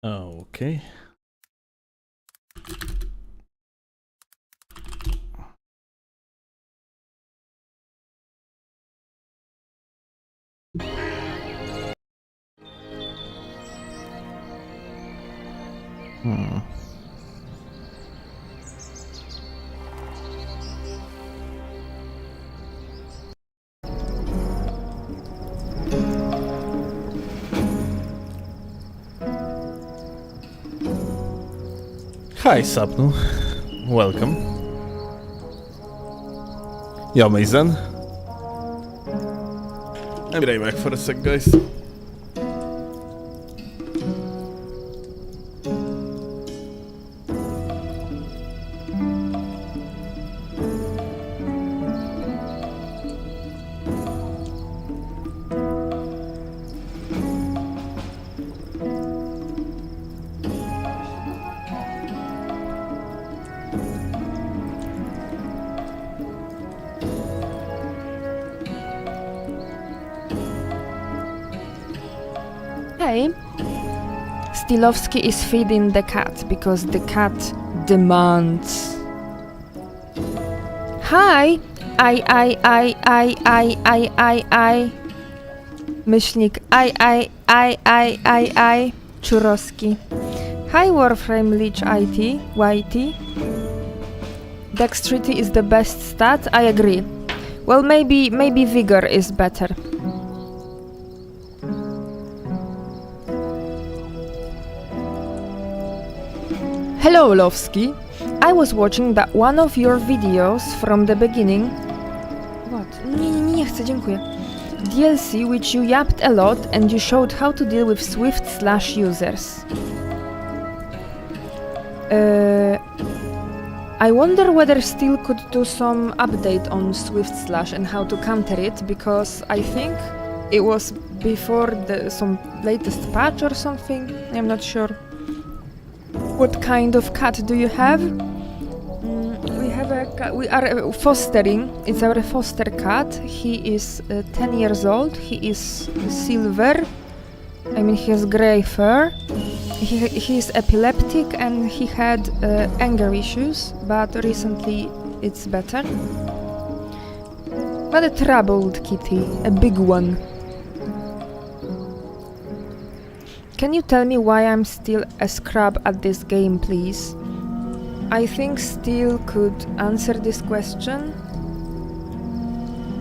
Okay. Hi, Sapnu. Welcome. Yo, Mason. I'll be right back for a sec, guys. Hey, Steelovsky is feeding the cat because the cat demands. Hi! I. Myślnik I. Czurowski. Hi, Warframe Leech YT. Dexterity is the best stat, I agree. Well, maybe Vigor is better. Hello, Lovsky. I was watching that one of your videos from the beginning. What? Nie chcę, dziękuję. DLC, which you yapped a lot and you showed how to deal with Swift slash users. I wonder whether Steel could do some update on Swift slash and how to counter it, because I think it was before some latest patch or something. I'm not sure. What kind of cat do you have? We have a cat. We are fostering. It's our foster cat. He is 10 years old. He is silver. I mean, he has gray fur. He is epileptic and he had anger issues, but recently it's better. Not a troubled kitty, a big one. Can you tell me why I'm still a scrub at this game, please? I think Steel could answer this question.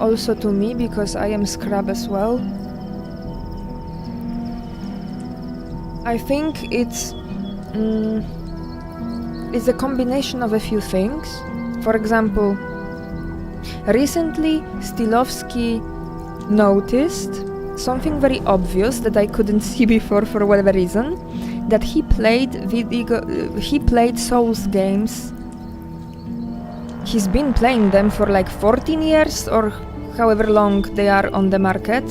Also to me, because I am scrub as well. I think it's a combination of a few things. For example, recently Steelovsky noticed something very obvious that I couldn't see before for whatever reason, that he played Souls games. He's been playing them for like 14 years or however long they are on the market.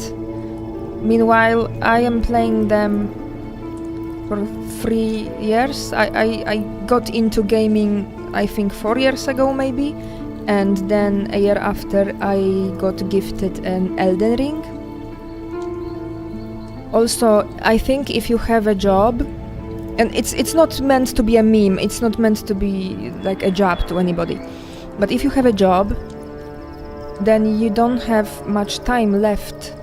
Meanwhile, I am playing them for 3 years. I got into gaming, I think 4 years ago maybe, and then a year after I got gifted an Elden Ring. Also, I think if you have a job, and it's not meant to be a meme, it's not meant to be like a jab to anybody, but if you have a job, then you don't have much time left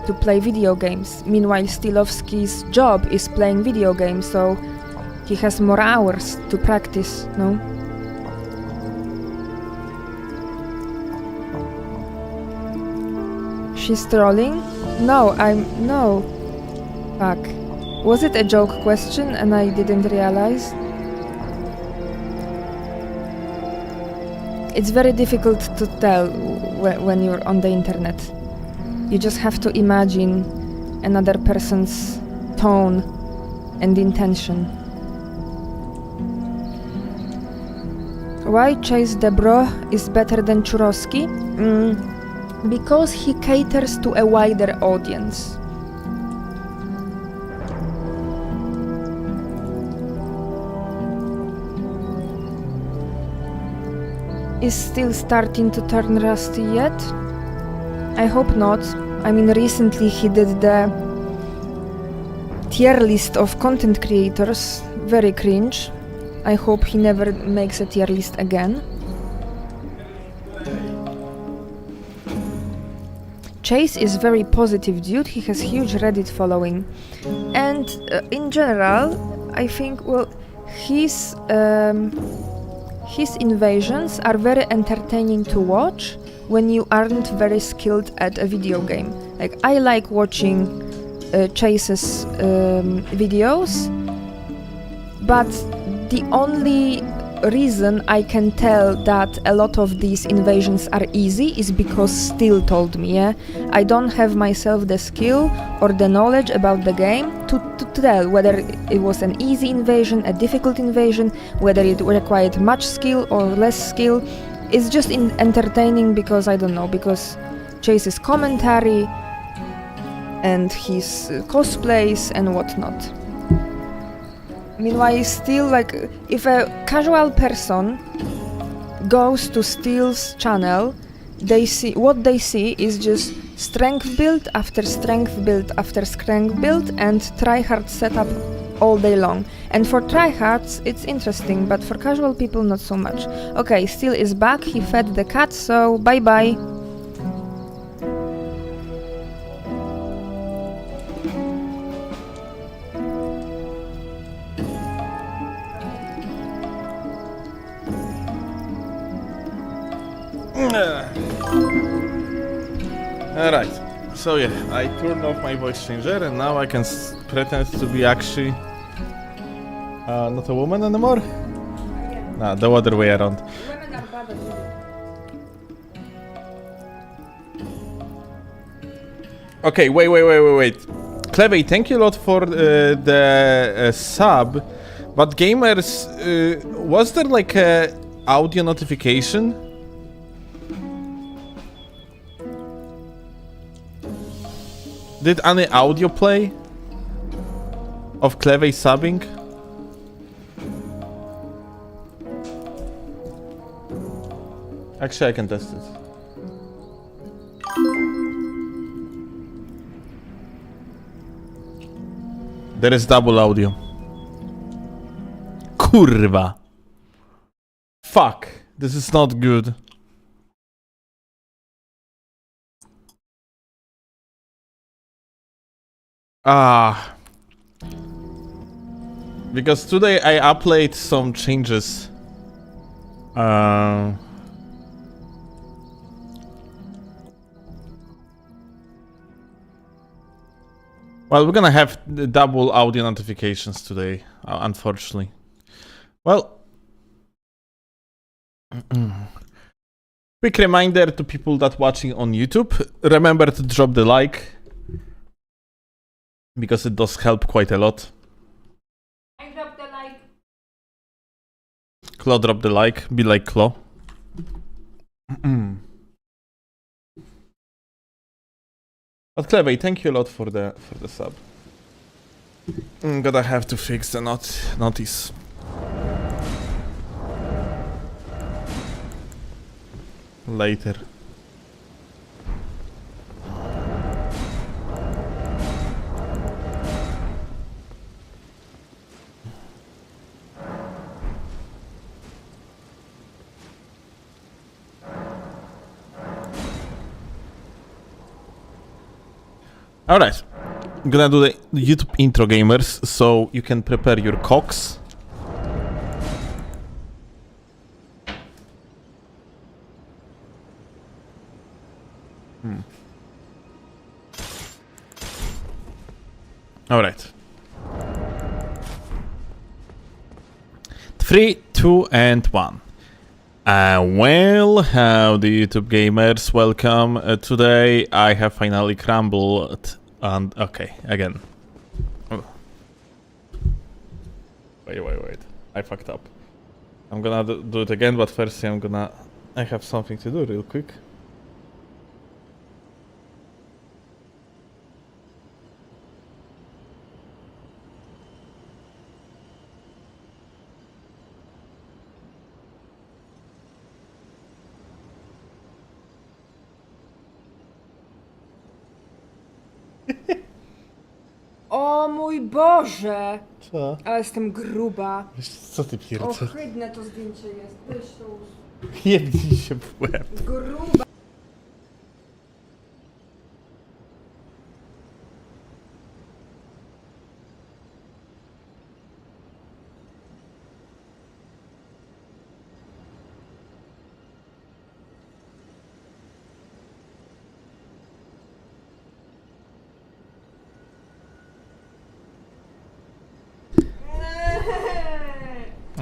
to play video games. Meanwhile, Steelovsky's job is playing video games, so he has more hours to practice, no? She's trolling? No. Fuck. Was it a joke question and I didn't realize? It's very difficult to tell when you're on the internet. You just have to imagine another person's tone and intention. Why Chase Debro is better than Czurowski? Because he caters to a wider audience. Is still starting to turn rusty yet? I hope not. I mean, recently he did the tier list of content creators. Very cringe. I hope he never makes a tier list again. Chase is very positive dude, he has huge Reddit following. And in general, I think, well, his invasions are very entertaining to watch when you aren't very skilled at a video game. Like, I like watching Chase's videos, but the only reason I can tell that a lot of these invasions are easy is because Steel told me, yeah? I don't have myself the skill or the knowledge about the game to tell whether it was an easy invasion, a difficult invasion, whether it required much skill or less skill. It's just entertaining because, I don't know, because Chase's commentary and his cosplays and whatnot. Meanwhile, Steel, like, if a casual person goes to Steel's channel, what they see is just strength build after strength build after strength build and tryhard setup all day long. And for tryhards, it's interesting, but for casual people, not so much. Okay, Steel is back, he fed the cat, so bye-bye. Alright, so yeah, I turned off my voice changer and now I can pretend to be actually not a woman anymore? Nah, the other way around. Women are bad at video. Okay, wait. Clevey, thank you a lot for the sub, but gamers, was there like a audio notification? Did any audio play of Clevey subbing? Actually, I can test it. There is double audio. Kurwa. Fuck. This is not good. Because today I upload some changes. Well, we're gonna have the double audio notifications today, unfortunately. Well, quick reminder to people that watching on YouTube, remember to drop the like, because it does help quite a lot. I dropped the like. Claw, drop the like, be like Claw. But Clevey, thank you a lot for the sub. I'm gonna have to fix the notice. Later. Alright, I'm gonna do the YouTube intro, gamers, so you can prepare your cocks. Alright. 3, 2, and 1. Well, howdy YouTube gamers, welcome. Today I have finally crumbled and... okay, again. Wait. I fucked up. I'm gonna do it again, but first I have something to do real quick. Oh, O mój Boże! Co? Ale jestem gruba. Co ty pierdolisz? Ohydne to zdjęcie jest. Weź to już. Jebnij się w łeb. Gruba.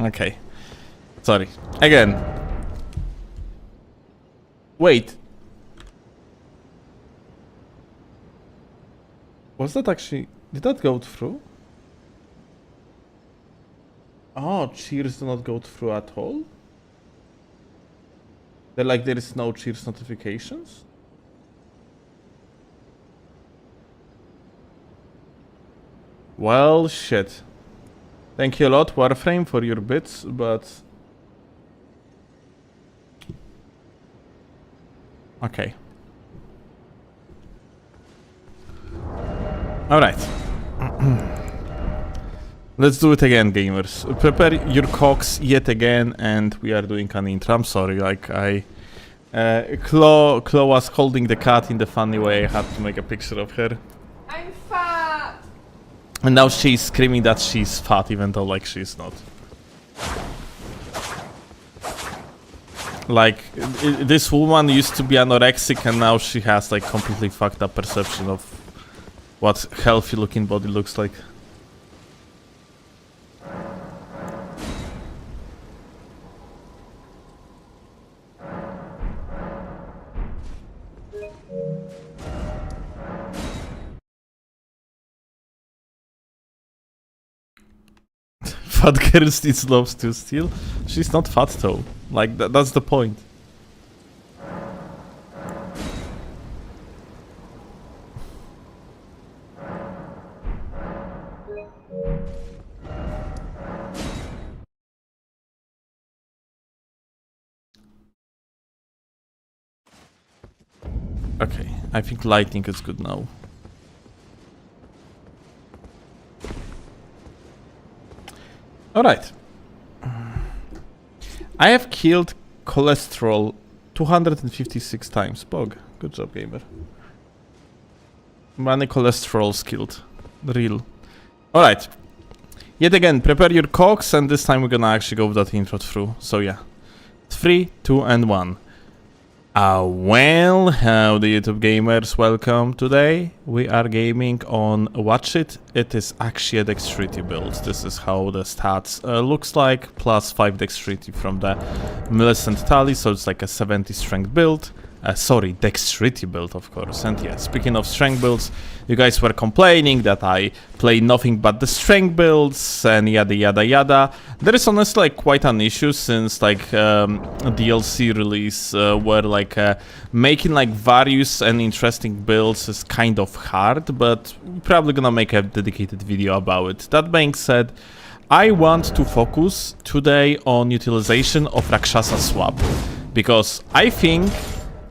Okay. Sorry. Again. Wait. Was that actually... Did that go through? Oh, cheers do not go through at all? They're like there is no cheers notifications? Well, shit. Thank you a lot, Warframe, for your bits, but... Okay. Alright. Let's do it again, gamers. Prepare your cocks yet again, and we are doing an intro. I'm sorry, like Chloe was holding the cat in the funny way. I had to make a picture of her. I'm fat! And now she's screaming that she's fat, even though, like, she's not. Like, this woman used to be anorexic, and now she has, like, completely fucked up perception of what healthy-looking body looks like. Fat girl still loves to steal. She's not fat though. Like that's the point. Okay, I think lighting is good now. Alright. I have killed cholesterol 256 times. Bog. Good job, gamer. Many cholesterol's killed. Real. Alright. Yet again, prepare your cocks, and this time we're gonna actually go with that intro through. So yeah. 3, 2, and 1. Well, howdy YouTube gamers, welcome. Today we are gaming on Watch It. It is actually a Dexterity build. This is how the stats looks like, plus 5 Dexterity from the Millicent Tally, so it's like a 70 strength build. Sorry, Dexterity build, of course. And yeah, speaking of strength builds, you guys were complaining that I play nothing but the strength builds and yada yada yada. There is honestly like quite an issue since like DLC release where like making like various and interesting builds is kind of hard, but we're probably gonna make a dedicated video about it. That being said, I want to focus today on utilization of Rakshasa swap, because I think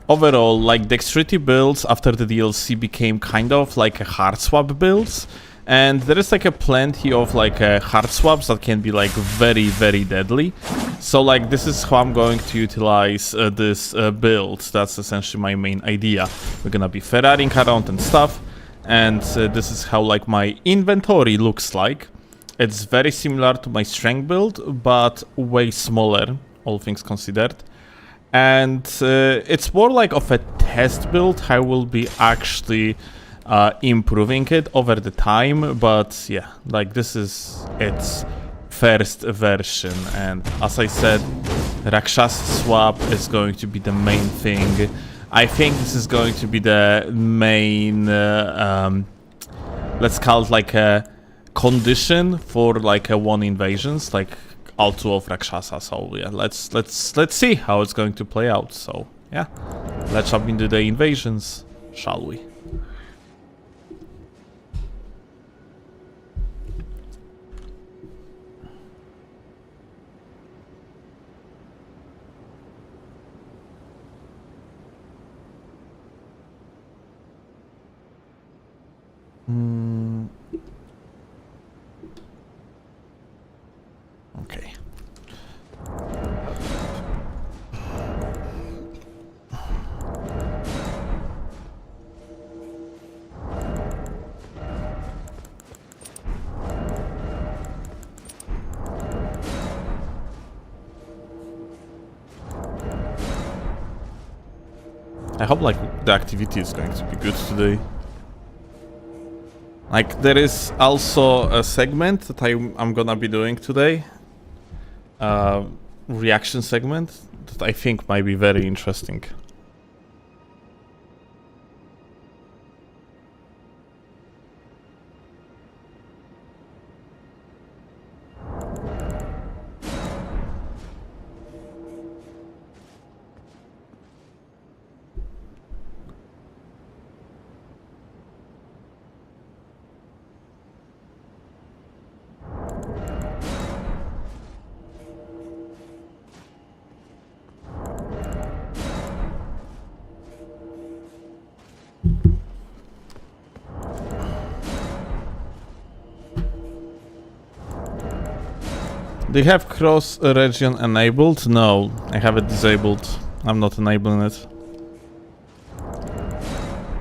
overall, like, Dexterity builds after the DLC became kind of like a hard swap builds, and there is like a plenty of like hard swaps that can be like very, very deadly. So like this is how I'm going to utilize this build. That's essentially my main idea. We're gonna be Ferraring around and stuff, and this is how like my inventory looks like. It's very similar to my strength build, but way smaller, all things considered. And it's more like of a test build. I will be actually improving it over the time, but yeah, like this is its first version, and as I said, Rakshasa swap is going to be the main thing. I think this is going to be the main let's call it like a condition for like a one invasions, like all 2 of Rakshasa. So yeah, let's see how it's going to play out. So yeah, let's jump into the invasions, shall we? I hope like the activity is going to be good today. Like there is also a segment that I'm gonna be doing today. Reaction segment that I think might be very interesting. Do you have cross-region enabled? No, I have it disabled. I'm not enabling it.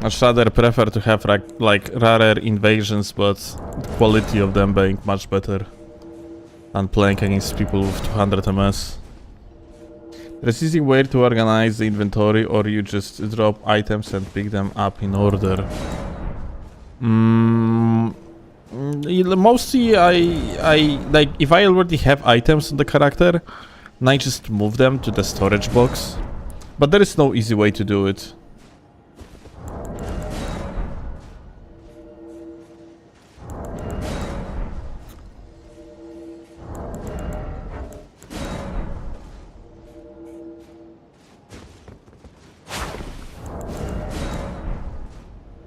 I'd rather prefer to have like rarer invasions, but the quality of them being much better than playing against people with 200 MS. There's easy way to organize the inventory, or you just drop items and pick them up in order. Mostly I like if I already have items on the character, and I just move them to the storage box. But there is no easy way to do it.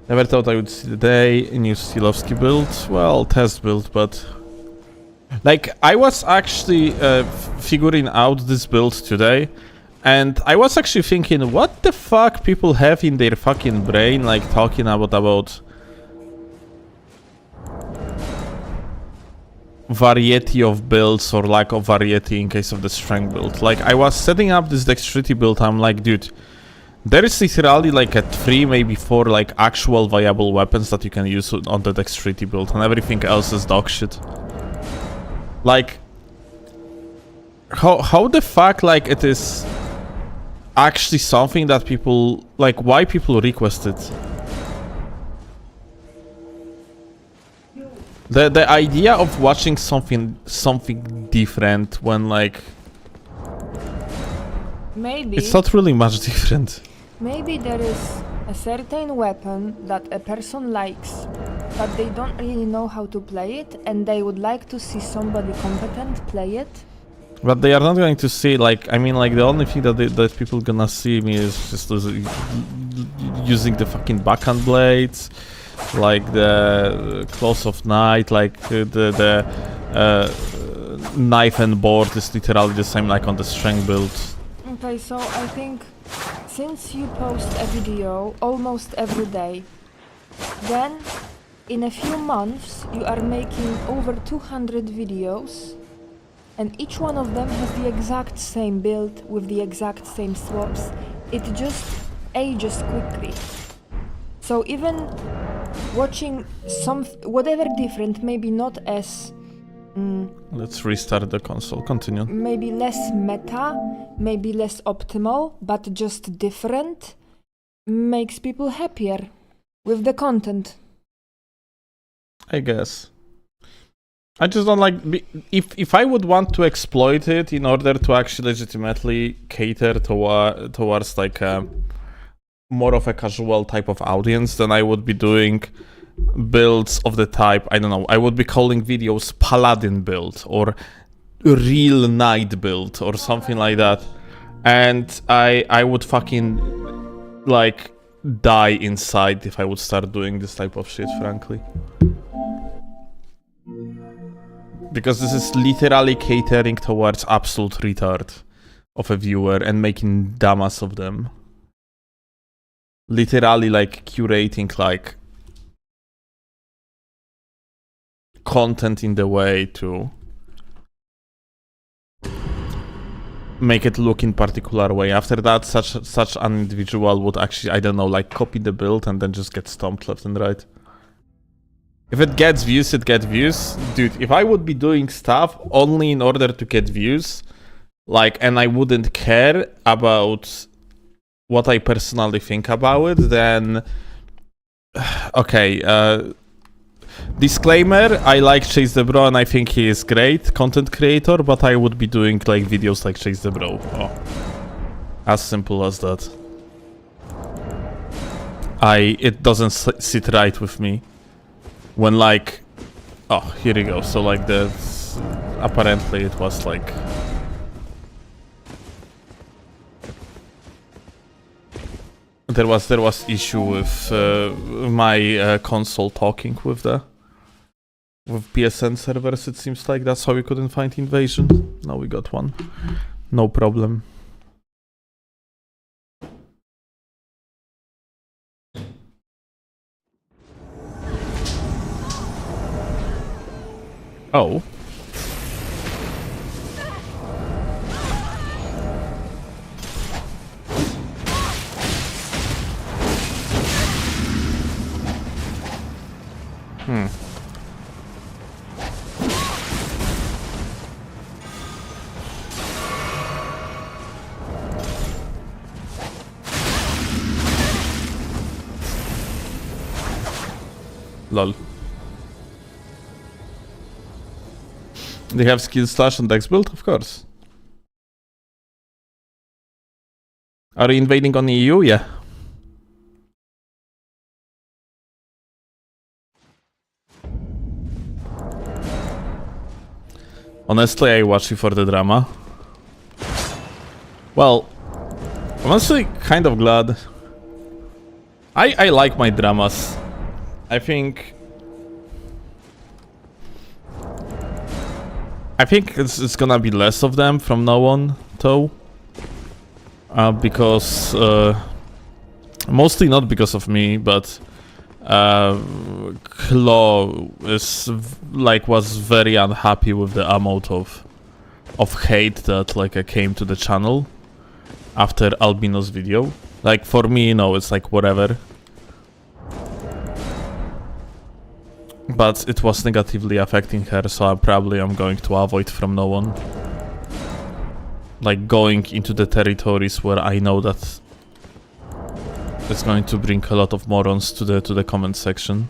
Never thought I would see the day. New Steelovsky build. Well, test build, but... Like, I was actually figuring out this build today, and I was actually thinking, what the fuck people have in their fucking brain, like, talking about variety of builds or lack of variety in case of the strength build. Like, I was setting up this dexterity build, I'm like, dude... There is literally like a 3, maybe 4 like actual viable weapons that you can use on the dexterity build, and everything else is dog shit. Like, how the fuck like it is actually something that people like? Why people request it? The idea of watching something different when like Maybe it's not really much different. maybe there is a certain weapon that a person likes, but they don't really know how to play it, and they would like to see somebody competent play it. But they are not going to see, like, I mean, like, the only thing that people gonna see me is just using the fucking backhand blades, like the close of night, like the knife and board is literally the same like on the strength build. Okay, so I think since you post a video almost every day, then in a few months you are making over 200 videos, and each one of them has the exact same build with the exact same swaps. It just ages quickly. So even watching whatever different, maybe not as Let's restart the console. Continue. maybe less meta, maybe less optimal, but just different, makes people happier with the content. I guess. I just don't like... If I would want to exploit it in order to actually legitimately cater towards like a more of a casual type of audience, then I would be doing builds of the type, I don't know, I would be calling videos Paladin build or Real Knight build or something like that. And I would fucking like die inside if I would start doing this type of shit, frankly. Because this is literally catering towards absolute retard of a viewer and making dumbass of them. Literally like curating like content in the way to make it look in particular way. After that, such an individual would actually, I don't know, like copy the build and then just get stomped left and right. If it gets views, it gets views. Dude, if I would be doing stuff only in order to get views, like, and I wouldn't care about what I personally think about it, then okay, disclaimer, I like Chase the Bro and I think he is great content creator, but I would be doing like videos like Chase the Bro. Oh. As simple as that. It doesn't sit right with me when like, oh, here we go. So like apparently it was like, there was issue with my console talking with PSN servers. It seems like that's how we couldn't find invasion. Now we got one, no problem. Oh. Lol. They have skill slash and dex build? Of course. Are you invading on EU? Yeah. Honestly, I watch you for the drama. Well, I'm honestly kind of glad. I like my dramas. I think it's gonna be less of them from now on, though. Because mostly not because of me, but Claw was very unhappy with the amount of hate that like came to the channel after Albino's video. Like for me, you know, it's like whatever. But it was negatively affecting her, so I'm going to avoid from now on. Like going into the territories where I know that it's going to bring a lot of morons to the comment section.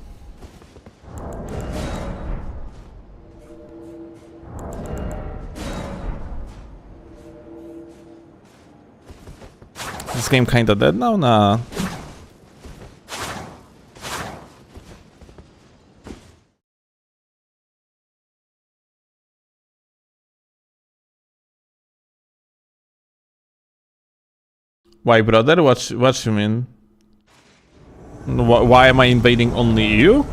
This game kinda dead now? Nah. Why, brother? What you mean? Why am I invading only you?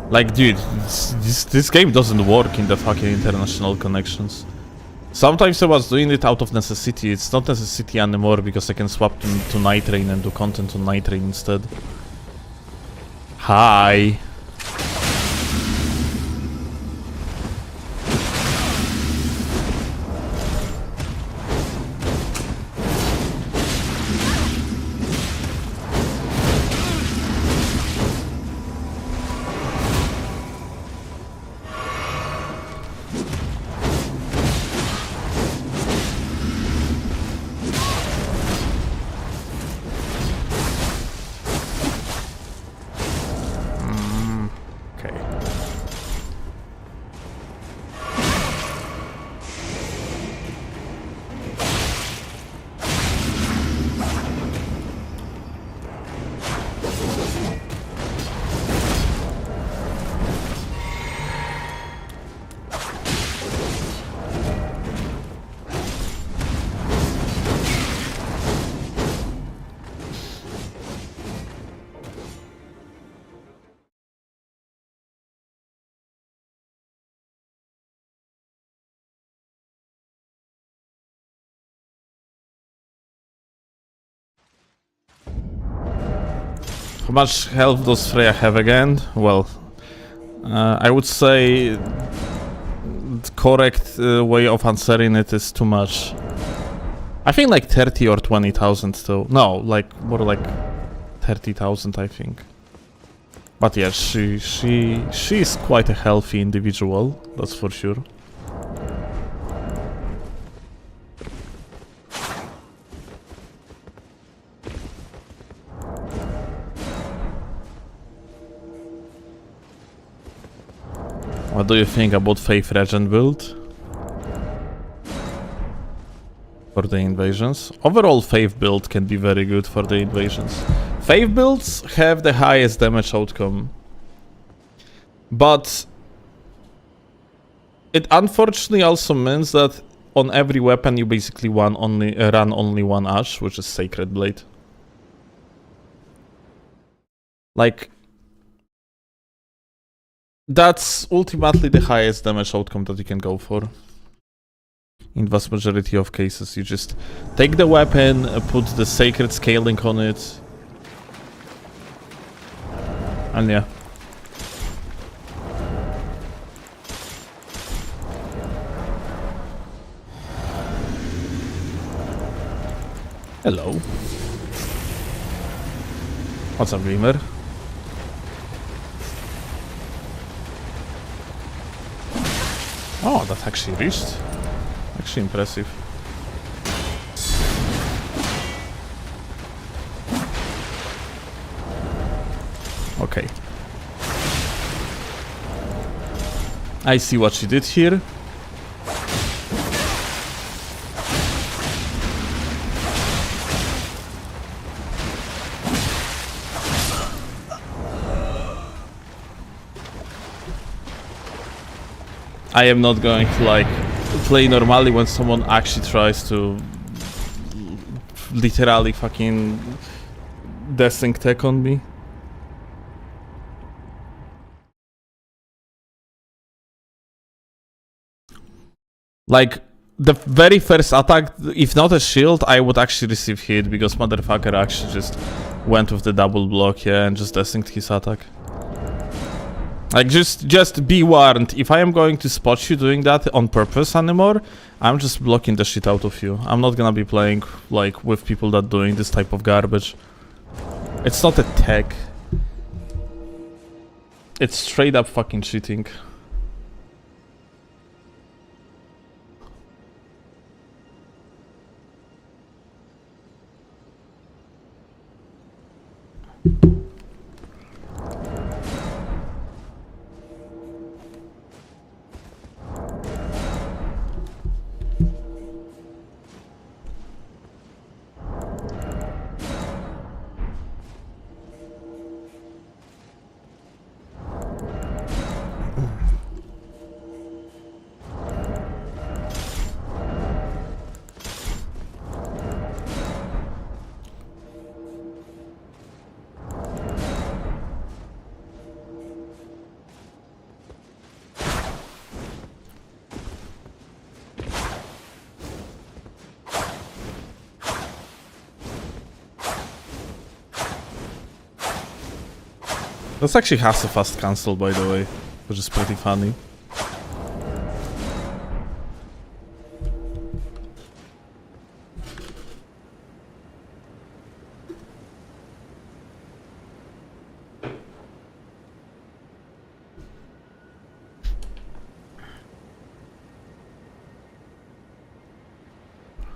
Like, dude, this game doesn't work in the fucking international connections. Sometimes I was doing it out of necessity. It's not necessity anymore because I can swap to Night Rain and do content on Night Rain instead. Hi. How much health does Freya have again? Well, I would say the correct way of answering it is too much. I think like 30 or 20,000 though. No, like more like 30,000 I think. But yeah, she's quite a healthy individual, that's for sure. What do you think about Faith Regent build? For the invasions? Overall, Faith build can be very good for the invasions. Faith builds have the highest damage outcome. But it unfortunately also means that on every weapon you basically run only one Ash, which is Sacred Blade. Like, that's ultimately the highest damage outcome that you can go for. In vast majority of cases, you just take the weapon, put the sacred scaling on it, and yeah. Hello. What's up, gamer? Oh, that actually reached. Actually impressive. Okay. I see what she did here. I am not going to like play normally when someone actually tries to literally fucking Desync tech on me. Like, the very first attack, if not a shield, I would actually receive hit because motherfucker actually just went with the double block, yeah, and just Desynced his attack. Like, just be warned, if I am going to spot you doing that on purpose anymore, I'm just blocking the shit out of you. I'm not gonna be playing, like, with people that doing this type of garbage. It's not a tech. It's straight up fucking cheating. This actually has a fast cancel, by the way, which is pretty funny.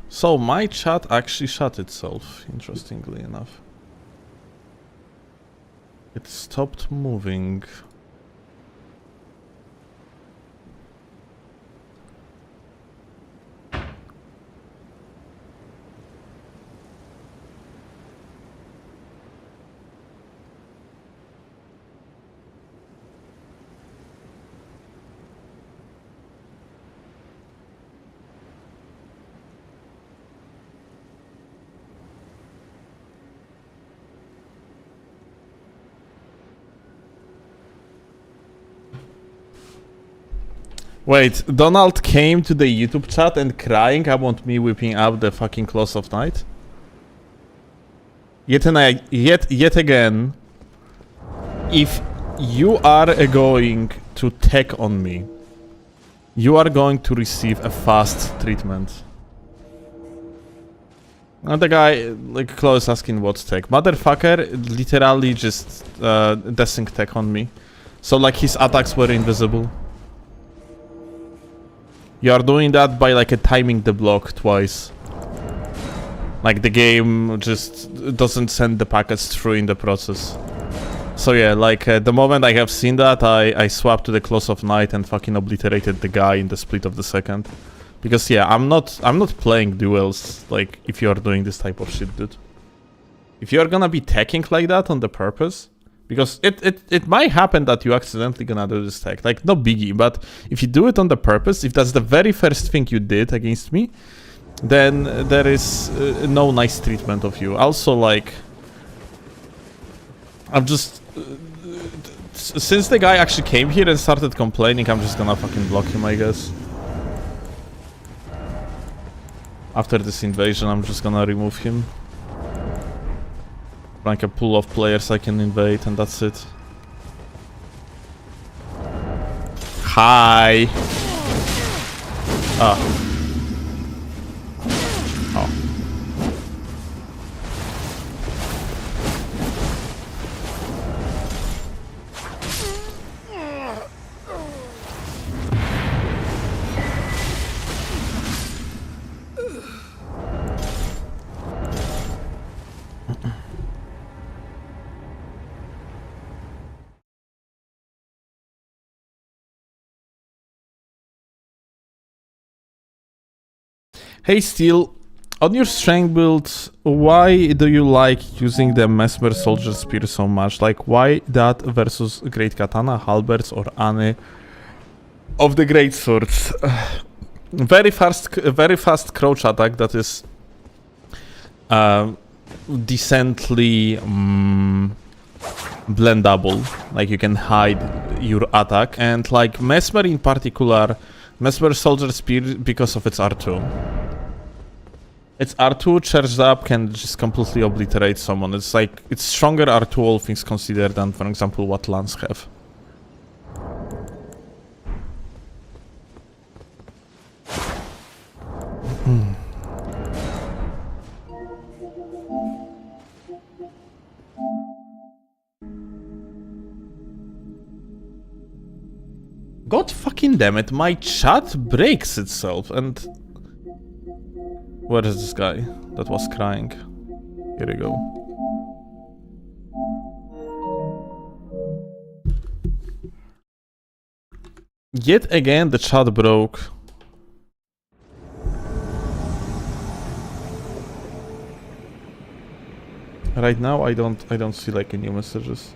So my chat actually shut itself, interestingly enough. It stopped moving. Wait, Donald came to the YouTube chat and crying about me whipping up the fucking Claws of Night? Yet again, if you are going to tech on me, you are going to receive a fast treatment. And the guy, like, Claws asking what's tech. Motherfucker literally just Desync tech on me. So, like, his attacks were invisible. You are doing that by like timing the block twice. Like the game just doesn't send the packets through in the process. So yeah, like the moment I have seen that, I swapped to the Claws of Night and fucking obliterated the guy in the split of the second. Because yeah, I'm not playing duels like if you're doing this type of shit, dude. If you're gonna be teching like that on the purpose, because it might happen that you accidentally gonna do this tech, like no biggie, but if you do it on the purpose, if that's the very first thing you did against me, then there is no nice treatment of you. Also, like, I'm just since the guy actually came here and started complaining, I'm just gonna fucking block him, I guess. After this invasion, I'm just gonna remove him. Like a pool of players I can invade, and that's it. Hi! Ah. Oh. Hey Steel, on your strength build, why do you like using the Mesmer Soldier Spear so much? Like, why that versus Great Katana, Halberds, or Ane of the Great Swords? Very fast crouch attack that is decently blendable. Like, you can hide your attack, and like Mesmer in particular, Mesmer Soldier Spear, because of its R2. Its R2 charged up can just completely obliterate someone. It's like, it's stronger R2 all things considered than, for example, what Lance have. God fucking damn it, my chat breaks itself, and... Where is this guy that was crying? Here we go. Yet again, the chat broke. Right now, I don't see like any new messages.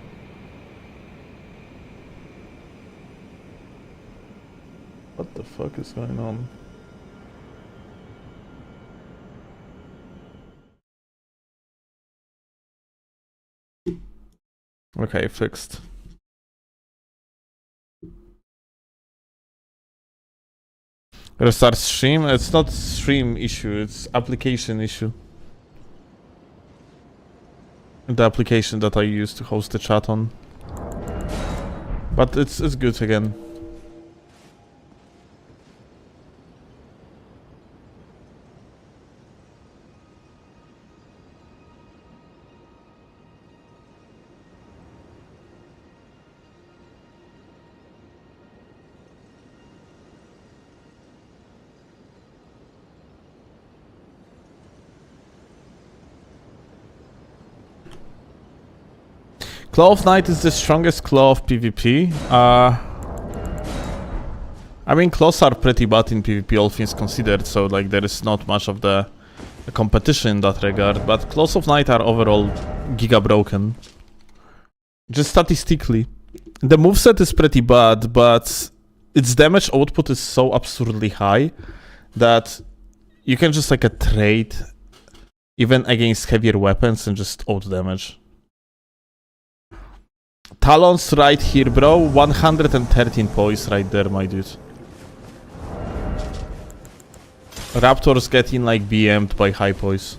What the fuck is going on? Okay, fixed. Restart stream? It's not stream issue, it's application issue. The application that I use to host the chat on. But it's good again. Claw of Night is the strongest claw of PvP. I mean, claws are pretty bad in PvP, all things considered, so like there is not much of the competition in that regard. But Claws of Night are overall giga broken. Just statistically. The moveset is pretty bad, but its damage output is so absurdly high that you can just like a trade even against heavier weapons and just out damage. Talons right here, bro. 113 poise right there, my dude. Raptors getting like BM'd by high poise.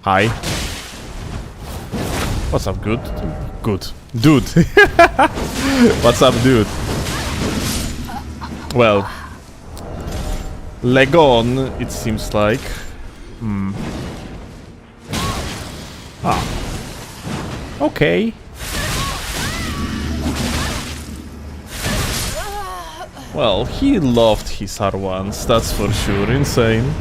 Hi. What's up, good? Good. Dude. What's up, dude? Well. Legon, it seems like. Ah. Okay. Well, he loved his R1s, that's for sure. Insane.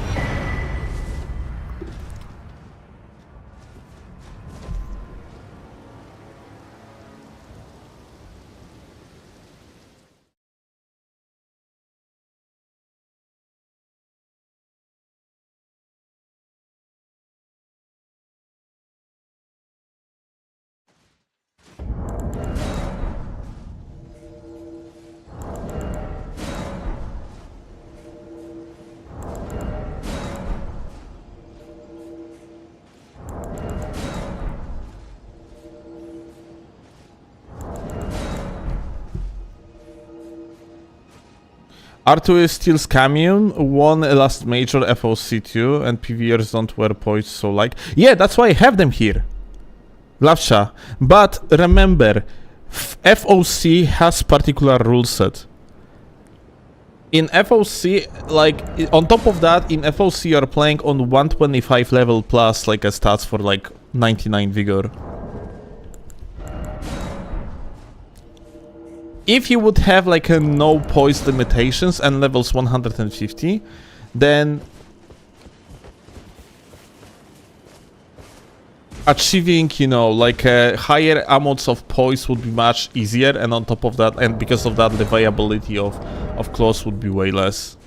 R2 is still Scamium, won a last major FOC2, and PVers don't wear poise, so like... Yeah, that's why I have them here. Lavcha. But remember, FOC has particular rule set. In FOC, like, on top of that, in FOC you're playing on 125 level plus, like, a stats for, like, 99 vigor. If you would have, like, a no poise limitations and levels 150, then achieving, you know, like, higher amounts of poise would be much easier, and on top of that, and because of that, the viability of claws would be way less.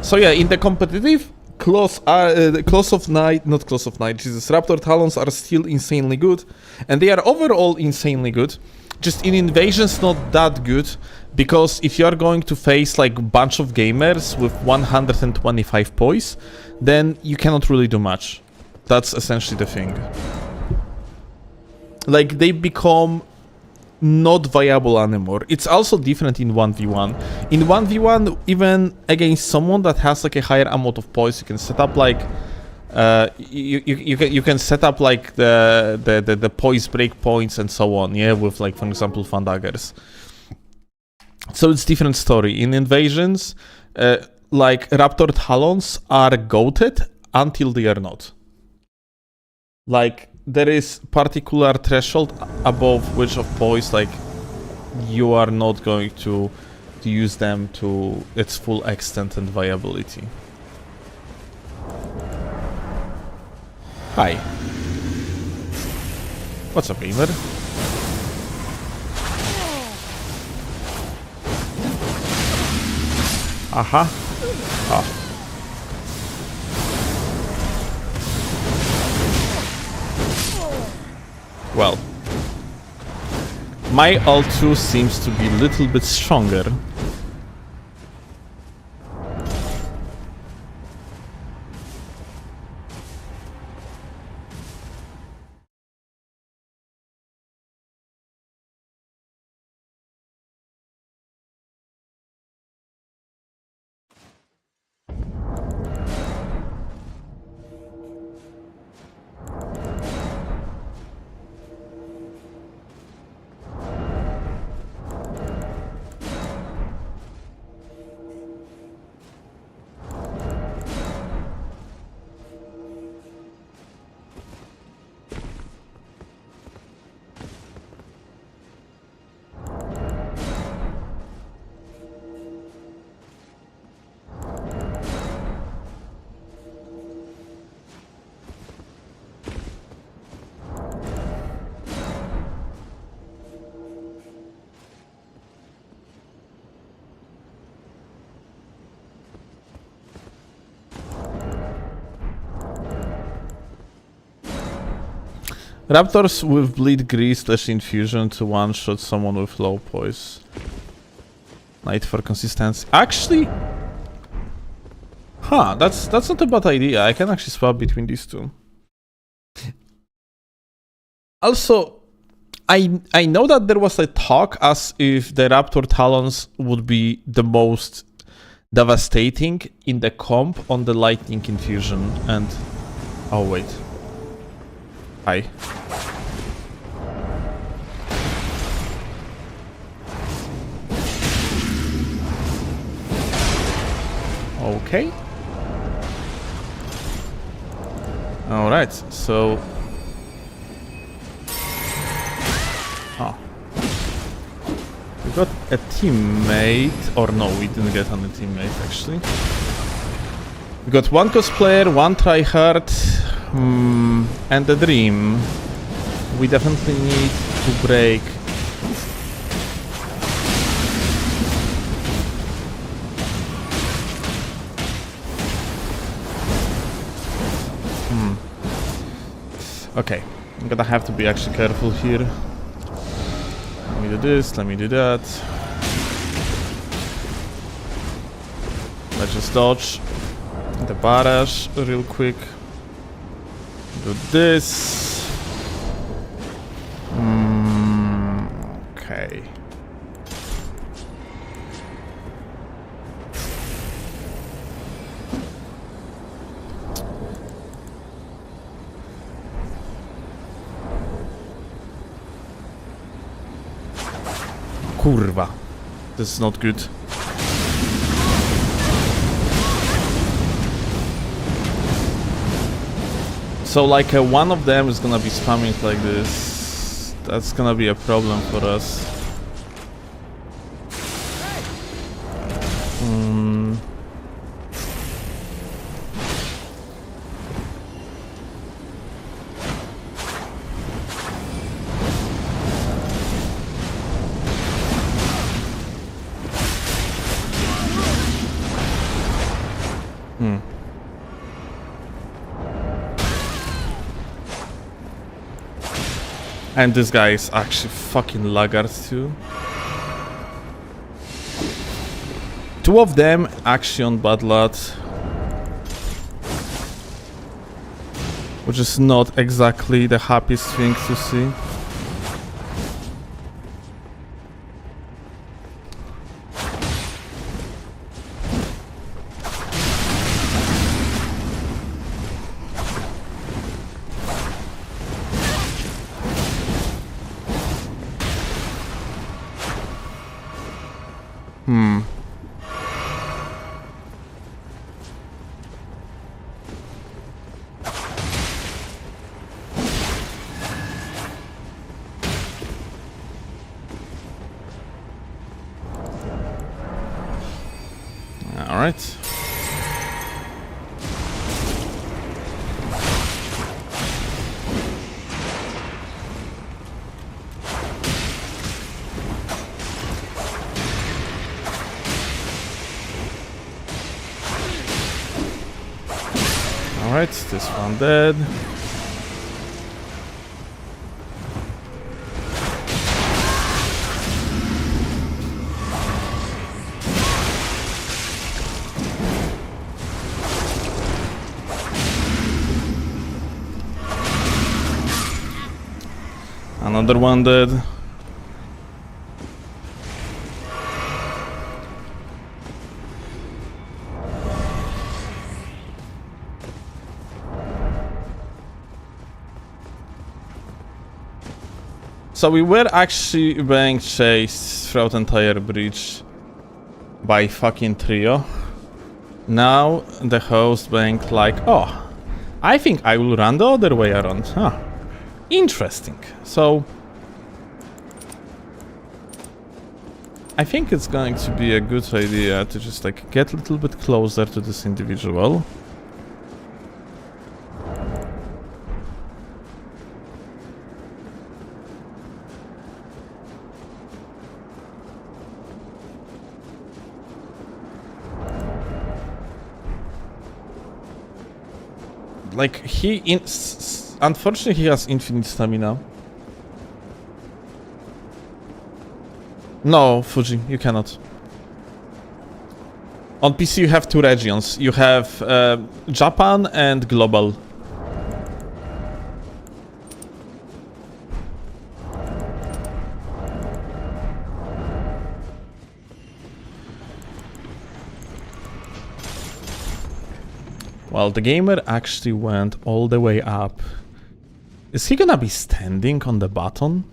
So yeah, in the competitive, the claws of night, not claws of night, Jesus, Raptor Talons are still insanely good, and they are overall insanely good. Just in invasions, not that good, because if you are going to face like a bunch of gamers with 125 poise, then you cannot really do much. That's essentially the thing. Like, they become not viable anymore. It's also different in 1v1. In 1v1, even against someone that has like a higher amount of poise, you can set up like you can set up like the poise break points and so on, yeah, with like, for example, fan daggers. So it's different story. In invasions, like Raptor Talons are goated until they are not. Like, there is particular threshold above which of poise, like, you are not going to use them to its full extent and viability. Hi. What's up, gamer? Aha. Ah. Well, my L2 seems to be a little bit stronger. Raptors with bleed grease / infusion to one-shot someone with low poise. Night for consistency. Actually, that's not a bad idea. I can actually swap between these two. Also, I know that there was a talk as if the Raptor Talons would be the most devastating in the comp on the lightning infusion, and oh wait. Hi. Okay. All right. So. Oh. We got a teammate, or no, we didn't get any teammate actually. We got one cosplayer, one tryhard. And the dream. We definitely need to break. Okay, I'm gonna have to be actually careful here. Let me do this, let me do that. Let's just dodge the barrage real quick. Do this. Okay. Kurwa. This is not good. So like one of them is gonna be spamming like this. That's gonna be a problem for us. And this guy is actually fucking laggard too. Two of them actually on bad luck, which is not exactly the happiest thing to see. Alright. Alright, this one dead. Another one dead. So we were actually being chased throughout the entire bridge by fucking trio. Now the host being like, oh, I think I will run the other way around. Huh. Interesting. So I think it's going to be a good idea to just like get a little bit closer to this individual. Like unfortunately he has infinite stamina. No, Fuji, you cannot. On PC you have two regions. You have Japan and global. Well, the gamer actually went all the way up. Is he gonna be standing on the button?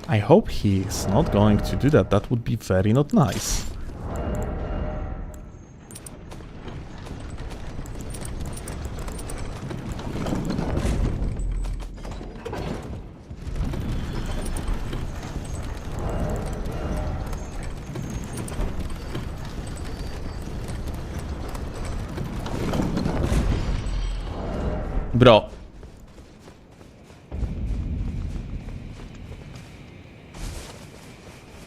I hope he is not going to do that. That would be very not nice. Bro.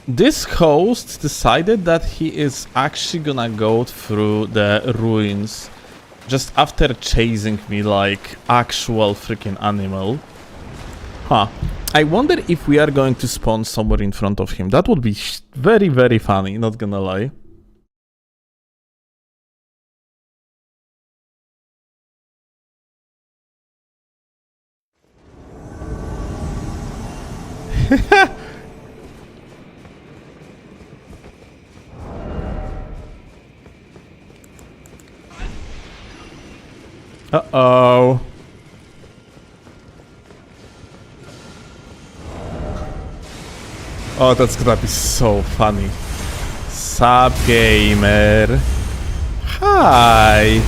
This host decided that he is actually gonna go through the ruins just after chasing me like actual freaking animal. Huh. I wonder if we are going to spawn somewhere in front of him. That would be very, very funny, not gonna lie. Uh-oh. Oh, that's gonna be so funny. Sup, gamer. Hi.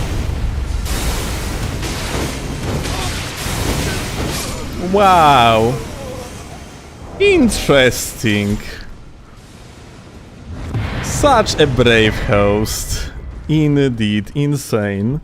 Wow. Interesting. Such a brave host. Indeed, insane.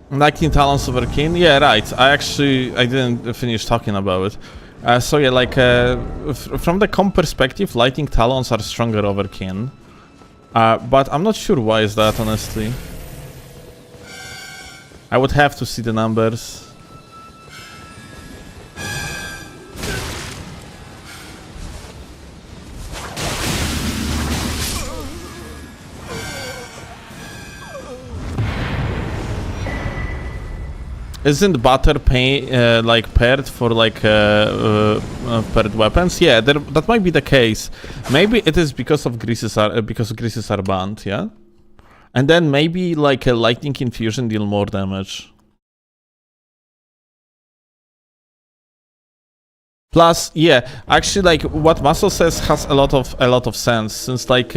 Lightning Talons over Kin? Yeah, right. I didn't finish talking about it. So yeah, like, from the comp perspective, Lightning Talons are stronger over Kin. But I'm not sure why is that, honestly. I would have to see the numbers. Isn't butter like paired for like paired weapons? Yeah, that might be the case. Maybe it is because greases are banned. Yeah, and then maybe like a lightning infusion deal more damage. Plus, yeah, actually, like what Muscle says has a lot of sense, since like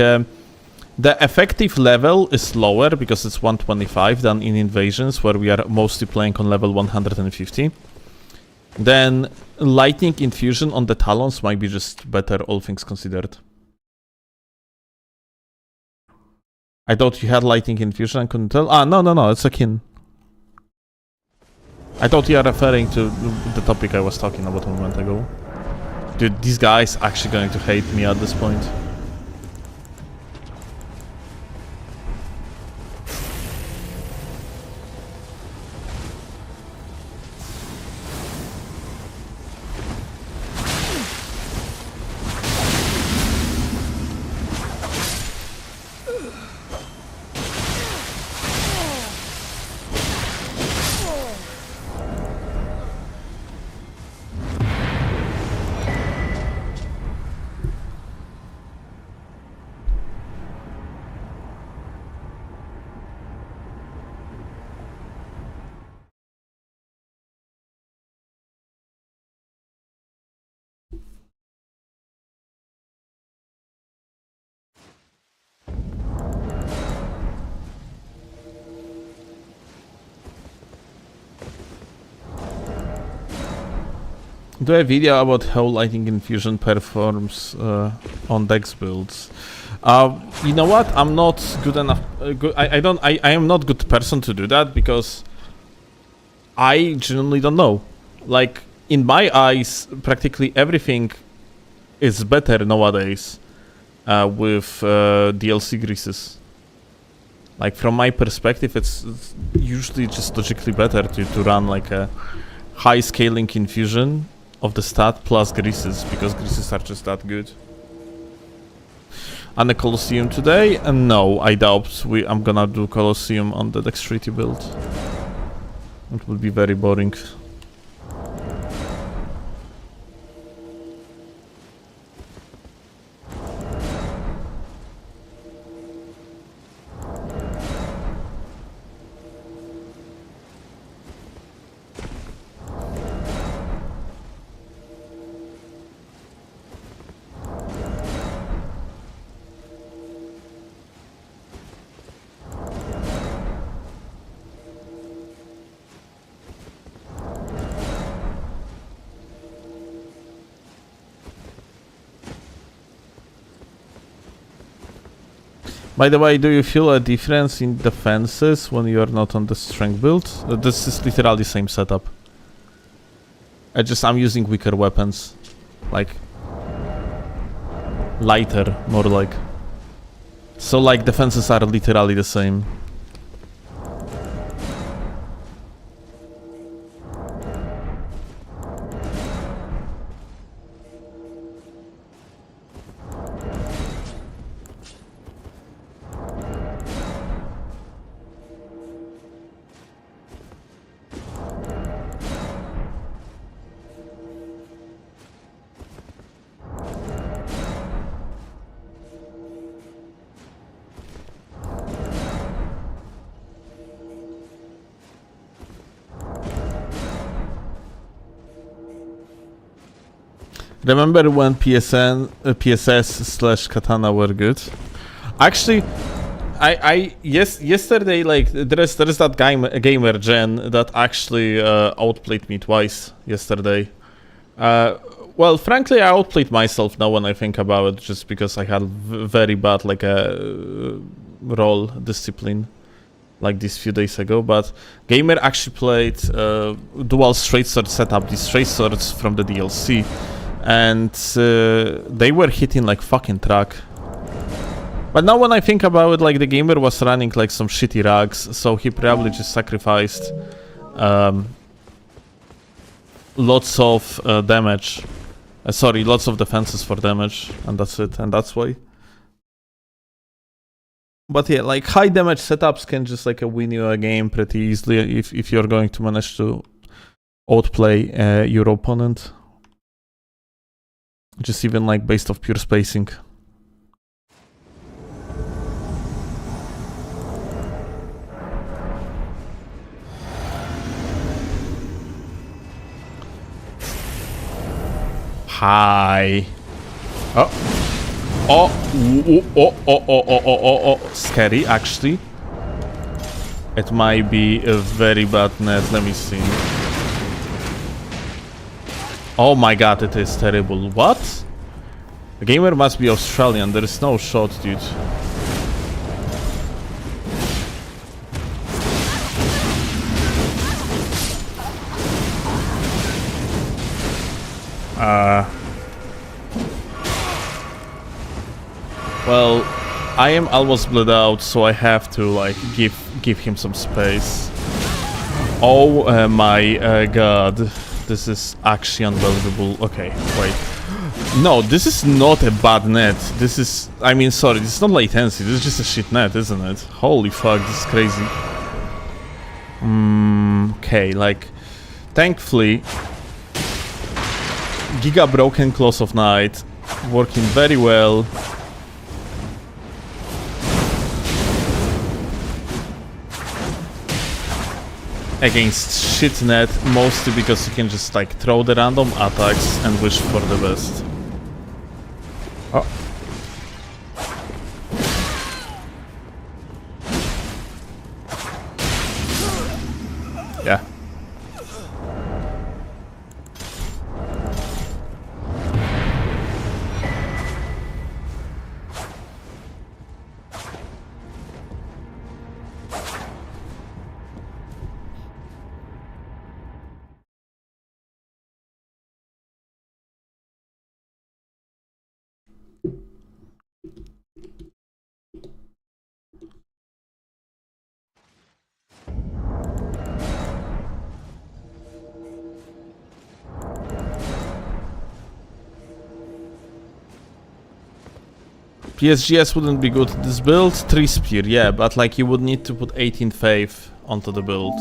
the effective level is lower because it's 125 than in Invasions, where we are mostly playing on level 150. Then Lightning Infusion on the Talons might be just better, all things considered. I thought you had Lightning Infusion, I couldn't tell. Ah, no, it's a Kin. I thought you are referring to the topic I was talking about a moment ago. Dude, these guys are actually going to hate me at this point. Do a video about how Lightning Infusion performs on Dex builds. You know what? I'm not good enough. I am not good person to do that because I genuinely don't know. Like in my eyes, practically everything is better nowadays with DLC greases. Like from my perspective, it's usually just logically better to run like a high scaling infusion of the stat plus greases, because greases are just that good. And the Colosseum today? No, I doubt I'm gonna do Colosseum on the Dexterity build. It will be very boring. By the way, do you feel a difference in defenses when you are not on the strength build? This is literally the same setup. I'm using weaker weapons. Like... lighter, more like. So like defenses are literally the same. Remember when PSS / Katana were good? Actually, yesterday, like, there is that gamer Jen that actually outplayed me twice yesterday. Well, frankly, I outplayed myself now when I think about it, just because I had very bad, like, role discipline, like this few days ago. But gamer actually played dual straight sword setup, these straight swords from the DLC. And they were hitting like fucking truck. But now when I think about it, like the gamer was running like some shitty rugs, so he probably just sacrificed lots of damage. Sorry, lots of defenses for damage, and that's it, and that's why. But yeah, like high damage setups can just like win you a game pretty easily if you're going to manage to outplay your opponent. Just even like based off pure spacing. Hi. Oh. Oh. Oh. Scary, actually. It might be a very bad net. Let me see. Oh my god, it is terrible. What? The gamer must be Australian. There is no shot, dude. Well, I am almost bled out, so I have to like give him some space. Oh my god. This is actually unbelievable. Okay, wait. No, this is not a bad net. This is... I mean, sorry, this is not latency. This is just a shit net, isn't it? Holy fuck, this is crazy. Okay, like... Thankfully... Giga Broken Claws of Night. Working very well. Against shit net, mostly because you can just like throw the random attacks and wish for the best. Oh. Yeah. PSGS wouldn't be good at this build. 3 spear, yeah, but like you would need to put 18 faith onto the build,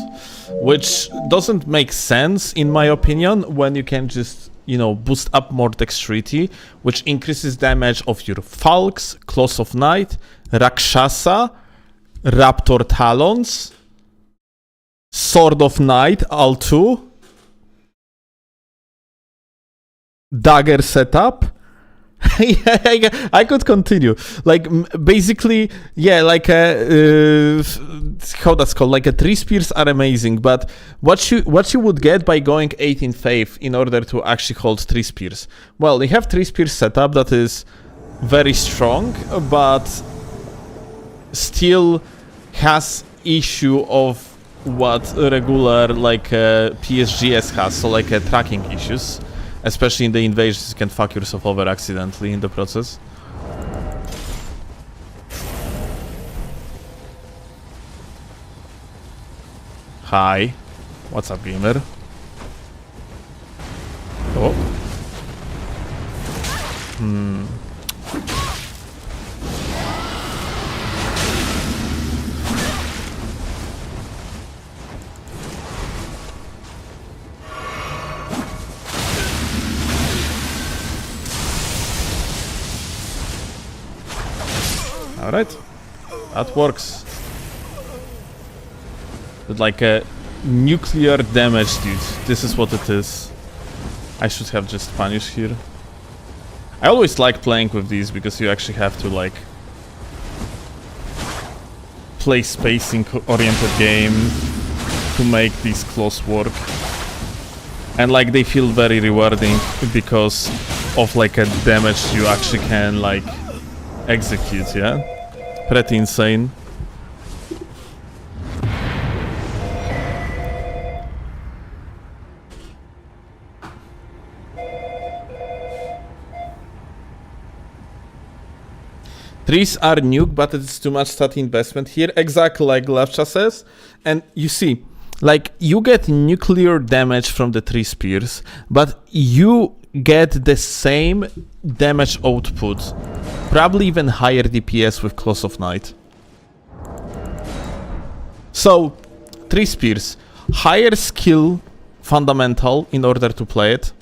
which doesn't make sense in my opinion when you can just, you know, boost up more dexterity, which increases damage of your Falx, Claws of Night, Rakshasa, Raptor Talons, Sword of Night, all 2, Dagger setup. Yeah, I could continue. Like basically, yeah, like how that's called. Like 3 spears are amazing, but what you would get by going 18 faith in order to actually hold 3 spears? Well, you have 3 spears setup that is very strong, but still has issue of what regular like PSGS has, so like tracking issues, especially in the invasions. You can fuck yourself over accidentally in the process. Hi, what's up, gamer? Oh. Alright, that works. With like a nuclear damage, dude. This is what it is. I should have just punished here. I always like playing with these because you actually have to like play spacing oriented game to make these close work. And like they feel very rewarding because of like a damage you actually can like execute, yeah? Pretty insane. Trees are nuke, but it's too much stat investment here. Exactly like Levcha says. And you see, like you get nuclear damage from the tree spears, but you get the same damage output, probably even higher DPS with Close of Night. So, tree spears, higher skill fundamental in order to play it.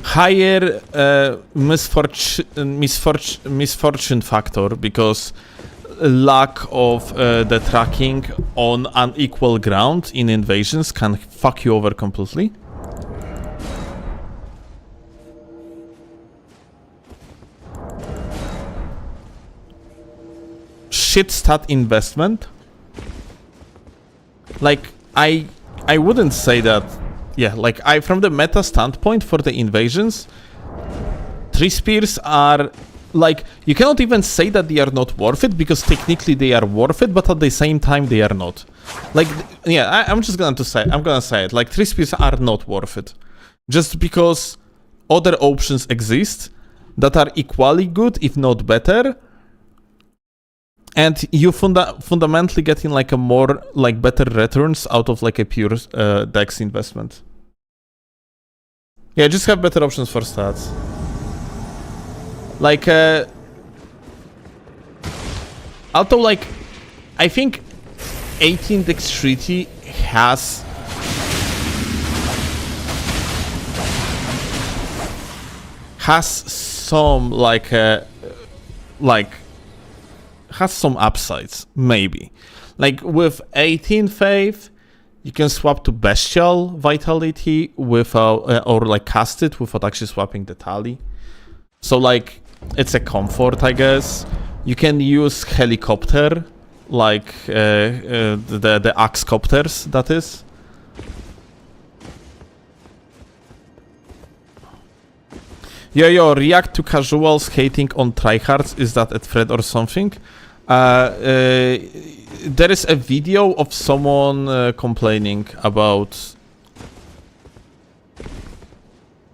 Higher misfortune factor because lack of the tracking on unequal ground in invasions can fuck you over completely. Shit stat investment. Like I wouldn't say that. Yeah, like from the meta standpoint for the invasions, tree spears are like, you cannot even say that they are not worth it because technically they are worth it, but at the same time they are not. Like, yeah, I'm gonna say it. Like, tree spears are not worth it, just because other options exist that are equally good, if not better. And you fundamentally getting like a more like better returns out of like a pure dex investment. Yeah, just have better options for stats. Like although like I think 18 Dexterity has some has some upsides, maybe. Like with 18 Faith, you can swap to Bestial Vitality without, or like cast it without actually swapping the tally. So like, it's a comfort, I guess. You can use Helicopter, like the Axe Copters, that is. Yo, react to casuals hating on tryhards. Is that a thread or something? There is a video of someone complaining about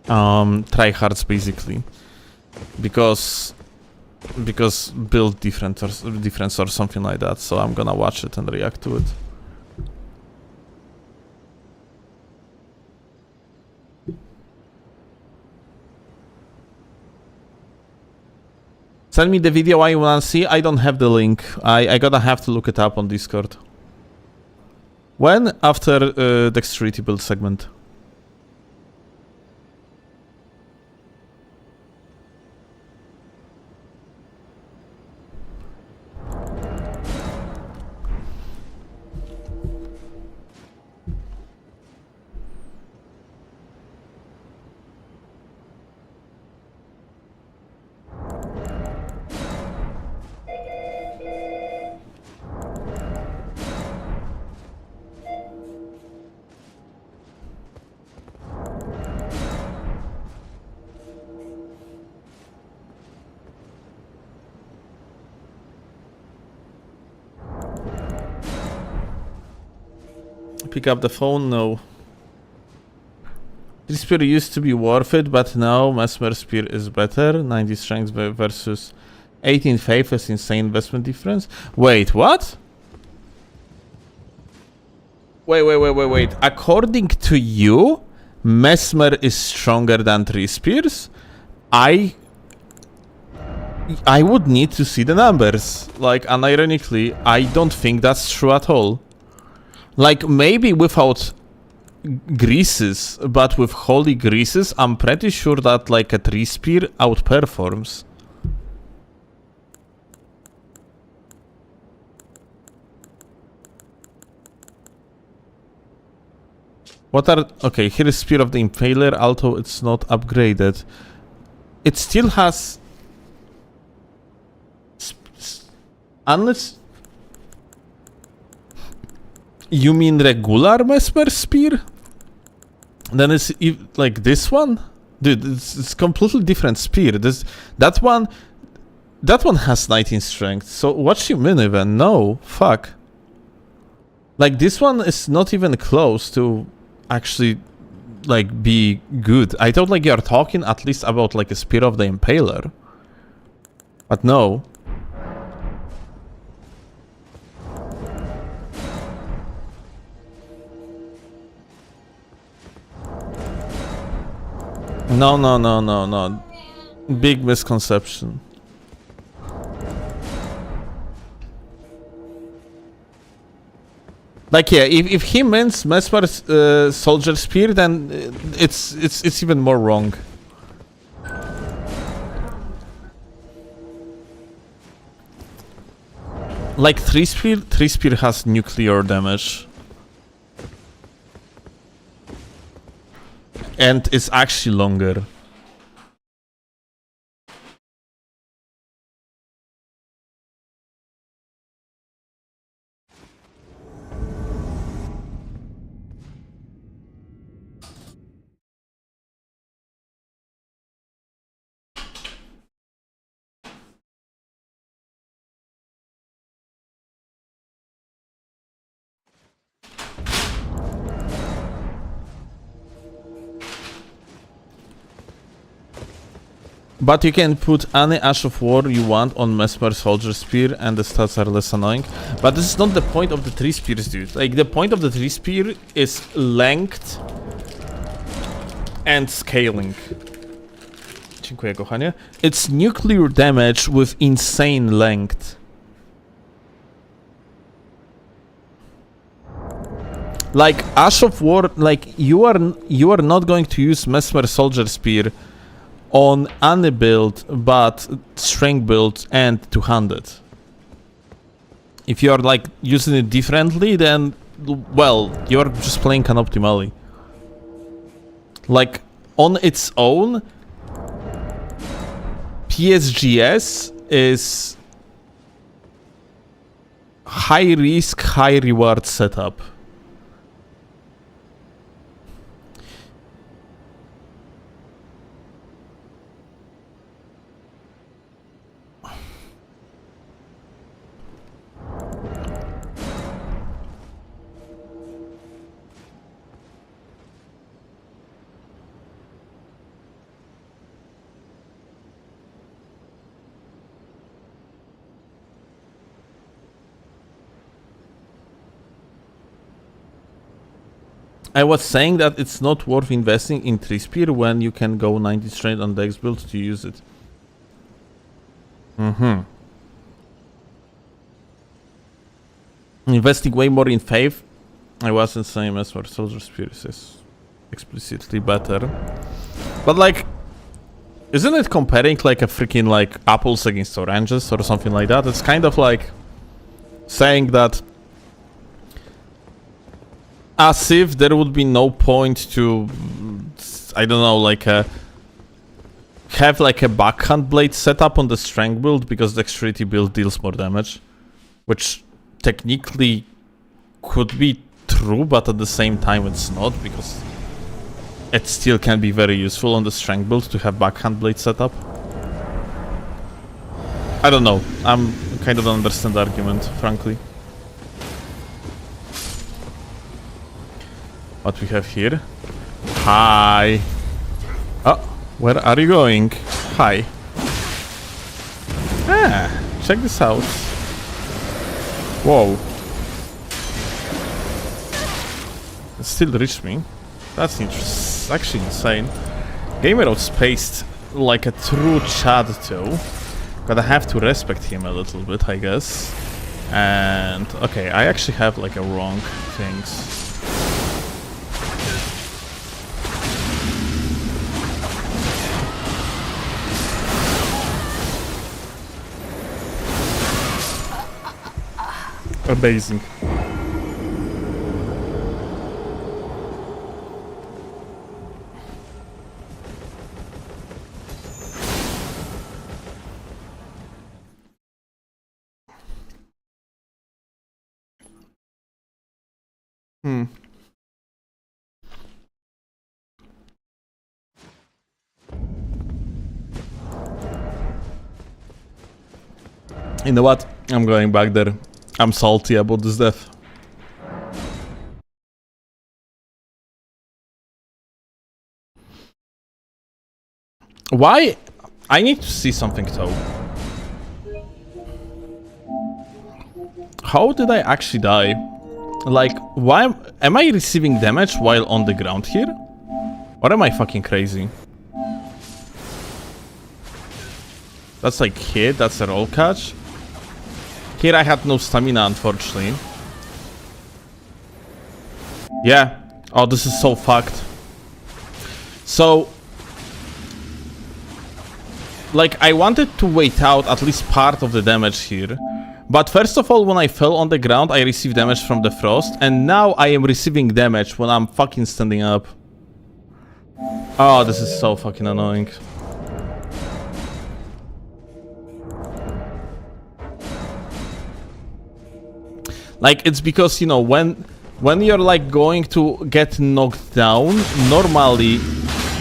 tryhards basically because build difference or something like that. So I'm gonna watch it and react to it. Send me the video I wanna see. I don't have the link. I gotta have to look it up on Discord. When? After Dexterity build segment. Pick up the phone? No. This spear used to be worth it, but now Mesmer spear is better. 90 strength versus 18 faith is insane investment difference. Wait, what? Wait. According to you, Mesmer is stronger than 3 spears? I would need to see the numbers. Like, unironically, I don't think that's true at all. Like, maybe without greases, but with holy greases, I'm pretty sure that, like, a 3 spear outperforms. What are... Okay, here is Spear of the Impaler, although it's not upgraded. It still has... Unless... You mean regular Mesmer Spear? Then it's like this one? Dude, it's completely different spear. That one has 19 strength. So what you mean even? No, fuck. Like, this one is not even close to actually, like, be good. I thought, like, you're talking at least about, like, a Spear of the Impaler. But no. No. Big misconception. Like, yeah, if he means Mesmer's soldier spear, then it's even more wrong. Like, 3 spear has nuclear damage. And it's actually longer. But you can put any Ash of War you want on Mesmer Soldier Spear and the stats are less annoying. But this is not the point of the 3 spears, dude. Like, the point of the 3 spear is length and scaling. Dziękuję, kochanie. It's nuclear damage with insane length. Like, Ash of War, like, you are not going to use Mesmer Soldier Spear on any build but strength build and 200. If you are, like, using it differently, then, well, you're just playing unoptimally. Like, on its own, PSGS is high risk, high reward setup. I was saying that it's not worth investing in 3 spear when you can go 90 strength on Dex build to use it. Investing way more in faith. I wasn't saying as for Soldier Spear is explicitly better. But, like, isn't it comparing, like, a freaking, like, apples against oranges or something like that? It's kind of like saying that as if there would be no point to, I don't know, like, have, like, a backhand blade setup on the strength build because Dexterity build deals more damage. Which technically could be true, but at the same time it's not, because it still can be very useful on the strength build to have backhand blade setup. I don't know. I'm kind of don't understand the argument, frankly. What we have here? Hi. Oh, where are you going? Hi. Ah, check this out. Whoa. It still reached me. That's actually insane. Gamer outspaced like a true Chad too. Gotta have to respect him a little bit, I guess. And okay, I actually have like a wrong things. Amazing. You know what? I'm going back there. I'm salty about this death. Why? I need to see something though. How did I actually die? Like, why am I receiving damage while on the ground here? Or am I fucking crazy? That's like hit, that's a roll catch. Here I had no stamina, unfortunately. Yeah. Oh, this is so fucked. So, like, I wanted to wait out at least part of the damage here. But first of all, when I fell on the ground, I received damage from the frost. And now I am receiving damage when I'm fucking standing up. Oh, this is so fucking annoying. Like, it's because, you know, when you're like going to get knocked down, normally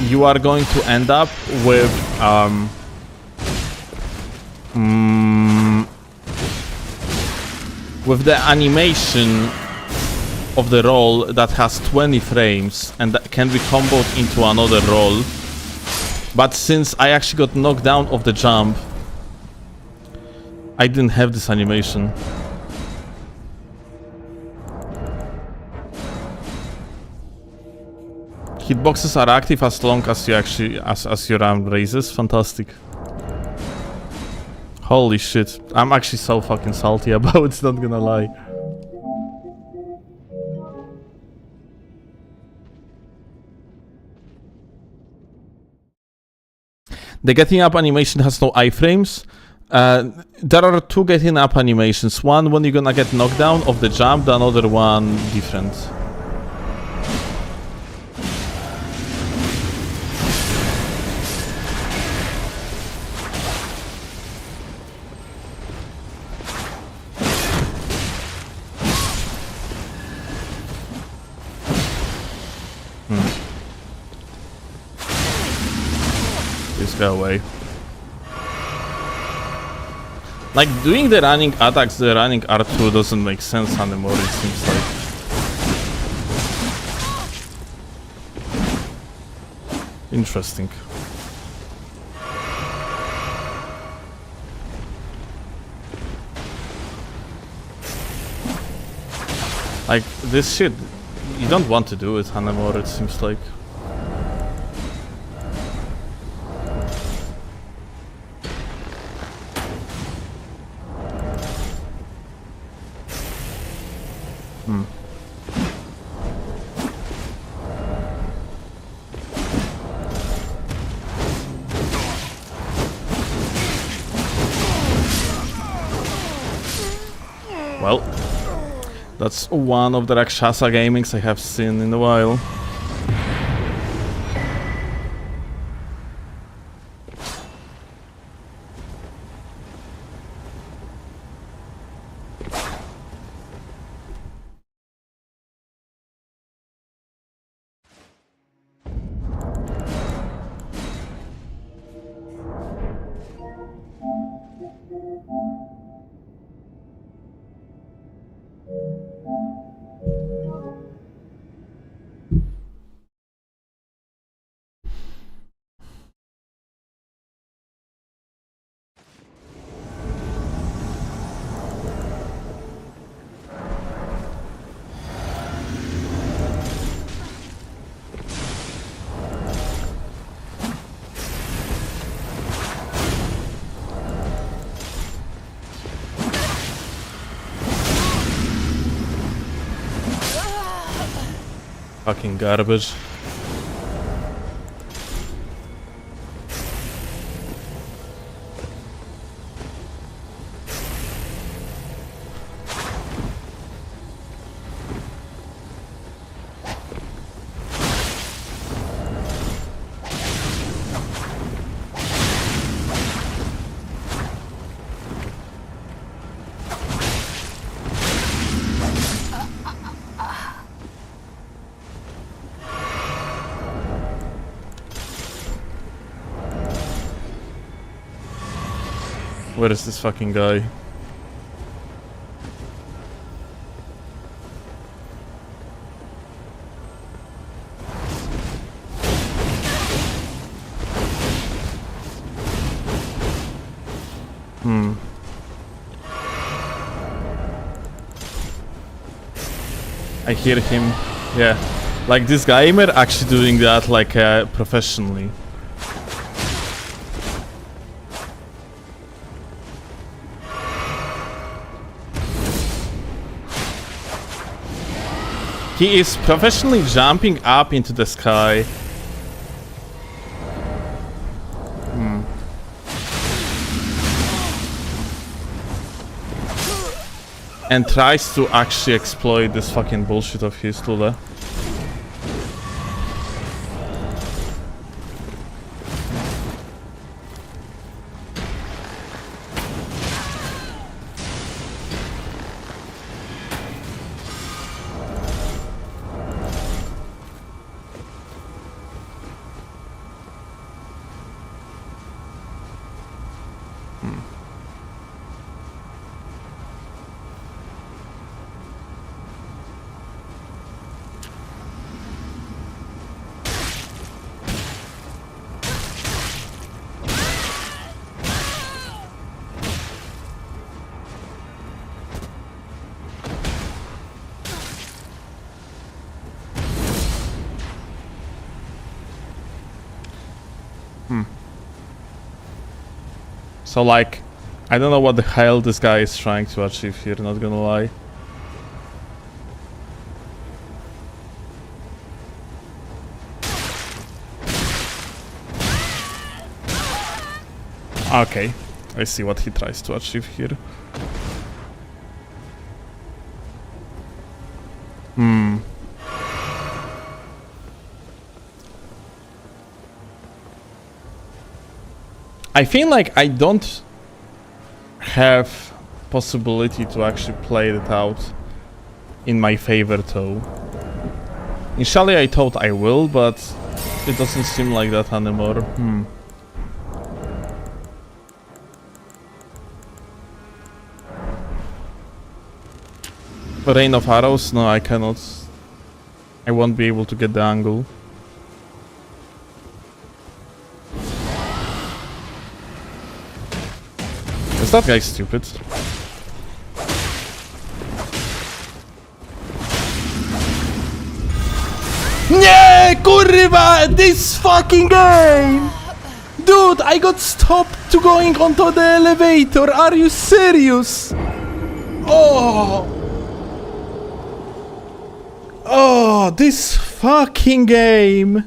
you are going to end up with with the animation of the roll that has 20 frames and that can be comboed into another roll. But since I actually got knocked down off the jump, I didn't have this animation. Hitboxes are active as long as you actually as your arm raises. Fantastic. Holy shit. I'm actually so fucking salty about it, not gonna lie. The getting up animation has no iframes. There are two getting up animations. One when you're gonna get knocked down off the jump, the another one different. Please go away. Like, doing the running attacks, the running R2 doesn't make sense anymore, it seems like. Interesting. Like, this shit, you don't want to do it anymore, it seems like. Well, that's one of the Rakshasa gamings I have seen in a while. fucking garbage. Where is this fucking guy? I hear him. Yeah. Like this gamer actually doing that like professionally. He is professionally jumping up into the sky. And tries to actually exploit this fucking bullshit of his to the... So like, I don't know what the hell this guy is trying to achieve here, not gonna lie. Okay, I see what he tries to achieve here. I feel like I don't have possibility to actually play it out in my favor though. Initially I thought I will, but it doesn't seem like that anymore. Rain of arrows? No, I cannot. I won't be able to get the angle. Is that guy stupid? Nie, kurwa! This fucking game! Dude, I got stopped to going onto the elevator. Are you serious? Oh! Oh, this fucking game!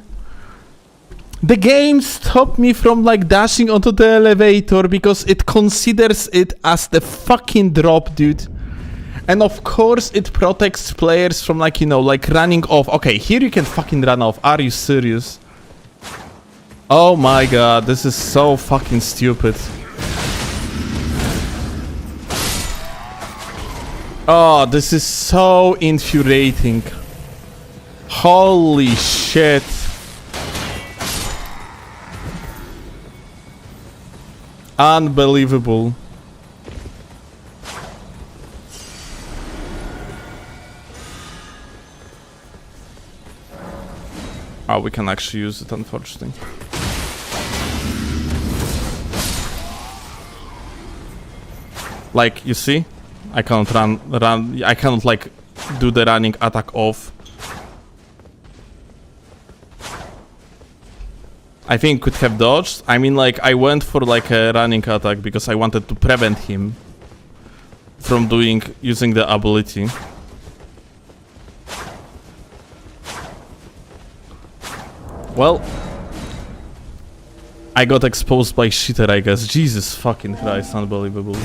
The game stopped me from like dashing onto the elevator because it considers it as the fucking drop, dude. And of course it protects players from like, you know, like running off. Okay, here you can fucking run off. Are you serious? Oh my god, this is so fucking stupid. Oh, this is so infuriating. Holy shit. Unbelievable. Oh, we can actually use it, unfortunately. Like, you see? I cannot run, I cannot like do the running attack off. I think could have dodged. I mean, like, I went for like a running attack because I wanted to prevent him from using the ability. Well, I got exposed by shitter, I guess. Jesus fucking Christ, unbelievable.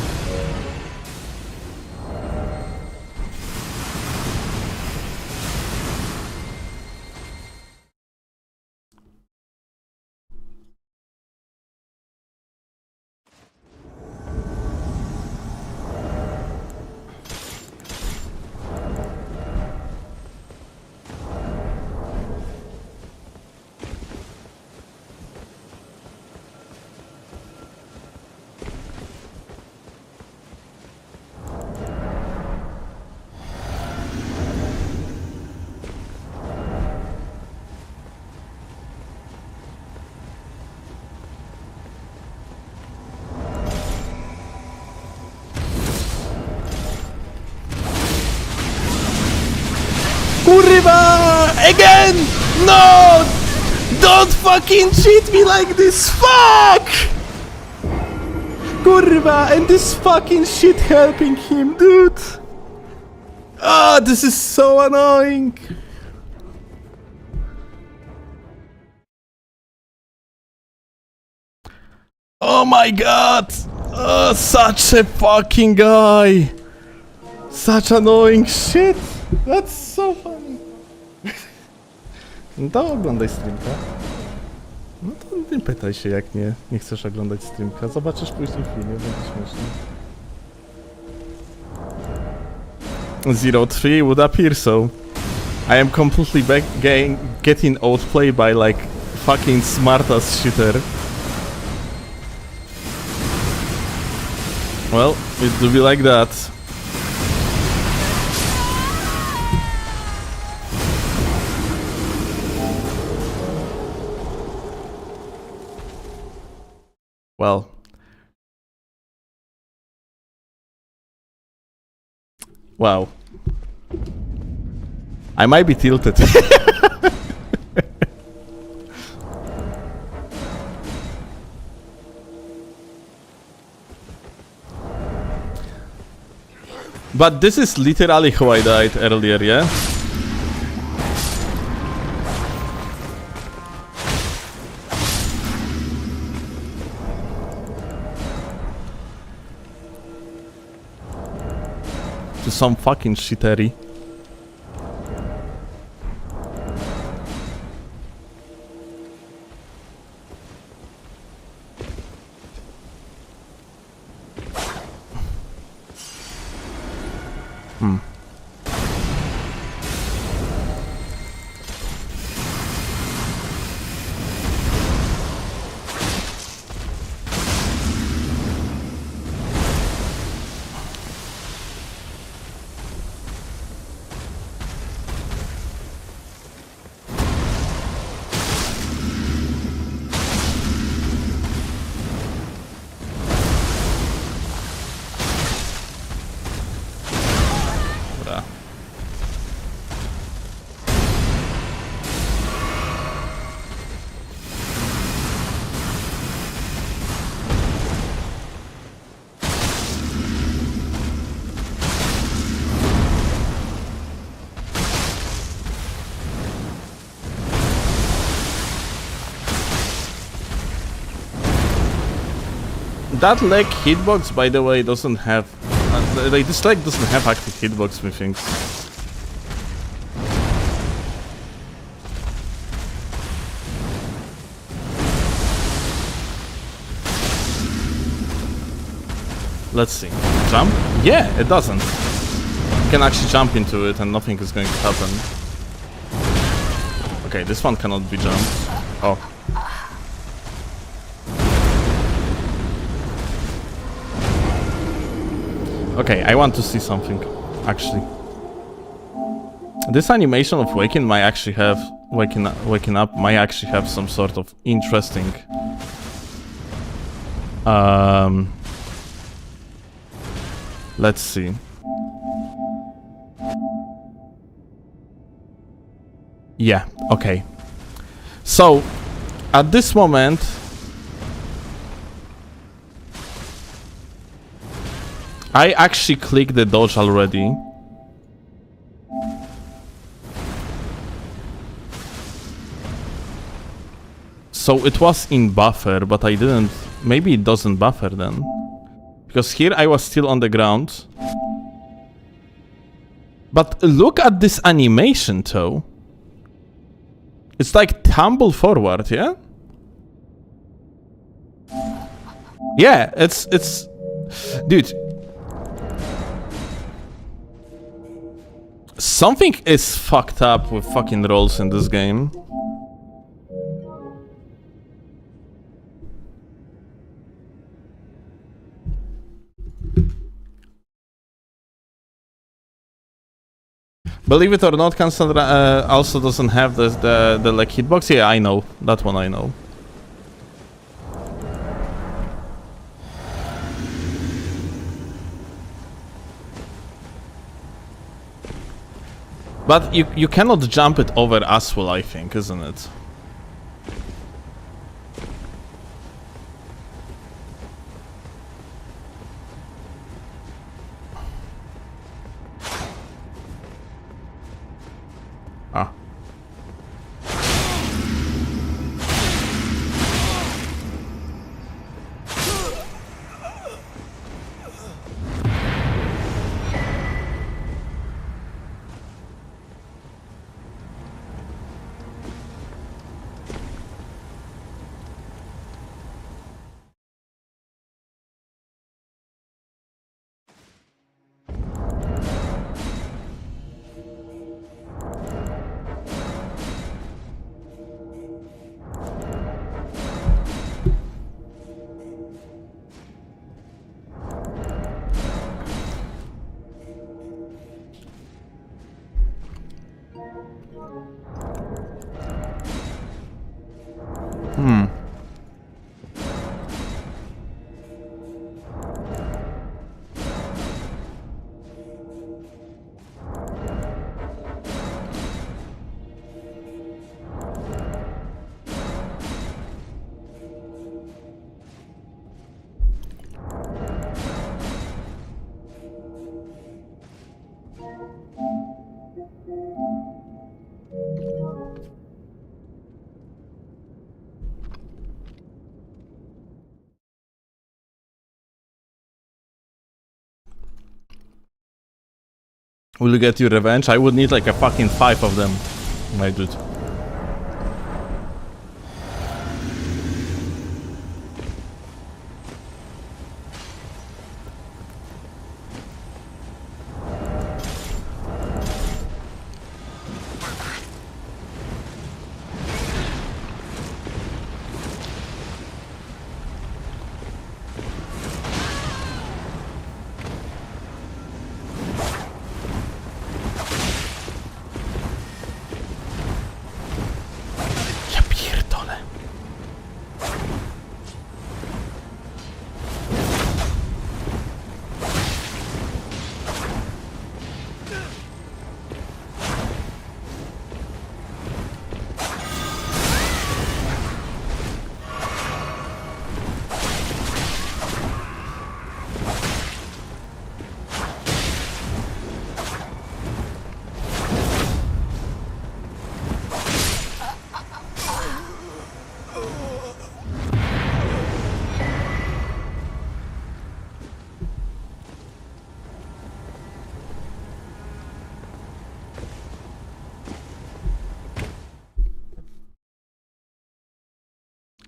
Kurwa! Again! No! Don't fucking cheat me like this! Fuck! Kurwa! And this fucking shit helping him, dude! Ah, this is so annoying! Oh my god! Oh, such a fucking guy! Such annoying shit! That's so funny. No to oglądaj streamka. No to nie pytaj się, jak nie chcesz oglądać streamka. Zobaczysz później w filmie, będzie śmiesznie. 03 would appear so. I am completely getting outplayed by like fucking smartass shitter. Well, it do be like that. Well, wow. I might be tilted. But this is literally how I died earlier, yeah? To some fucking shittery. That leg hitbox, by the way, doesn't have... like, this leg doesn't have active hitbox, methinks. Let's see. Jump? Yeah, it doesn't. You can actually jump into it and nothing is going to happen. Okay, this one cannot be jumped. Oh. Okay, I want to see something, actually. This animation of waking might actually have... waking up might actually have some sort of interesting... let's see. Yeah, okay. So, at this moment... I actually clicked the dodge already. So it was in buffer, but I didn't... Maybe it doesn't buffer then. Because here I was still on the ground. But look at this animation, though. It's like tumble forward, yeah? Yeah, it's... Dude. Something is fucked up with fucking rolls in this game. Believe it or not, Cassandra also doesn't have the like hitbox. Yeah, I know. That one I know. But you cannot jump it over as well, I think, isn't it? Ah. Will you get your revenge? I would need like a fucking 5 of them, my dude.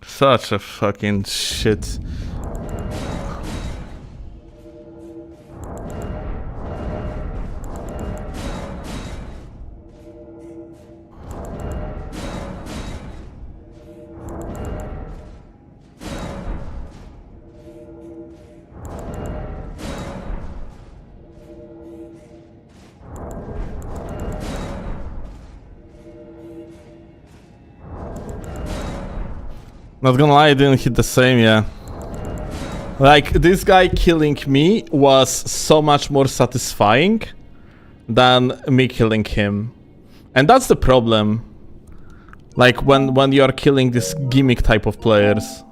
Such a fucking shit. Not gonna lie, I didn't hit the same, yeah. Like, this guy killing me was so much more satisfying than me killing him. And that's the problem. Like, when you are killing this gimmick type of players.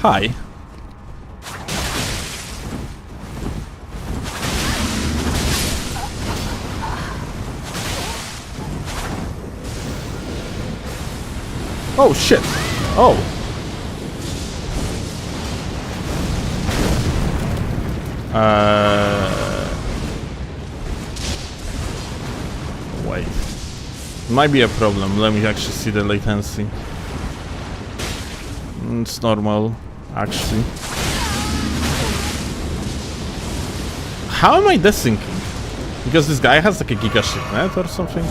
Hi. Oh shit! Oh! Wait. Might be a problem. Let me actually see the latency. It's normal, actually. How am I desyncing? Because this guy has like a giga shipnet or something?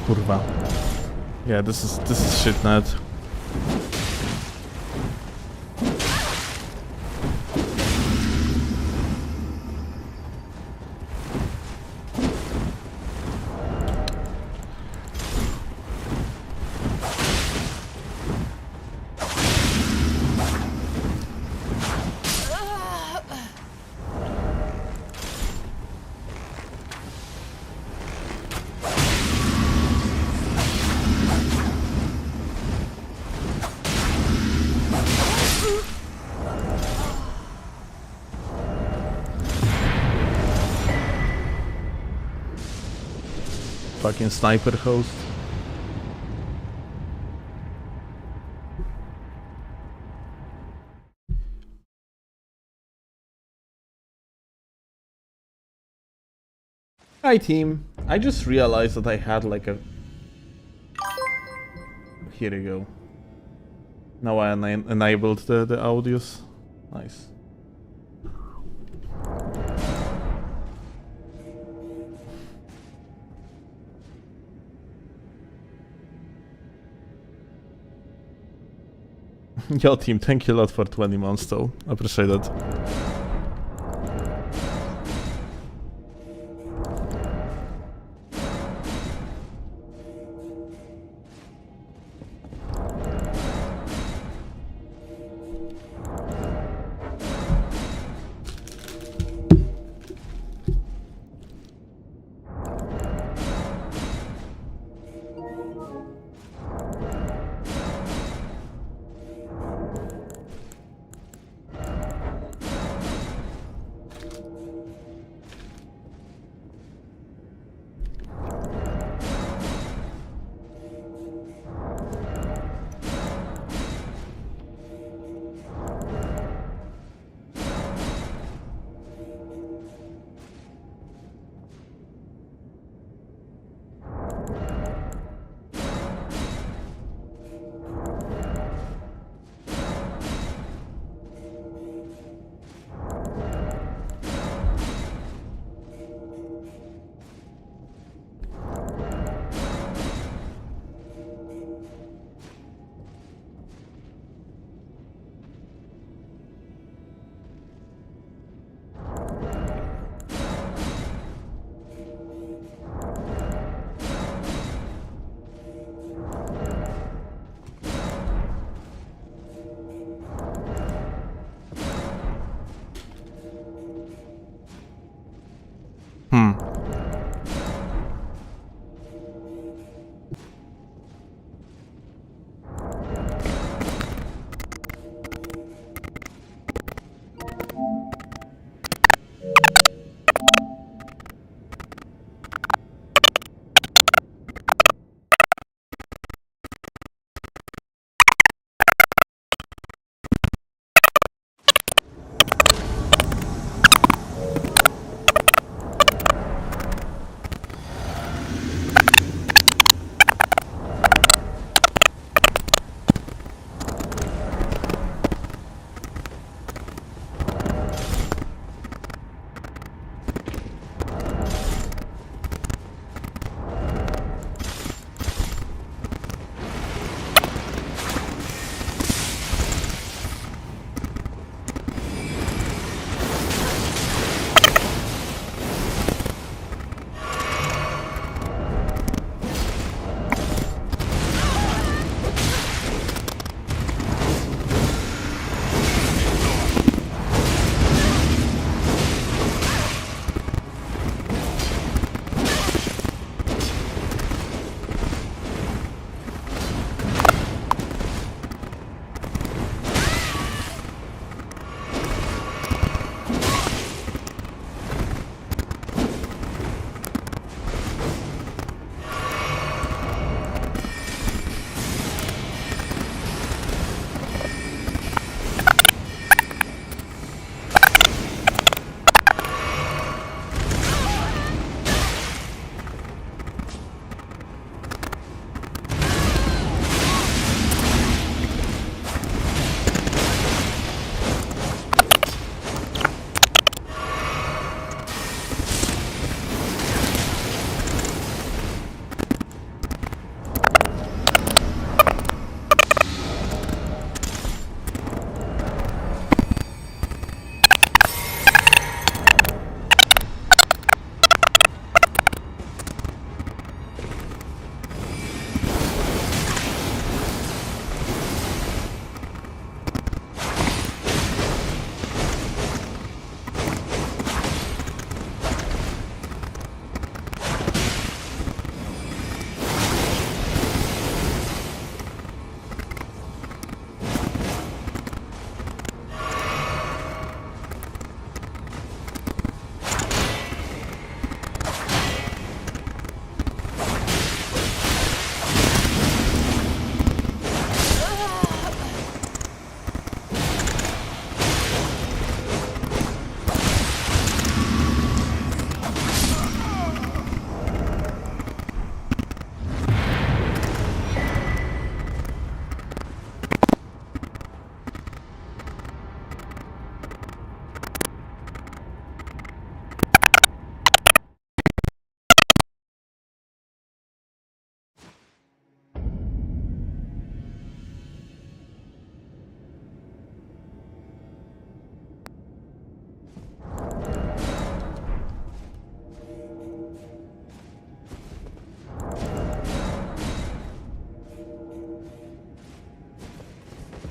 Kurwa. Yeah, this is shitnet. Fucking sniper host. Hi team. I just realized that I had like a... Here we go. Now I enabled the audios. Nice. Yo team, thank you a lot for 20 months though. Appreciate it.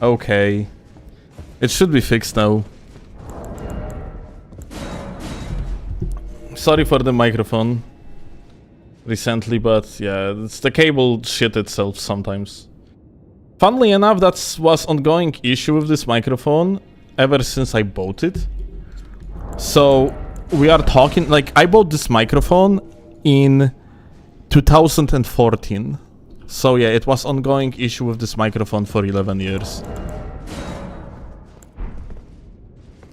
Okay. It should be fixed now. Sorry for the microphone recently, but yeah, it's the cable shit itself sometimes. Funnily enough, that was ongoing issue with this microphone ever since I bought it. So we are talking, like, I bought this microphone in 2014. So yeah, it was ongoing issue with this microphone for 11 years.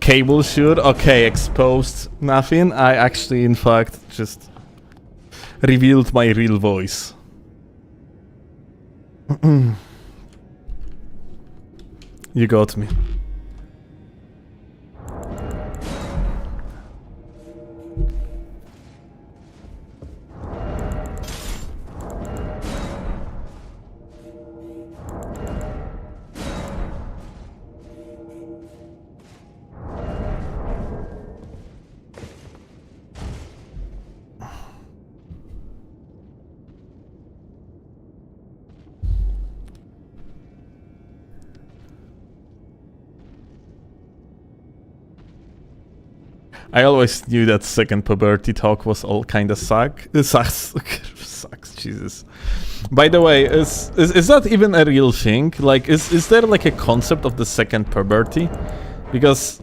Cable sure, okay, exposed nothing. I actually, in fact, just revealed my real voice. You got me. I always knew that second puberty talk was all kinda sucks, Jesus. By the way, is that even a real thing? Like, is there like a concept of the second puberty? Because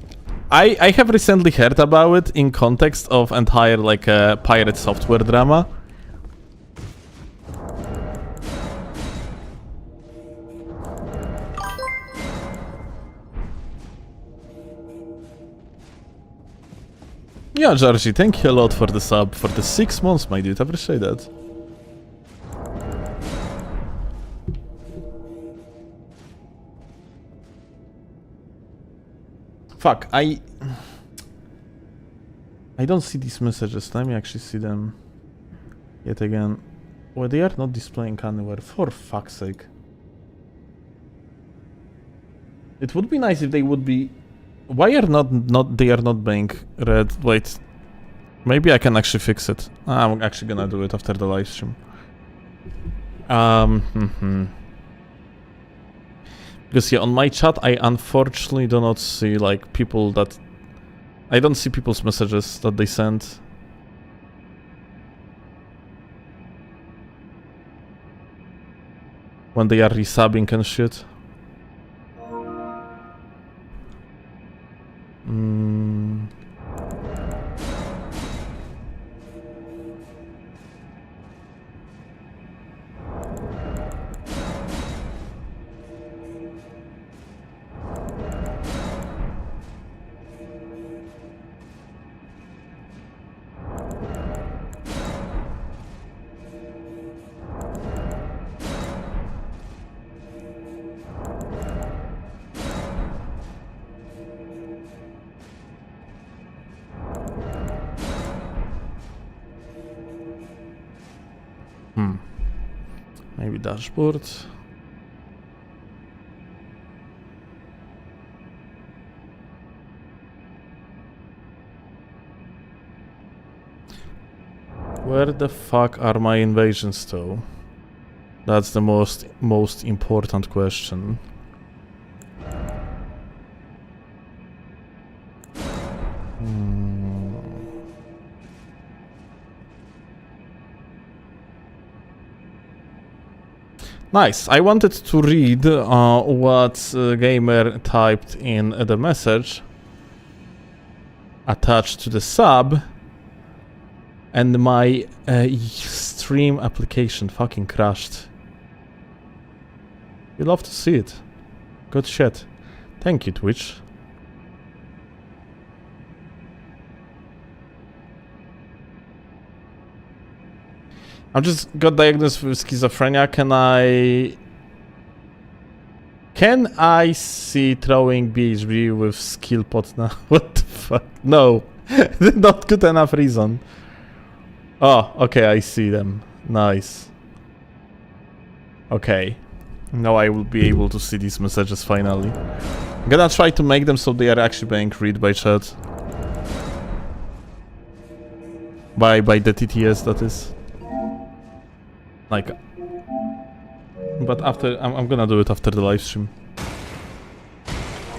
I have recently heard about it in context of entire like pirate software drama. Yeah, Georgie, thank you a lot for the sub, for the 6 months, my dude, appreciate that. Fuck, I don't see these messages, let me actually see them yet again. Well, they are not displaying anywhere, for fuck's sake. It would be nice if they would be... Why are they are not being read? Wait, maybe I can actually fix it. I'm actually gonna do it after the live stream. Because yeah, on my chat I unfortunately do not see like people that... I don't see people's messages that they send. When they are resubbing and shit. Maybe dashboard. Where the fuck are my invasions though? That's the most important question. Nice. I wanted to read what Gamer typed in the message attached to the sub, and my stream application fucking crashed. You love to see it. Good shit. Thank you, Twitch. I just got diagnosed with schizophrenia. Can I see throwing BHB with skill pot now? What the fuck? No. Not good enough reason. Oh, okay, I see them. Nice. Okay. Now I will be able to see these messages finally. I'm gonna try to make them so they are actually being read by chat. By the TTS, that is. Like, but after I'm gonna do it after the live stream.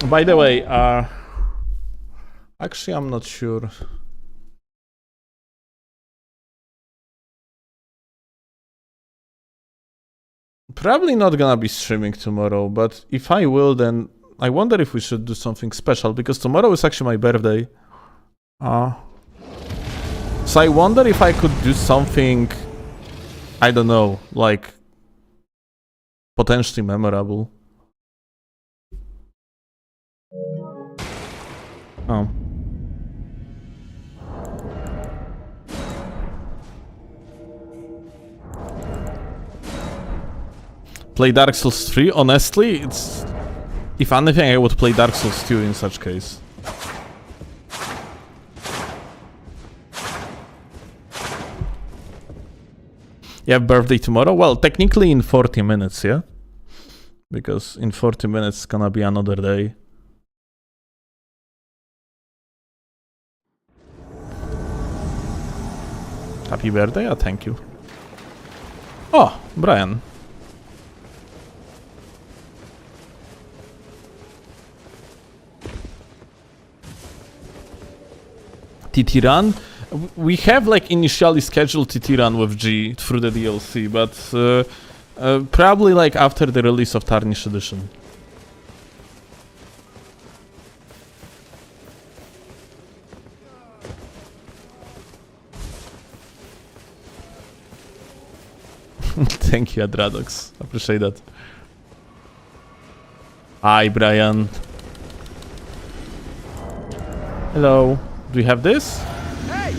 By the way, actually I'm not sure. Probably not gonna be streaming tomorrow, but if I will, then I wonder if we should do something special, because tomorrow is actually my birthday. So I wonder if I could do something, I don't know, like potentially memorable. Oh. Play Dark Souls 3? Honestly, it's... If anything, I would play Dark Souls 2 in such case. You have birthday tomorrow? Well, technically in 40 minutes, yeah? Because in 40 minutes it's gonna be another day. Happy birthday? Oh, thank you. Oh, Brian. TT run? We have like initially scheduled TT run with G through the DLC, but probably like after the release of Tarnished Edition. Thank you, Adradox. Appreciate that. Hi, Brian. Hello. Do you have this? Hey!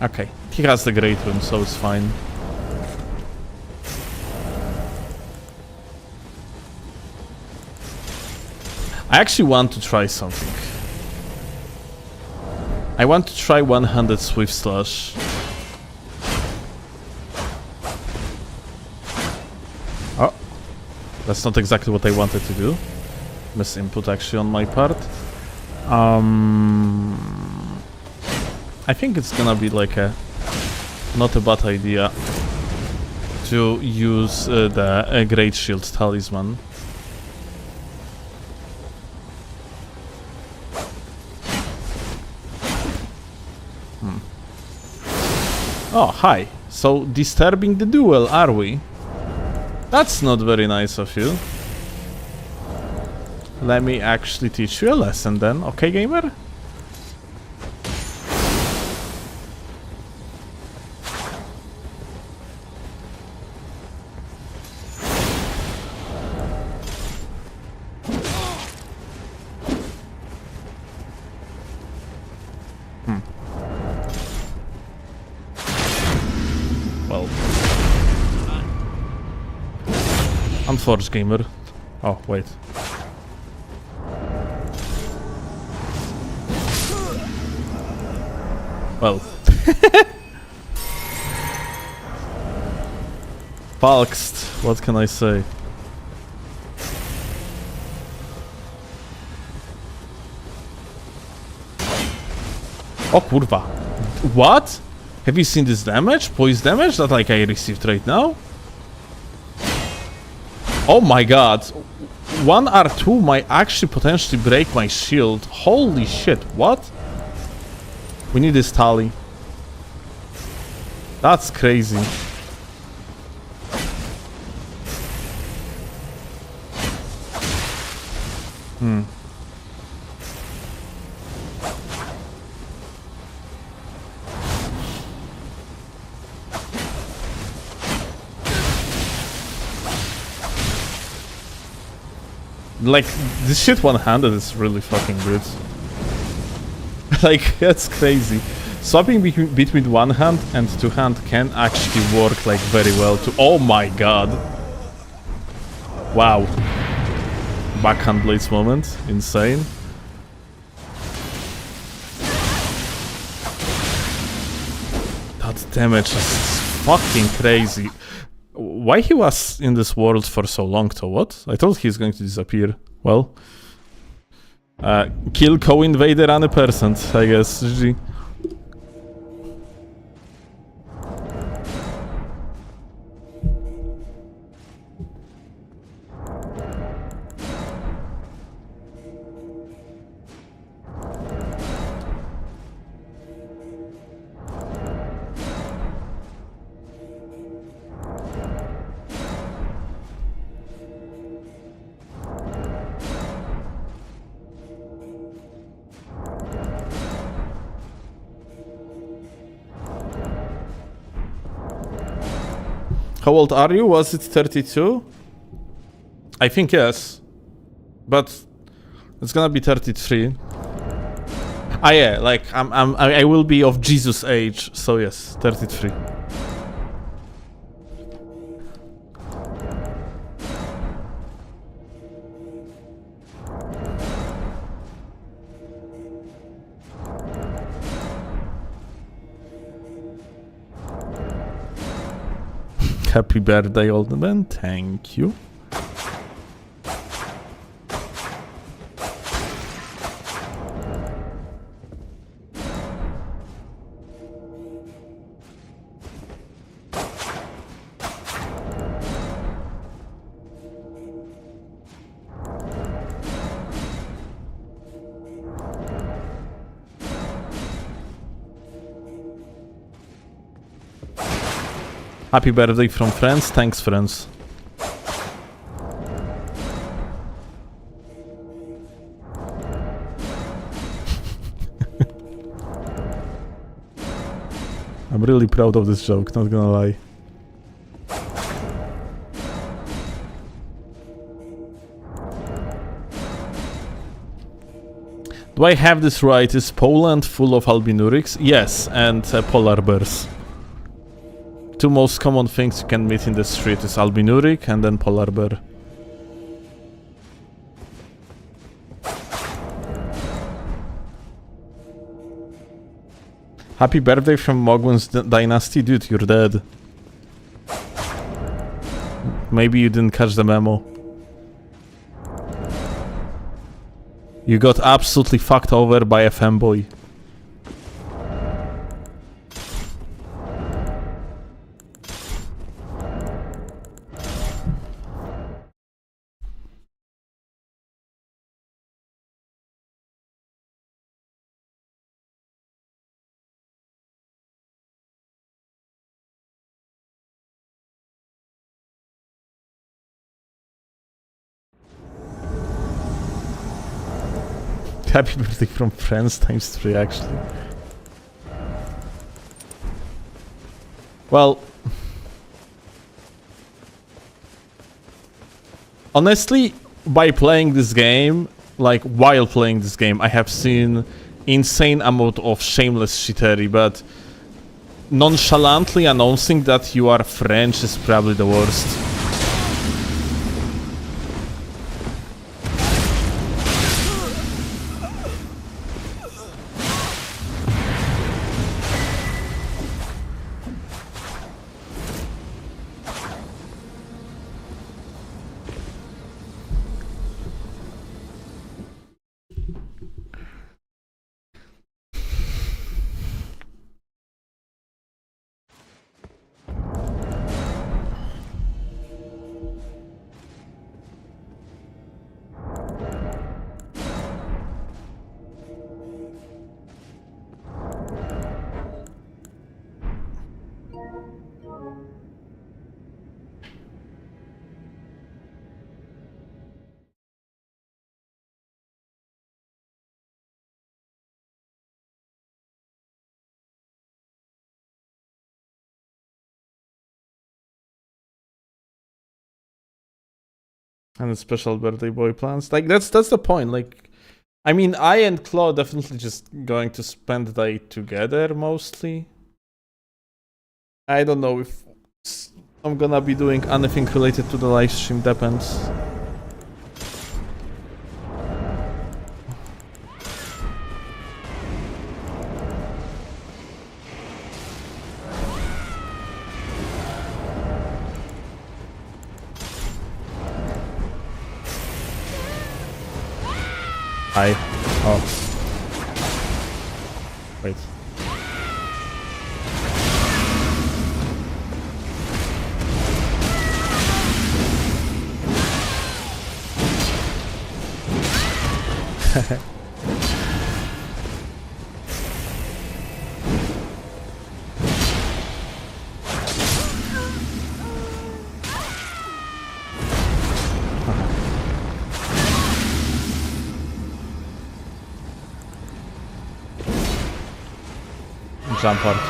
Okay. He has the great room, so it's fine. I actually want to try something. I want to try one-handed Swift Slash. Oh. That's not exactly what I wanted to do. Misinput actually on my part. I think it's gonna be like a... not a bad idea to use the Great Shield Talisman. Oh, hi. So, disturbing the duel, are we? That's not very nice of you. Let me actually teach you a lesson then, okay, gamer? Well. Unforged gamer. Oh, wait. Well. Falxed, what can I say? Oh, kurwa. What? Have you seen this damage? Poise damage that like I received right now? Oh my god. 1 R2 might actually potentially break my shield. Holy shit, what? We need this tally. That's crazy. Like, this shit one-handed is really fucking good. Like, that's crazy. Swapping between one hand and two hand can actually work like very well too. Oh my god. Wow. Backhand blades moment. Insane. That damage is fucking crazy. Why he was in this world for so long, though? What? I thought he's going to disappear. Well. Kill co-invader 100%, I guess. GG. How old are you? Was it 32? I think yes. But it's gonna be 33. Ah yeah, like I will be of Jesus' age, so yes, 33. Happy birthday, old man. Thank you. Happy birthday from friends. Thanks, friends. I'm really proud of this joke, not gonna lie. Do I have this right? Is Poland full of albinurics? Yes, and polar bears. Two most common things you can meet in the street is albinuric and then polar bear. Happy birthday from Mogwin's Dynasty. Dude, you're dead. Maybe you didn't catch the memo. You got absolutely fucked over by a femboy. Happy birthday from friends times 3 actually. Well, honestly, by playing this game, like while playing this game, I have seen insane amount of shameless shittery, but nonchalantly announcing that you are French is probably the worst. And special birthday boy plans. Like that's the point. Like, I mean, I and Claude definitely just going to spend the day together mostly. I don't know if I'm gonna be doing anything related to the live stream. Depends. Hi. Oh. Wait. Jump R2.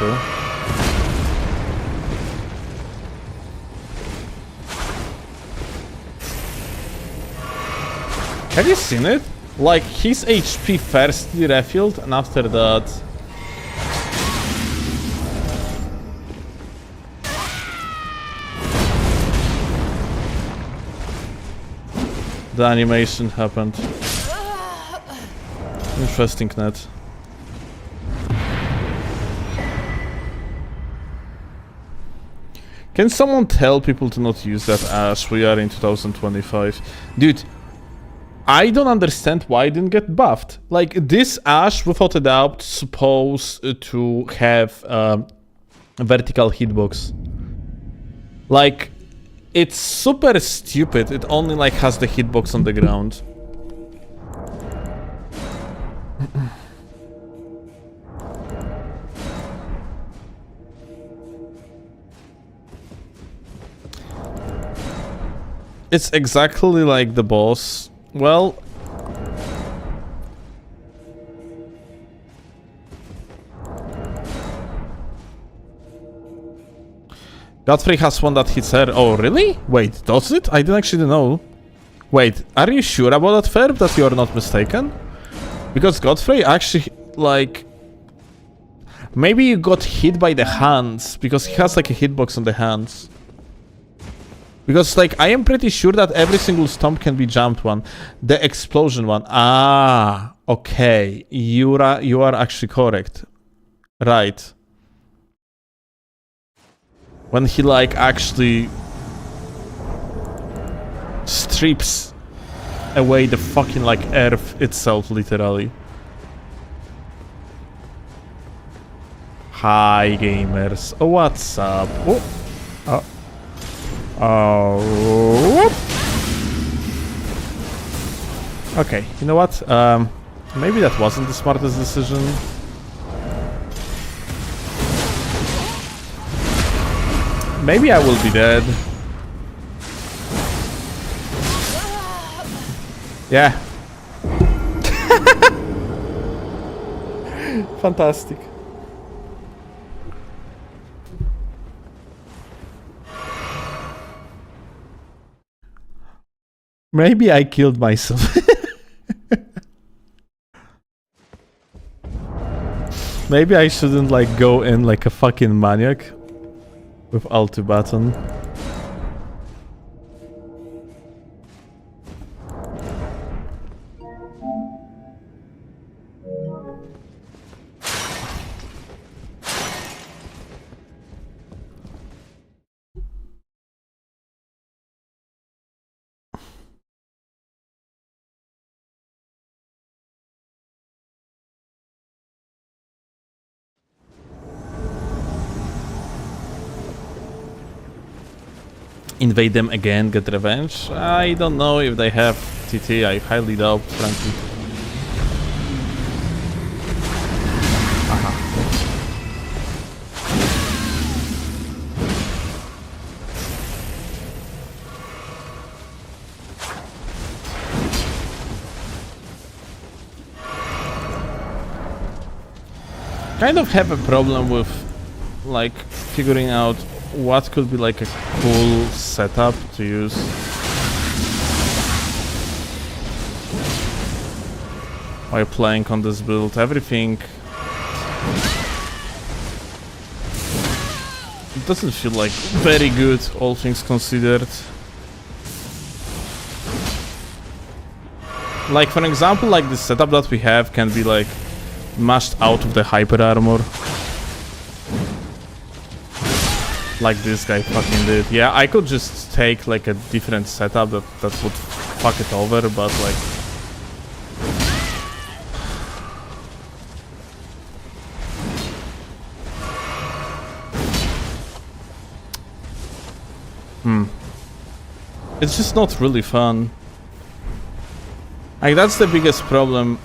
Have you seen it? Like, his HP firstly refilled, and after that... the animation happened. Interesting net. Can someone tell people to not use that Ash? We are in 2025. Dude, I don't understand why it didn't get buffed. Like, this Ash, without a doubt, supposed to have a vertical hitbox. Like, it's super stupid. It only, like, has the hitbox on the ground. It's exactly like the boss. Well... Godfrey has one that hits her. Oh, really? Wait, does it? I didn't actually know. Wait, are you sure about that, Ferb, that you are not mistaken? Because Godfrey actually, like... Maybe you got hit by the hands, because he has, like, a hitbox on the hands. Because, like, I am pretty sure that every single stomp can be jumped one. The explosion one. Ah, okay. You are actually correct. Right. When he, like, actually strips away the fucking, like, earth itself, literally. Hi, gamers. Oh, what's up? Oh. Oh. Oh. Okay, you know what? Maybe that wasn't the smartest decision. Maybe I will be dead. Yeah. Fantastic. Maybe I killed myself. Maybe I shouldn't, like, go in like a fucking maniac with Alt button. Invade them again, get revenge? I don't know if they have TT, I highly doubt, frankly. Aha. Kind of have a problem with, like, figuring out what could be like a cool setup to use. While playing on this build, everything it doesn't feel like very good, all things considered. Like, for example, like the setup that we have can be like mashed out of the hyper armor. Like this guy fucking did. Yeah, I could just take like a different setup that would fuck it over, but like... It's just not really fun. Like, that's the biggest problem.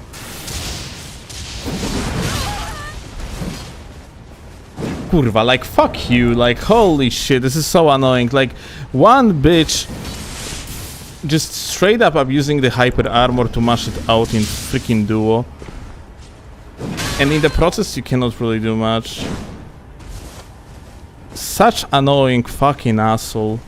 Kurwa, like, fuck you, like, holy shit, this is so annoying. Like, one bitch just straight up abusing the hyper armor to mash it out in freaking duo. And in the process, you cannot really do much. Such annoying fucking asshole.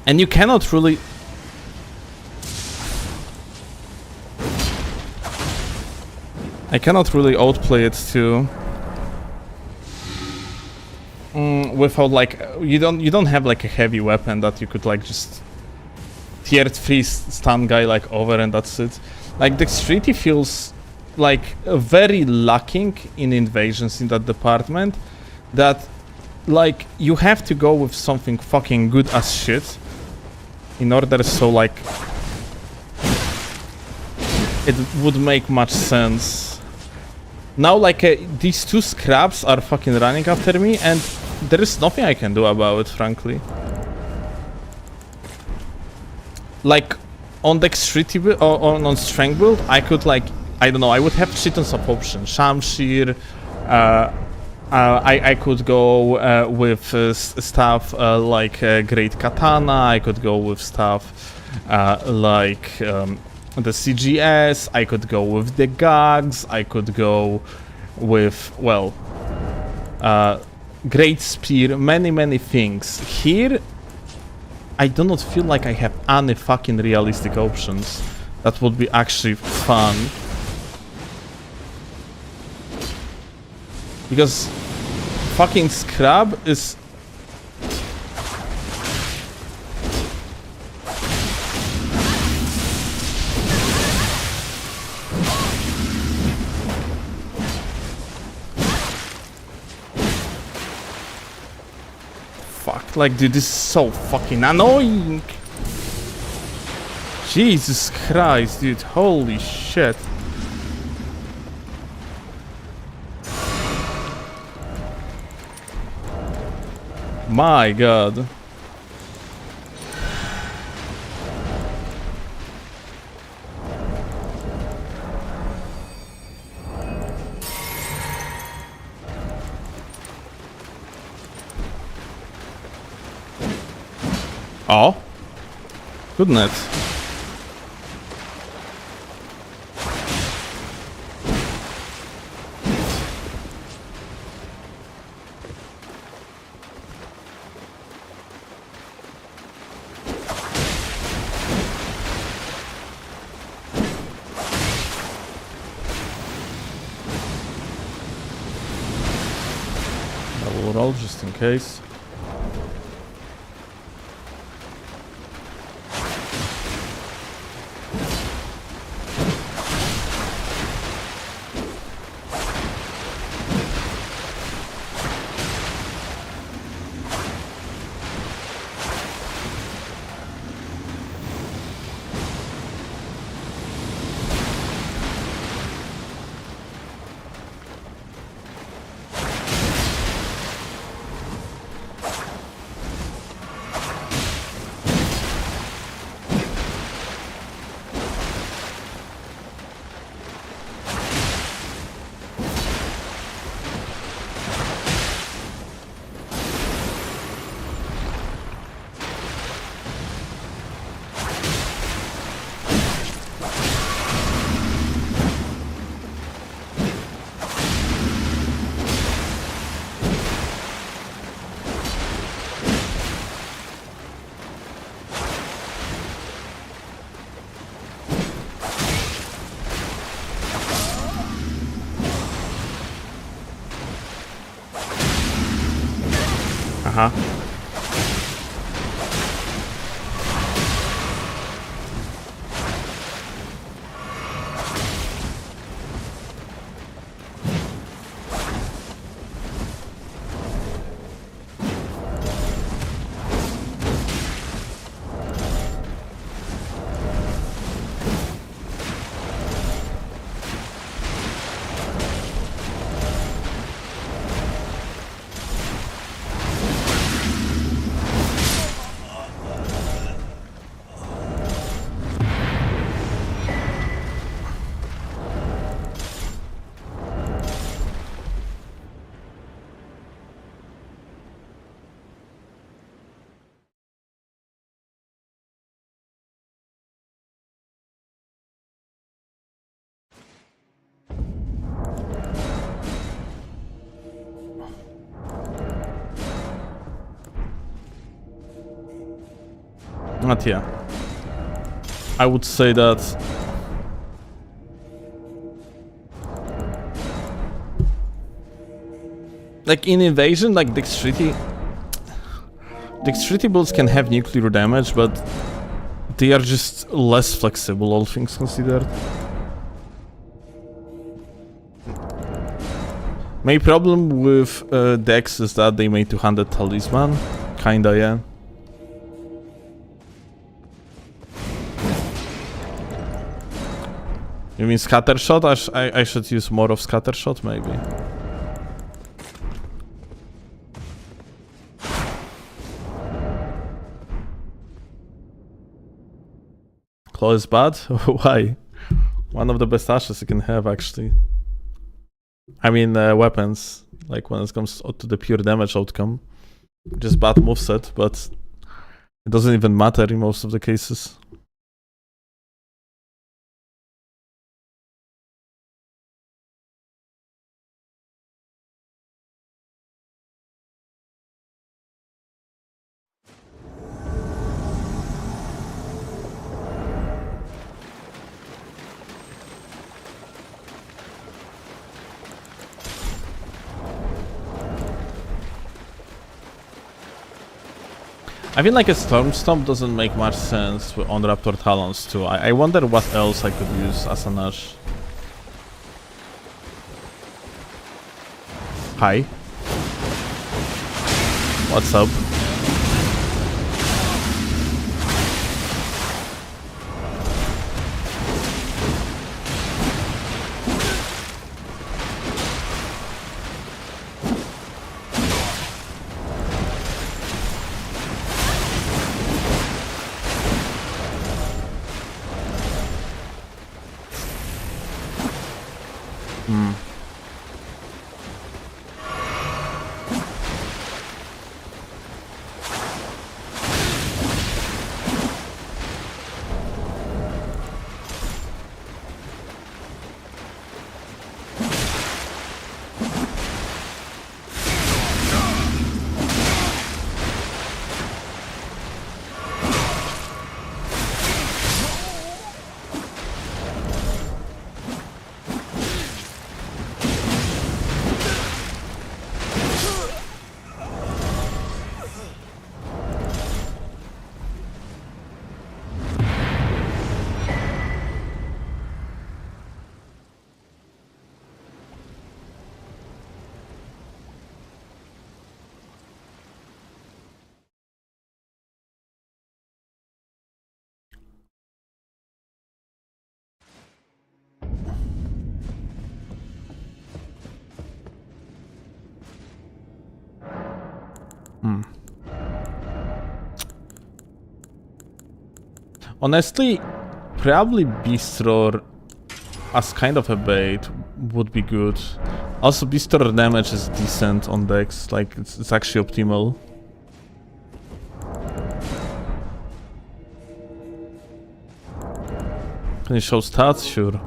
And you cannot really... I cannot really outplay it too. Without like... You don't have like a heavy weapon that you could like just... Tier 3 stun guy like over and that's it. Like Dexterity feels like very lacking in invasions in that department. That like you have to go with something fucking good as shit in order so like it would make much sense. Now like these two scraps are fucking running after me and there is nothing I can do about it, frankly. Like on Dexterity or on Strength build, I could like, I don't know, I would have shitons of options. Shamshir, I could go with stuff like Great Katana, I could go with stuff like the CGS, I could go with the Gags, I could go with, well, Great Spear, many things. Here, I do not feel like I have any fucking realistic options that would be actually fun. Because fucking Scrub is... Fuck, like dude, this is so fucking annoying! Jesus Christ, dude, holy shit. My god. Oh. Goodness. Double roll just in case. Aha. Not yeah. I would say that like in Invasion, like Dexterity builds can have nuclear damage, but they are just less flexible, all things considered. My problem with Dex is that they made 200 talisman. Kinda, yeah. You mean scatter shot? I should use more of scatter shot, maybe. Claw is bad? Why? One of the best ashes you can have, actually. I mean, weapons. Like when it comes to the pure damage outcome. Just bad moveset, but it doesn't even matter in most of the cases. I feel like a Storm Stomp doesn't make much sense on Raptor Talons too. I wonder what else I could use as an Ash. Hi. What's up? Honestly, probably Beastroar as kind of a bait would be good. Also, Beastroar damage is decent on Dex, like it's actually optimal. Can you show stats? Sure.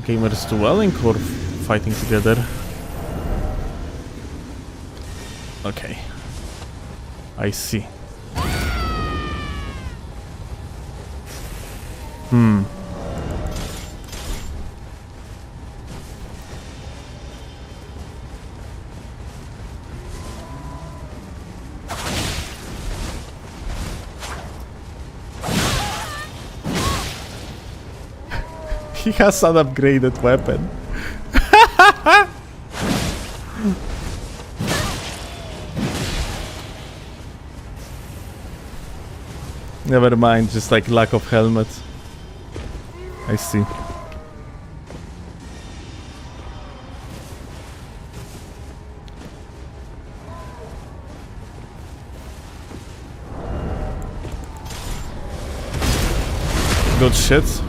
Gamers dueling or fighting together? Okay. I see. He has an upgraded weapon. Never mind, just like lack of helmet. I see. Good shit.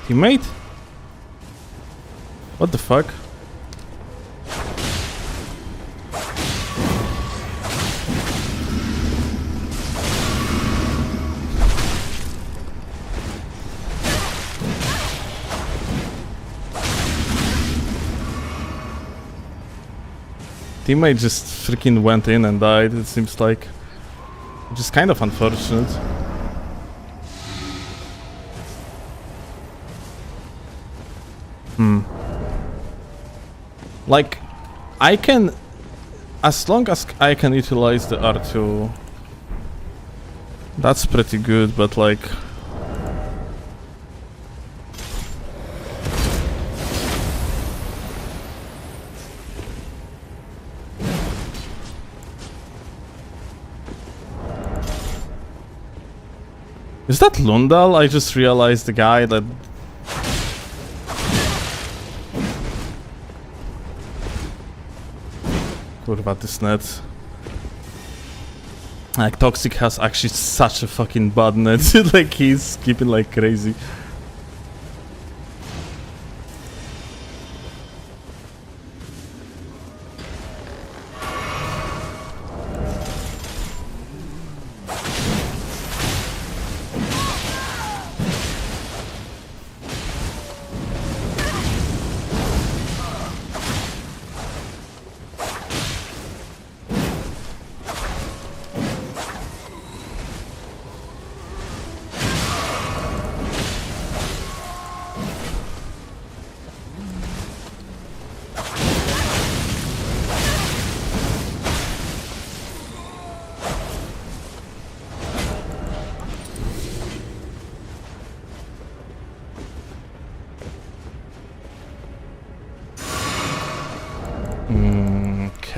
Teammate? What the fuck? Teammate just freaking went in and died, it seems like. Which is kind of unfortunate. Like, I can... As long as I can utilize the R2... That's pretty good, but like... Is that Lundal? I just realized the guy that... Kurwa, this net. Like, Toxic has actually such a fucking bad net. Like, he's skipping like crazy.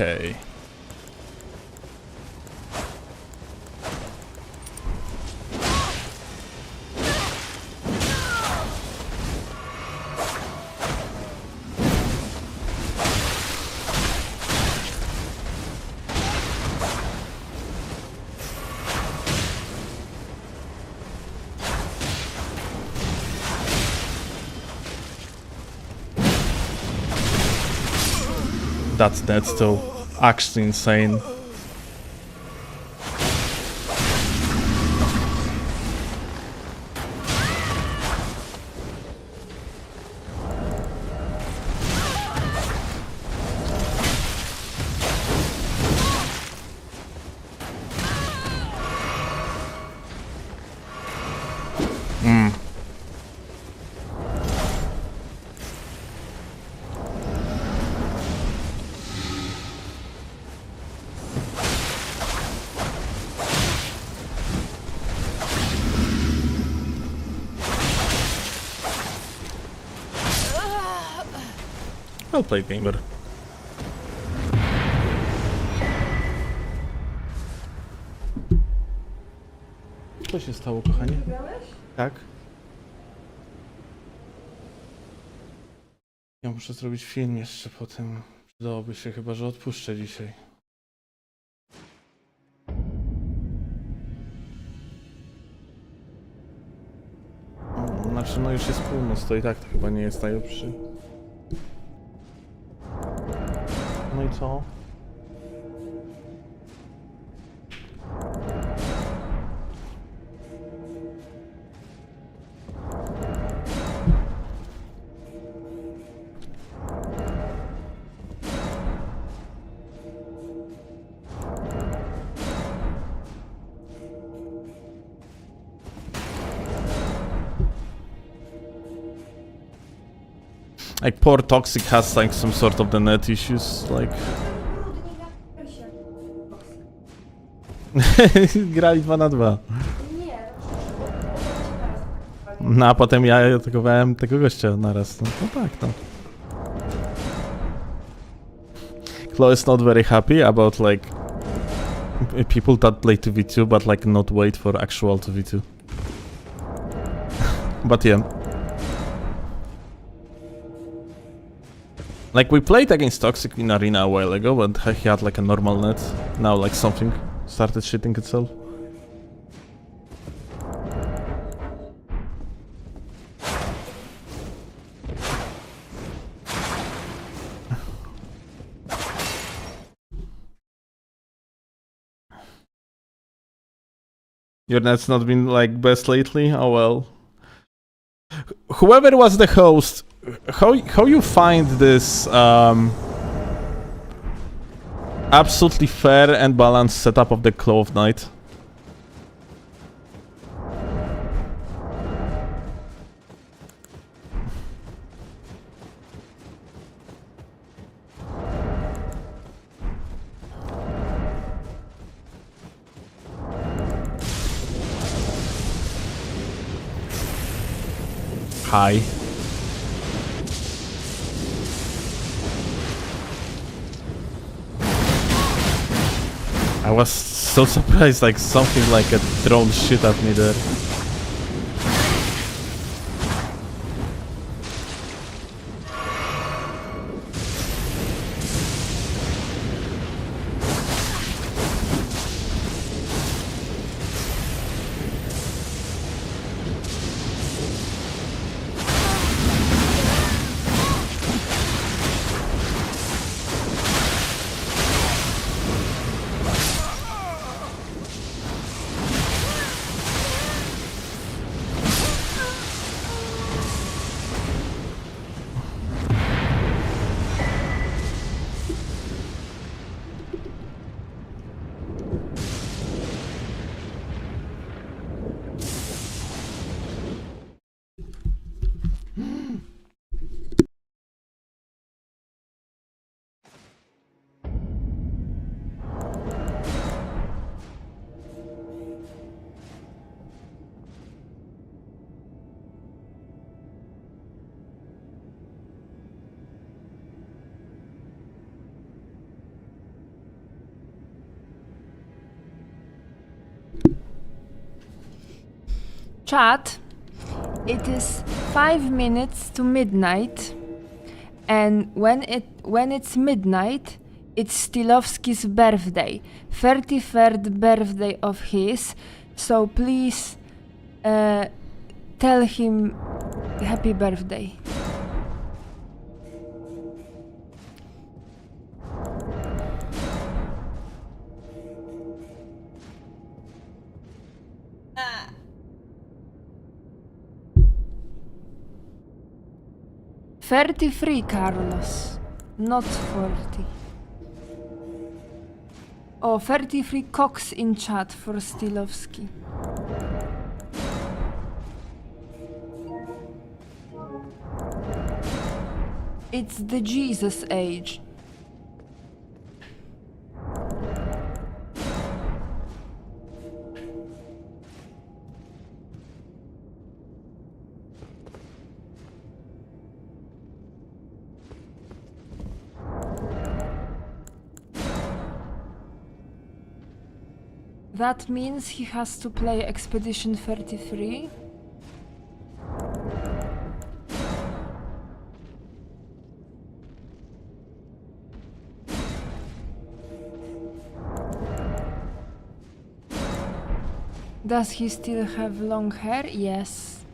Okay. That's still actually insane. Well played, gamer. Co się stało, kochanie? Tak? Ja muszę zrobić film jeszcze po tym. Przydałoby się, chyba że odpuszczę dzisiaj. Znaczy, no już jest północ, to i tak to chyba nie jest najlepszy. No i co? Like, poor Toxic has like some sort of the net issues, like... Grali 2 na 2. No a potem ja atakowałem tego gościa naraz. No tak, no. Chloe is not very happy about like people that play 2v2 but like not wait for actual 2v2. But yeah. Like, we played against Toxic in Arena a while ago, but he had like a normal net. Now like something started shitting itself. Your net's not been like best lately? Oh well. Whoever was the host, how you find this absolutely fair and balanced setup of the Claw of Night? Hi. I was so surprised, like something like a thrown shit at me there. Chat, it is 5 minutes to midnight, and when it's midnight, it's Steelovsky's birthday, 33rd birthday of his. So please, tell him happy birthday. $33, Carlos, not 40. Oh, 33 cocks in chat for Steelovsky. It's the Jesus age. That means he has to play Expedition 33. Does he still have long hair? Yes.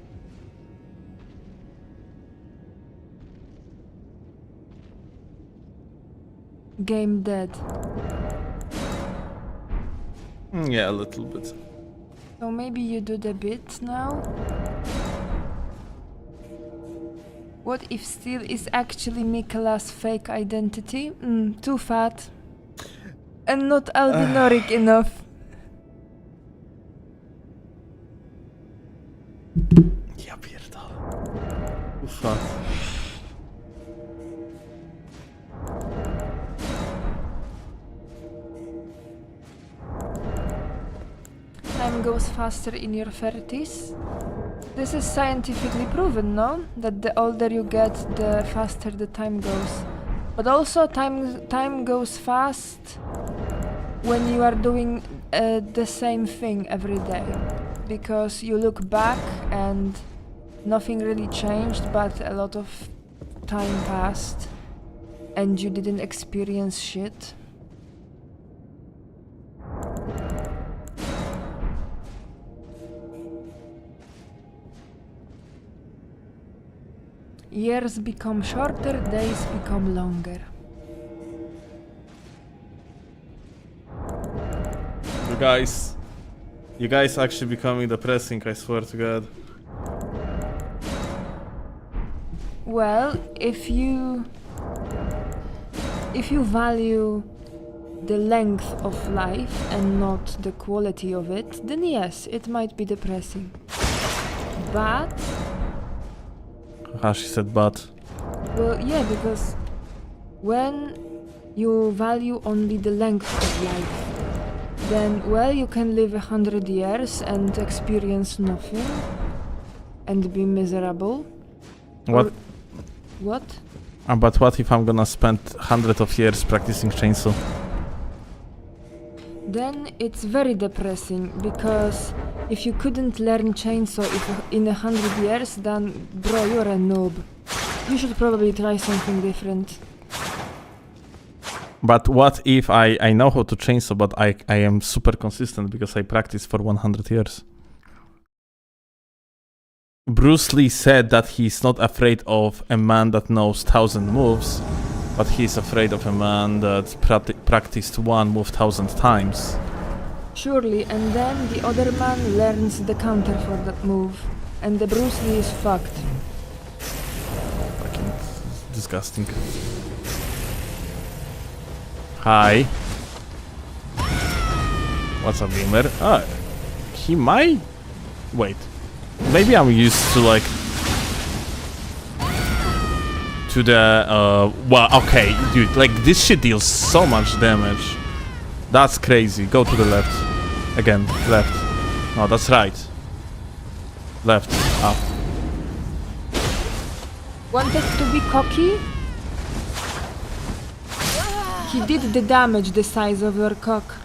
Game dead. Yeah, a little bit. So maybe you do the bit now? What if Steel is actually Mikola's fake identity? Too fat. And not albinoric enough. Ja pierdolę. Ufa. Time goes faster in your 30s. This is scientifically proven, no? That the older you get, the faster the time goes. But also time goes fast when you are doing the same thing every day. Because you look back and nothing really changed, but a lot of time passed and you didn't experience shit. Years become shorter, days become longer. You guys, You guys actually becoming depressing, I swear to God. Well, if you value the length of life and not the quality of it, then yes, it might be depressing. But She said but. well, yeah, because when you value only the length of life, then, well, you can live 100 years and experience nothing and be miserable. What? Or, what? But what if I'm gonna spend hundreds of years practicing chainsaw? Then it's very depressing, because if you couldn't learn chainsaw in 100 years, then bro, you're a noob. You should probably try something different. But what if I know how to chainsaw, but I am super consistent because I practice for 100 years? Bruce Lee said that he's not afraid of a man that knows 1,000 moves, but he's afraid of a man that practiced one move 1,000 times. Surely, and then the other man learns the counter for that move, and the Bruce Lee is fucked. Fucking disgusting. Hi. What's up, gamer? He might... Wait. Maybe I'm used to, like... To the, well, okay, dude, like, this shit deals so much damage. That's crazy. Go to the left. Again, left. No, that's right. Left. Up. Wanted to be cocky? He did the damage the size of your cock.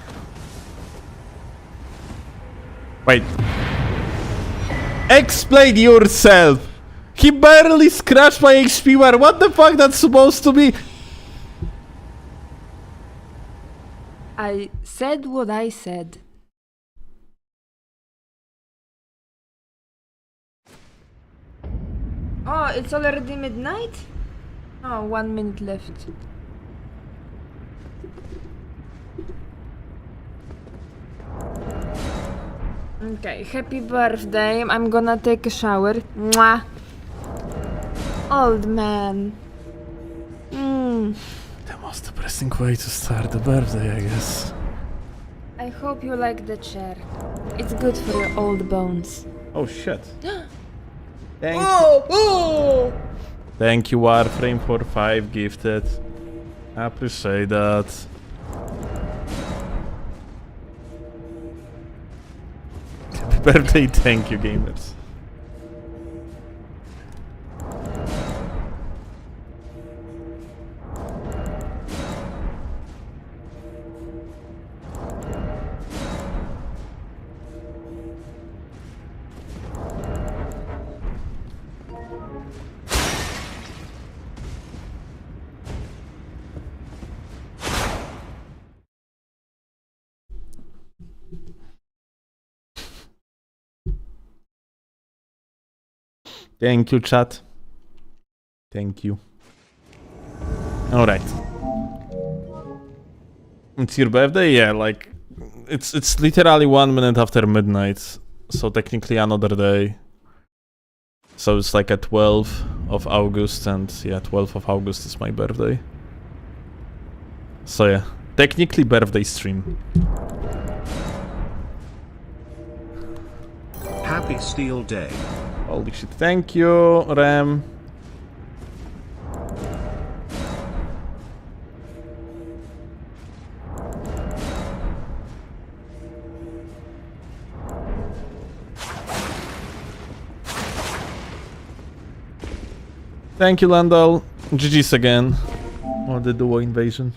Wait. Explain yourself! He barely scratched my HP bar. What the fuck that's supposed to be? I said what I said. Oh, it's already midnight? Oh, 1 minute left. Okay, happy birthday. I'm gonna take a shower. Mwah. Old man. The most depressing way to start the birthday, I guess. I hope you like the chair. It's good for your old bones. Oh shit. Thank you, Warframe, for 5 gifted. I appreciate that. Happy birthday, thank you, gamers. Thank you, chat. Thank you. Alright. It's your birthday? Yeah, like... It's literally 1 minute after midnight. So technically another day. So it's like at 12th of August, and yeah, 12th of August is my birthday. So yeah, technically birthday stream. Happy Steel Day. Holy shit, thank you, Rem. Thank you, Landal. GG's again. Or the duo invasion.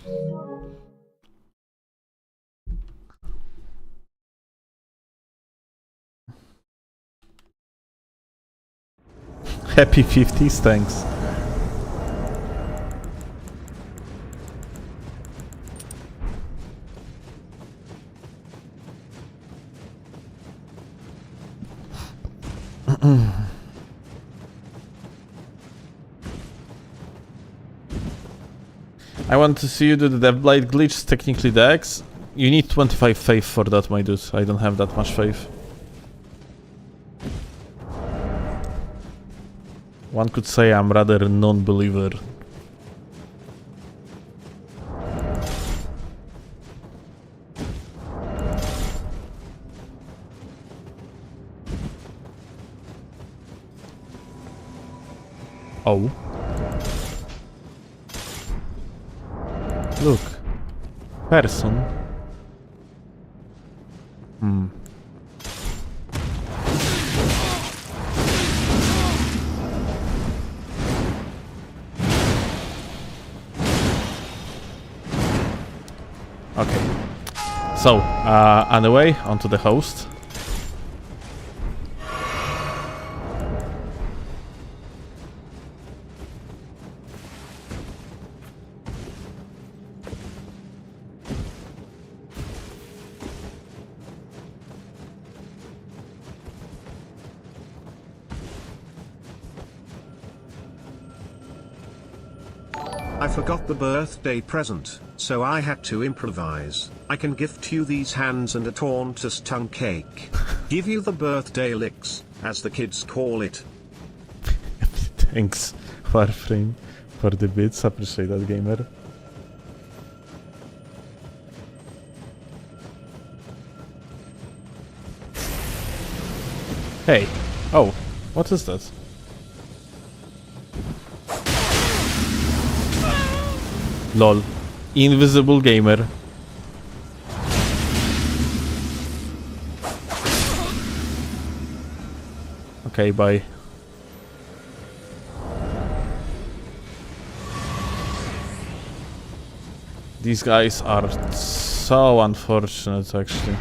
Happy 50s, thanks. I want to see you do the Deathblade glitch, technically Dex. You need 25 faith for that, my dude. I don't have that much faith. One could say I'm rather a non-believer. Oh. Look. Person. Okay. So, anyway, onto the host. I forgot the birthday present, so I had to improvise. I can gift you these hands and a Tauntus tongue cake. Give you the birthday licks, as the kids call it. Thanks, Warframe, for the bits. Appreciate that, gamer. Hey. Oh, what is that? Lol. Invisible gamer. Okay, bye. These guys are so unfortunate, actually.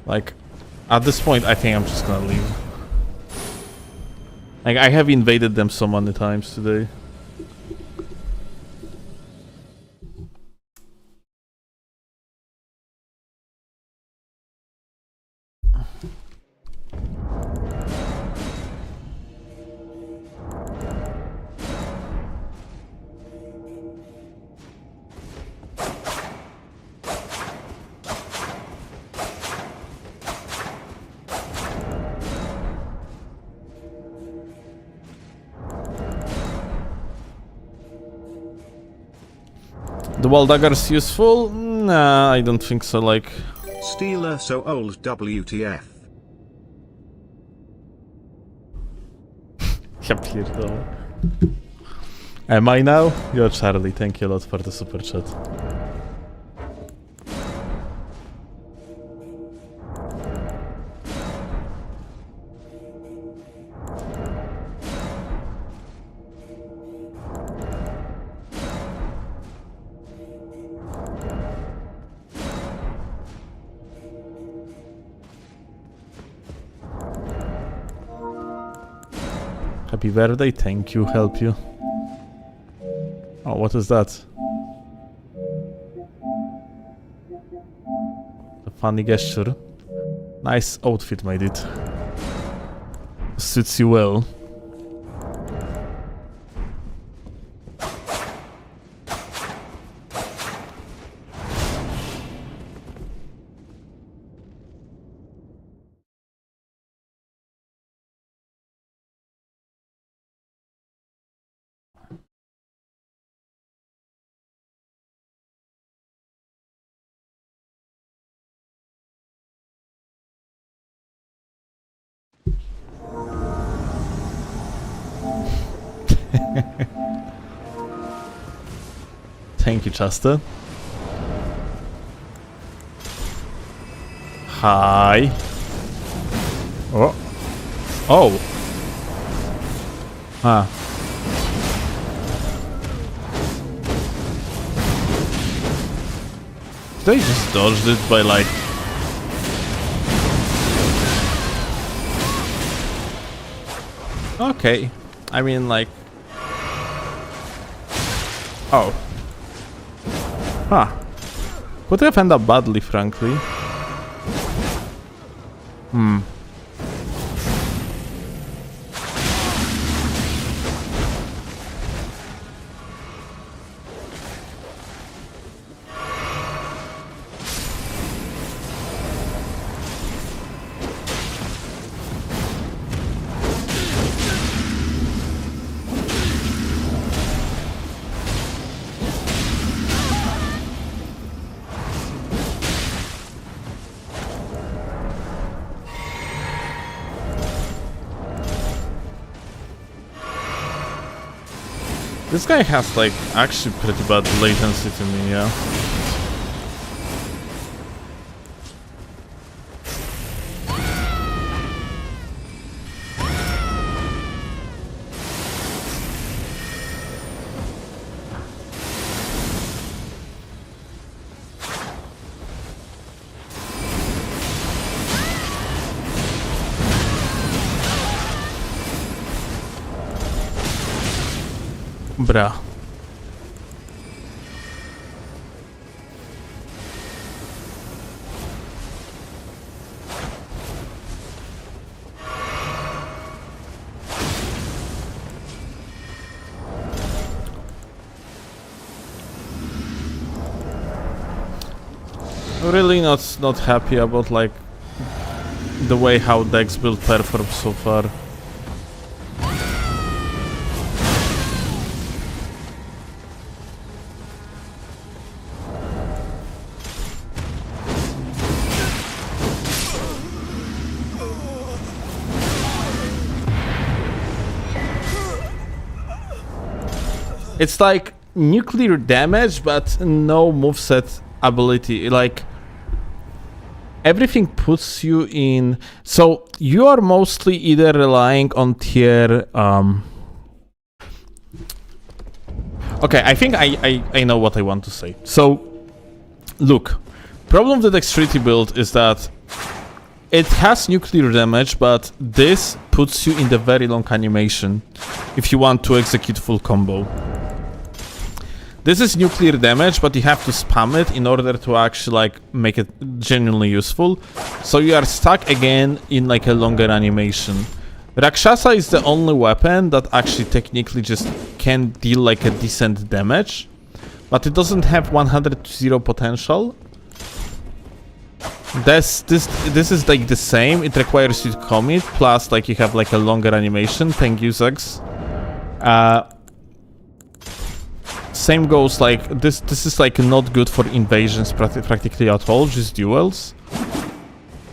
Like, at this point, I think I'm just gonna leave. Like, I have invaded them so many times today. The wall dagger's useful? Nah, I don't think so, like... Steeler so old WTF. Ja pierdolę. Am I now? You're Charlie, thank you a lot for the super chat. Happy birthday, thank you, help you. Oh, what is that? A funny gesture. Nice outfit, my dude. Suits you well. Thank you, Chester. Hi. Oh. Oh. Ah. They just dodged it by like... Okay. I mean, like... Oh. Huh. Could have ended up badly, frankly. Hmm. This guy has like actually pretty bad latency to me, yeah. Bruh. Really not happy about like the way how Dex build performs so far. It's like nuclear damage, but no moveset ability. Like everything puts you in. So you are mostly either relying on tier. Okay, I think I know what I want to say. So look, problem with the Dexterity build is that it has nuclear damage, but this puts you in the very long animation if you want to execute full combo. This is nuclear damage, but you have to spam it in order to actually like make it genuinely useful. So you are stuck again in like a longer animation. Rakshasa is the only weapon that actually technically just can deal like a decent damage, but it doesn't have 100 to 0 potential. This is like the same. It requires you to commit, plus like you have like a longer animation. Thank you, Zex. Same goes like this is like not good for invasions practically at all, just duels.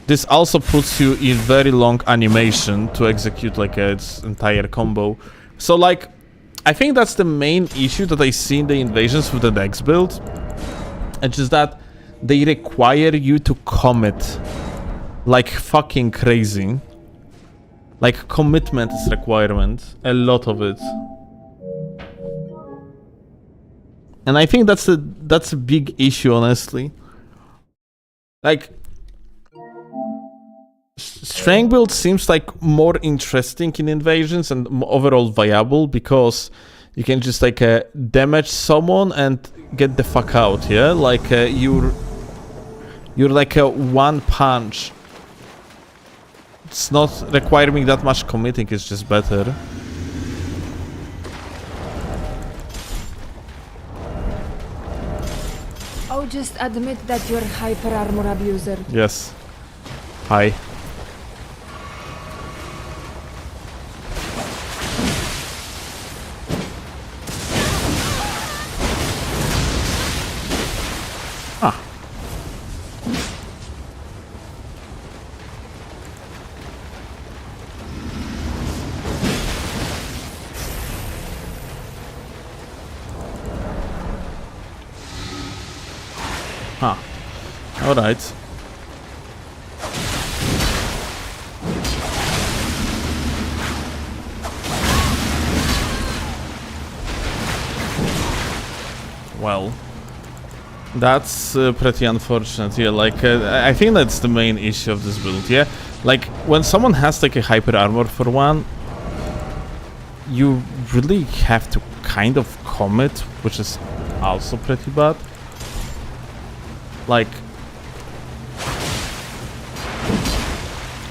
This also puts you in very long animation to execute like its entire combo. So like I think that's the main issue that I see in the invasions with the Dex build. It's just that they require you to commit like fucking crazy. Like commitment is requirement, a lot of it. And I think that's a big issue, honestly. Like, strength build seems like more interesting in invasions and overall viable because you can just like damage someone and get the fuck out. Yeah, like you're like a one punch. It's not requiring that much committing. It's just better. Oh, just admit that you're hyper armor abuser. Yes. Hi. Ah. Huh. Alright. Well, that's pretty unfortunate. Yeah, like I think that's the main issue of this build. Yeah, like when someone has like a hyper armor for one, you really have to kind of commit, which is also pretty bad. Like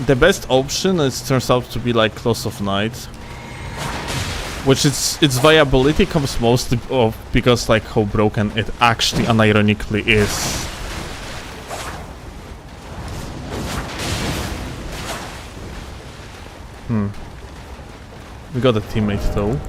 the best option turns out to be like Close of Night, which its viability comes mostly of because like how broken it actually unironically is. We got a teammate though.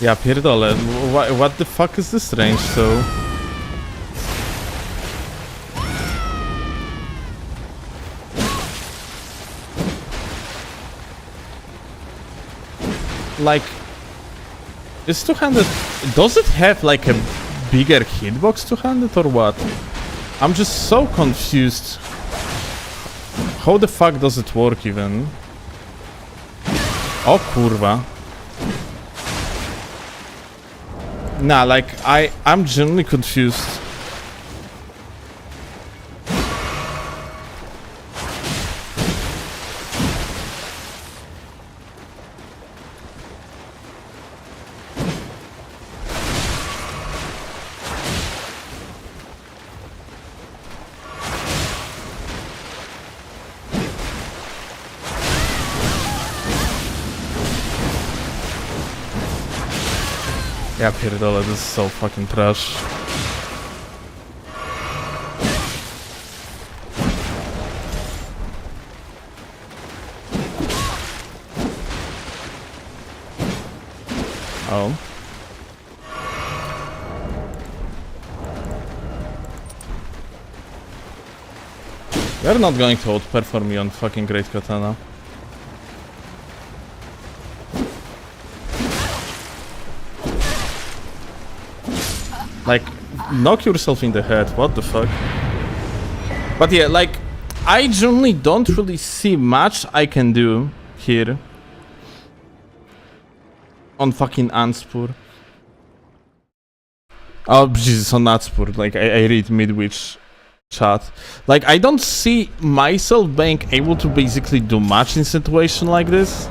Ja pierdolę, what the fuck is this range so? Like, is 200... Does it have like a bigger hitbox 200 or what? I'm just so confused. How the fuck does it work even? O kurwa. Nah, like, I'm genuinely confused. Ja pierdolę, this is so fucking trash. Oh. You're not going to outperform me on fucking Great Katana. Like, knock yourself in the head, what the fuck? But yeah, like, I generally don't really see much I can do here. On fucking Anspur. Oh, Jesus, on Anspur. Like, I read Midwich chat. Like, I don't see myself being able to basically do much in a situation like this.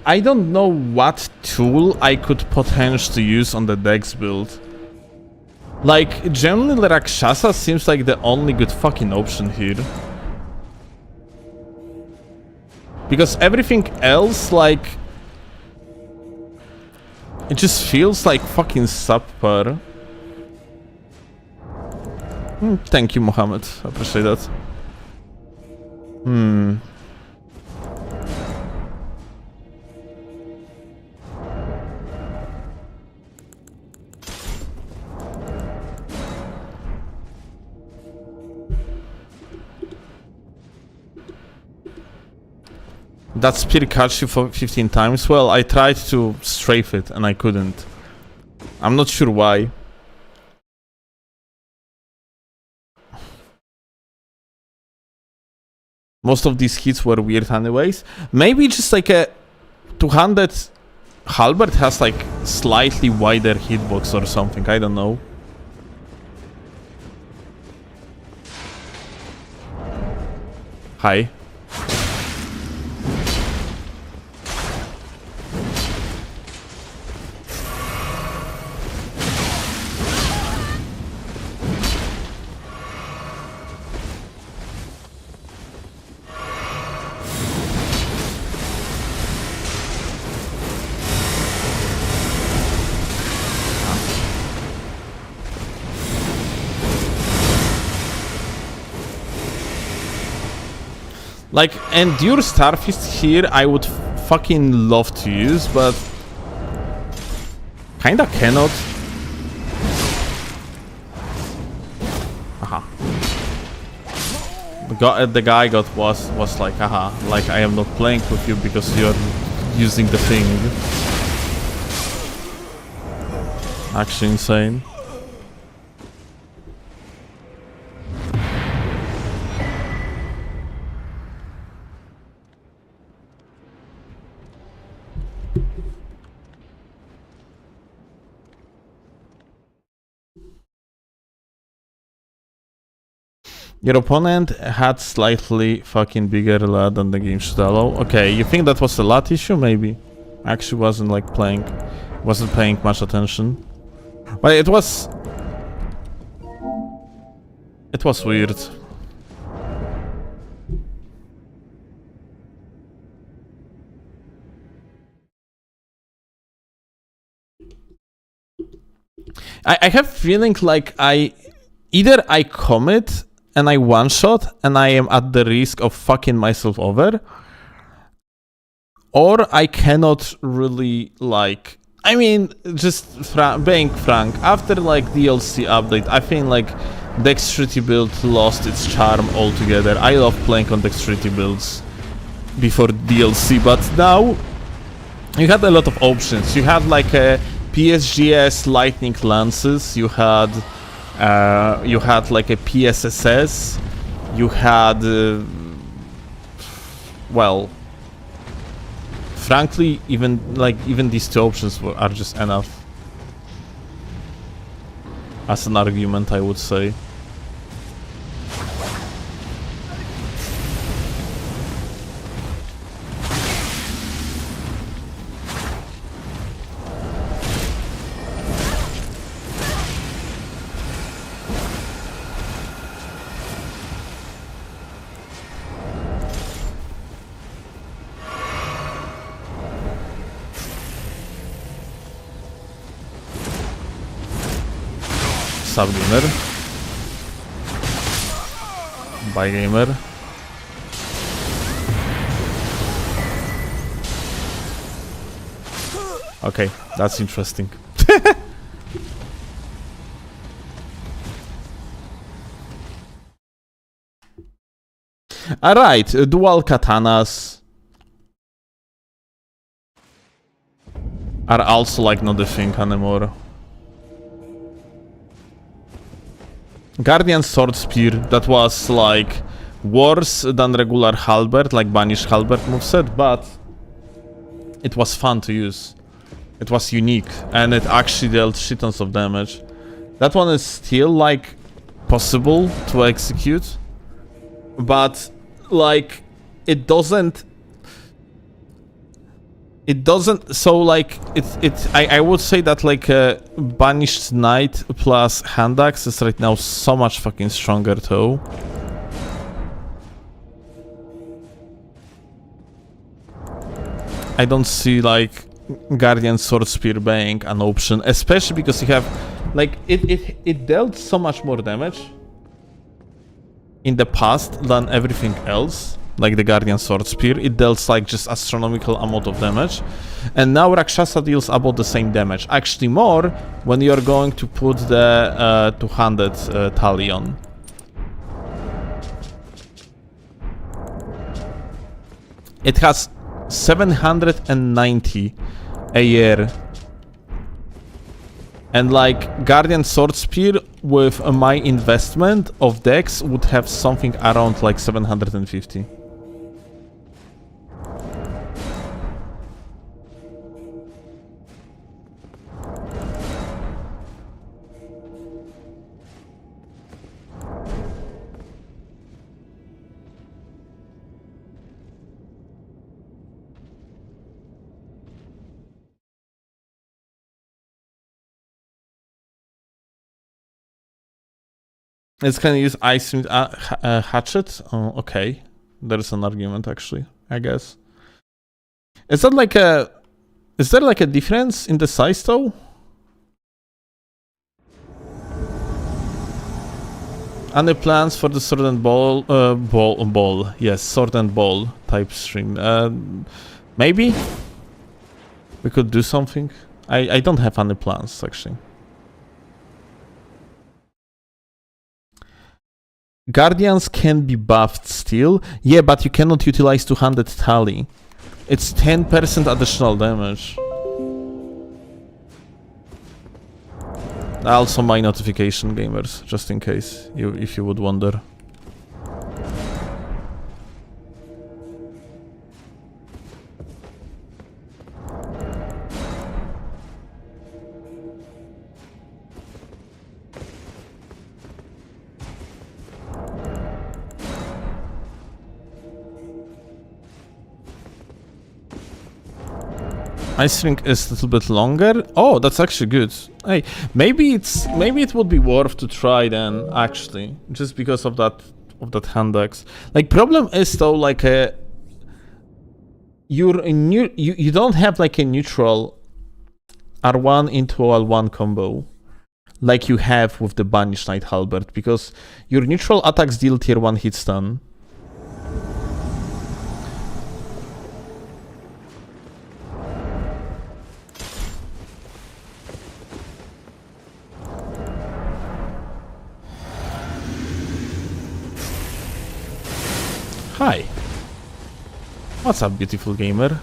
I don't know what tool I could potentially use on the Dex build. Like, generally Rakshasa seems like the only good fucking option here. Because everything else, like... It just feels like fucking subpar. Thank you, Mohammed. I appreciate that. That spear cuts you for 15 times. Well, I tried to strafe it and I couldn't. I'm not sure why. Most of these hits were weird anyways. Maybe just like a 200 halberd has like slightly wider hitbox or something. I don't know. Hi. Like, Endure Starfist here I would fucking love to use, but... kinda cannot. Aha. The guy was like, aha, like I am not playing with you because you're using the thing. Actually insane. Your opponent had slightly fucking bigger LUT than the game should allow. Okay, you think that was a LUT issue? Maybe. Actually wasn't like wasn't paying much attention. But it was weird. I have feeling like either I commit and I one-shot and I am at the risk of fucking myself over, or I cannot really like. I mean, just being frank, after like DLC update, I think like Dexterity build lost its charm altogether. I love playing on Dexterity builds before DLC, but now you had a lot of options. You had like a PSGS lightning lances. You had like a PSSS. You had well, frankly, even these two options are just enough as an argument, I would say. Sub gamer. Bye gamer. Okay, that's interesting. Alright, dual katanas are also like not a thing anymore. Guardian Sword Spear, that was like worse than regular halberd, like banished halberd moveset, but it was fun to use. It was unique, and it actually dealt shit tons of damage. That one is still like possible to execute, but like it doesn't. So like I would say that like banished knight plus hand axe is right now so much fucking stronger too. I don't see like Guardian Sword Spear being an option, especially because you have like it dealt so much more damage in the past than everything else. Like the Guardian Sword Spear, it deals like just astronomical amount of damage, and now Rakshasa deals about the same damage, actually more when you're going to put the two-handed tally on. It has 790 a year, and like Guardian Sword Spear with my investment of Dex would have something around like 750. It's gonna use Ice Hatchet? Oh, okay. There's an argument, actually, I guess. Is that like a... Is there like a difference in the size, though? Any plans for the sword and ball? Ball. Yes, sword and ball type stream. Maybe? We could do something. I don't have any plans, actually. Guardians can be buffed still. Yeah, but you cannot utilize two-handed tally. It's 10% additional damage. Also my notification, gamers, just in case, if you would wonder. Ice Ring is a little bit longer. Oh, that's actually good. Hey, maybe it would be worth to try then, actually, just because of that hand axe. Like, problem is though, like you don't have like a neutral R1 into L1 combo like you have with the Banished Knight Halberd, because your neutral attacks deal tier 1 hit stun. Hi. What's up, beautiful gamer?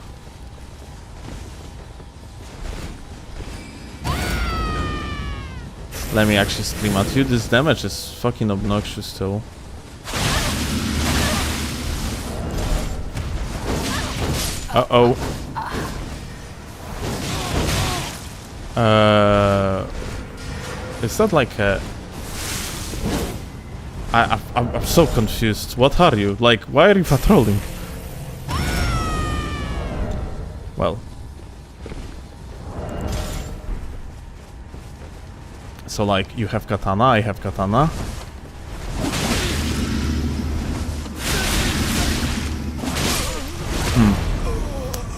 Let me actually scream at you. This damage is fucking obnoxious too. Uh-oh. Is that like a... I'm so confused. What are you? Like, why are you patrolling? Well. So like, you have katana, I have katana.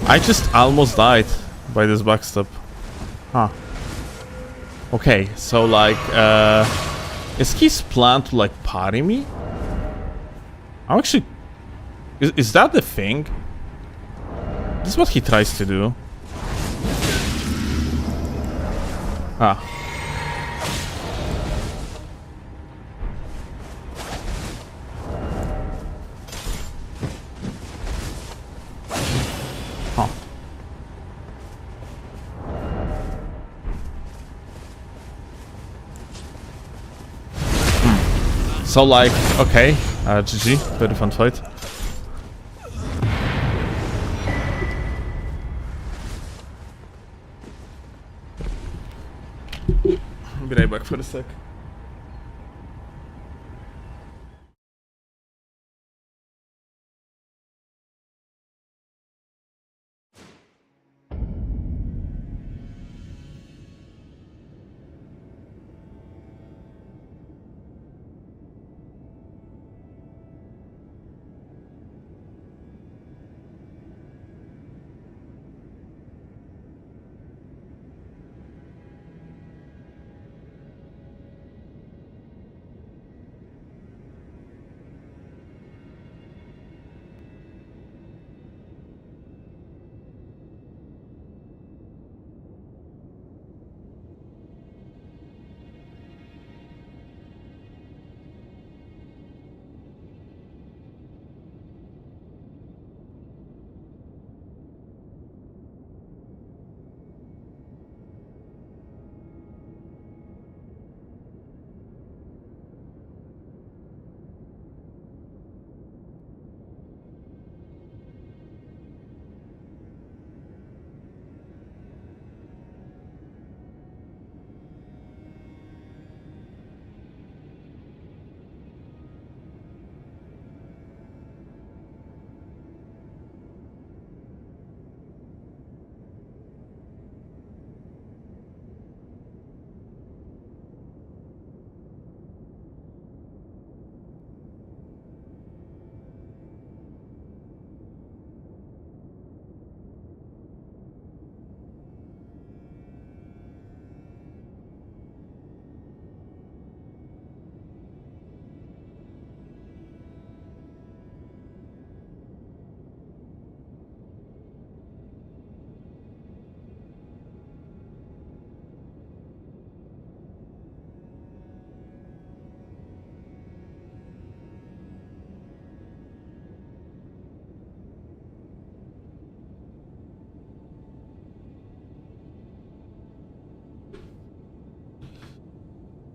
I just almost died by this backstab. Huh. Okay, so like, is his plan to like parry me? I'm actually... Is that the thing? This is what he tries to do. Ah. Huh. So like, okay, GG, very fun fight. Be right back for a sec.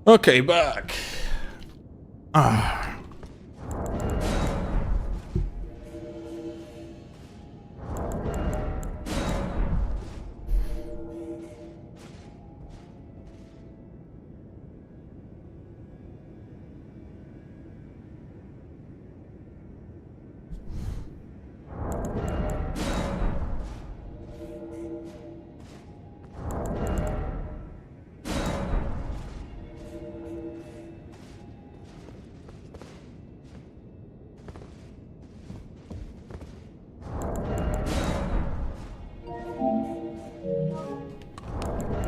Okay, back. Ah.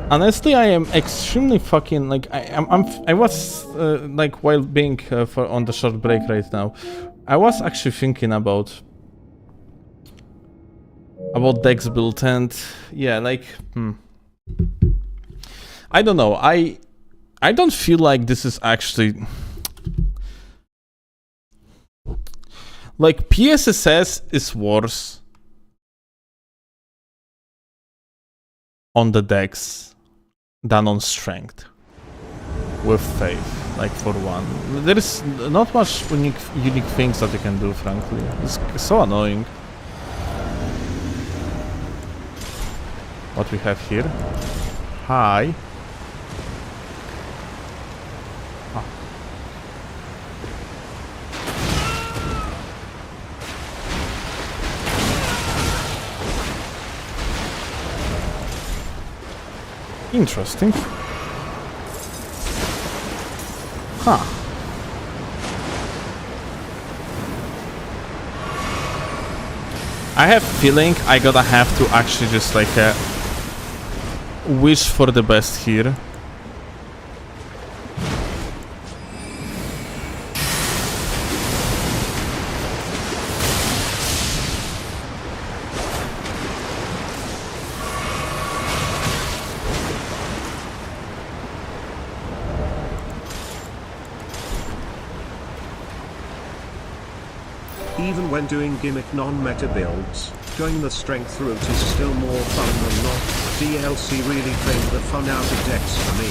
Honestly, I am extremely fucking like I was like while being on the short break right now, I was actually thinking about Dex build and yeah, like I don't know. I don't feel like this is actually Like, PSSS is worse on the dex than on strength. With faith, like for one. There is not much unique things that you can do, frankly. It's so annoying. What we have here? Hi. Ah. Interesting. Huh. I have feeling I gotta have to actually just like wish for the best here. Even when doing gimmick non-meta builds, going the strength route is still more fun than not. DLC really drained the fun out of Dex for me.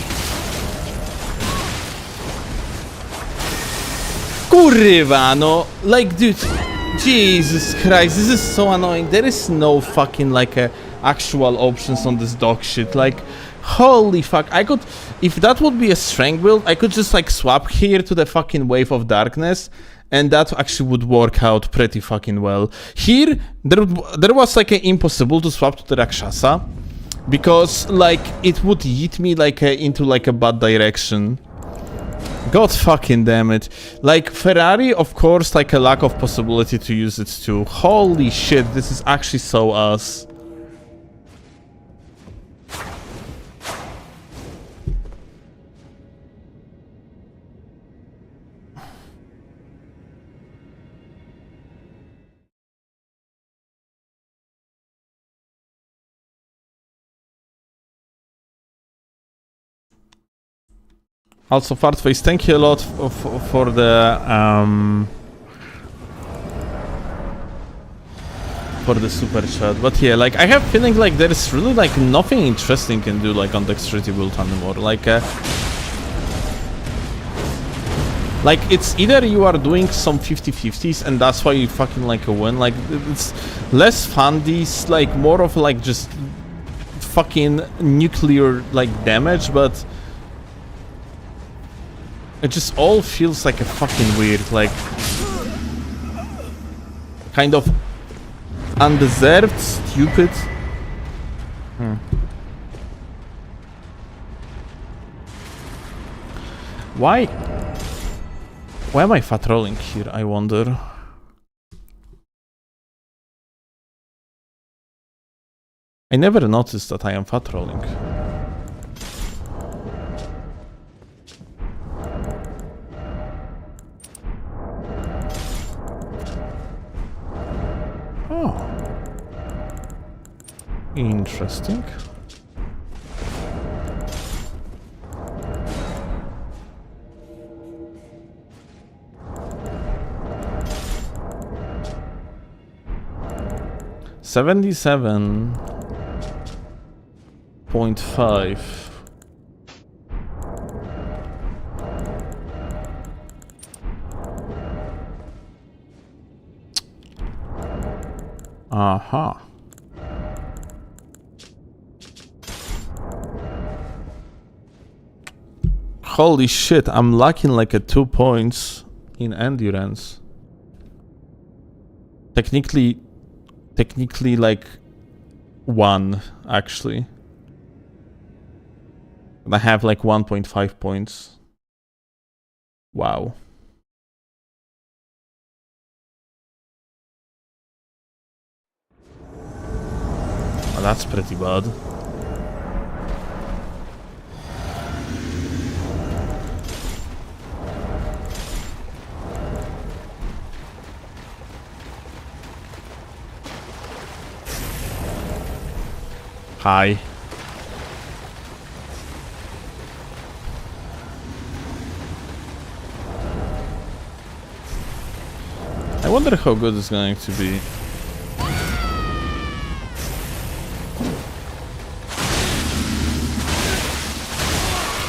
Kurwa, no, like, dude, Jesus Christ, this is so annoying. There is no fucking like actual options on this dog shit. Like, holy fuck, I could, if that would be a strength build, I could just like swap here to the fucking Wave of Darkness. And that actually would work out pretty fucking well. Here, there was like an impossible to swap to the Rakshasa. Because, like, it would yeet me like into like a bad direction. God fucking damn it. Like, Ferrari, of course, like a lack of possibility to use it too. Holy shit, this is actually so ass. Also, Fartface, thank you a lot for the super chat. But yeah, like, I have feeling like there is really like nothing interesting can do like on Dexterity build anymore. Like it's either you are doing some 50-50s and that's why you fucking like a win. Like, it's less fun. These like more of like just fucking nuclear like damage, but it just all feels like a fucking weird, like, kind of undeserved, stupid. Why am I fat rolling here, I wonder? I never noticed that I am fat rolling. Interesting. $77.5. Aha. Holy shit, I'm lacking like a 2 points in endurance. Technically like 1 actually. And I have like 1.5 points. Wow. Well, that's pretty bad. Hi. I wonder how good it's going to be.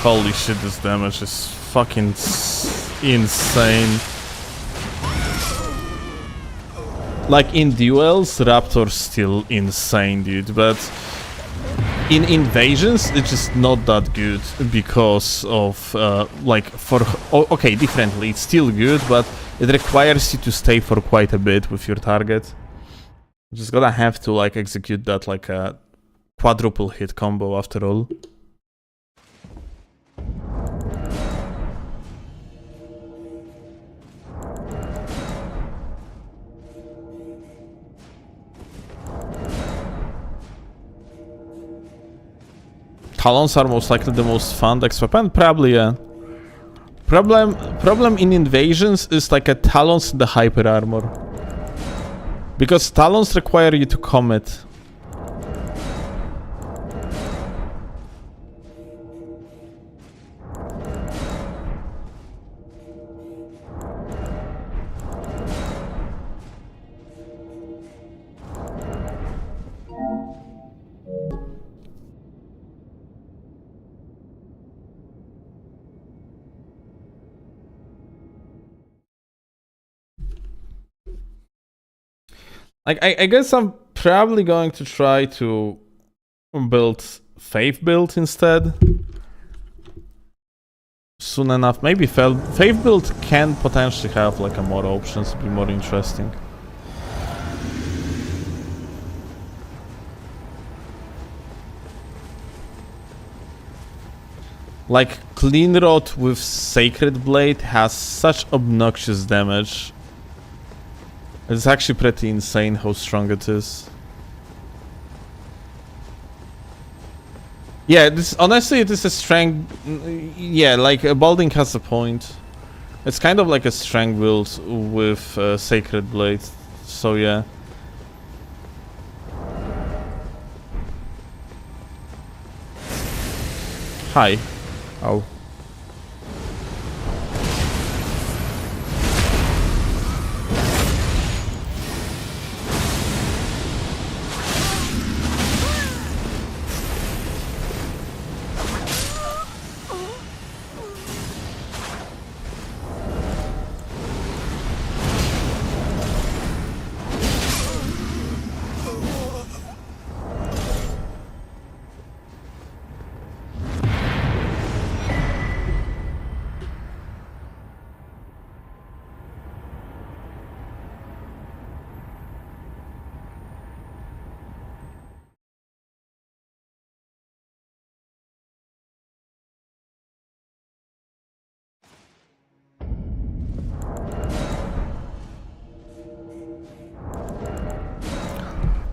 Holy shit, this damage is fucking insane. Like in duels, Raptor's still insane, dude, but in invasions, it's just not that good because of, okay, differently, it's still good, but it requires you to stay for quite a bit with your target. You're just gonna have to, like, execute that like a quadruple hit combo after all. Talons are most likely the most fun Dex weapon? Probably, yeah. Problem in invasions is like a Talons in the hyper armor. Because Talons require you to commit. Like, I guess I'm probably going to try to build Faith build instead. Soon enough. Maybe Faith build can potentially have like a more options, be more interesting. Like, Clean Rod with Sacred Blade has such obnoxious damage. It's actually pretty insane how strong it is. Yeah, honestly, it is a strength. Yeah, like Balding has a point. It's kind of like a strength build with Sacred Blade. So yeah. Hi. Oh.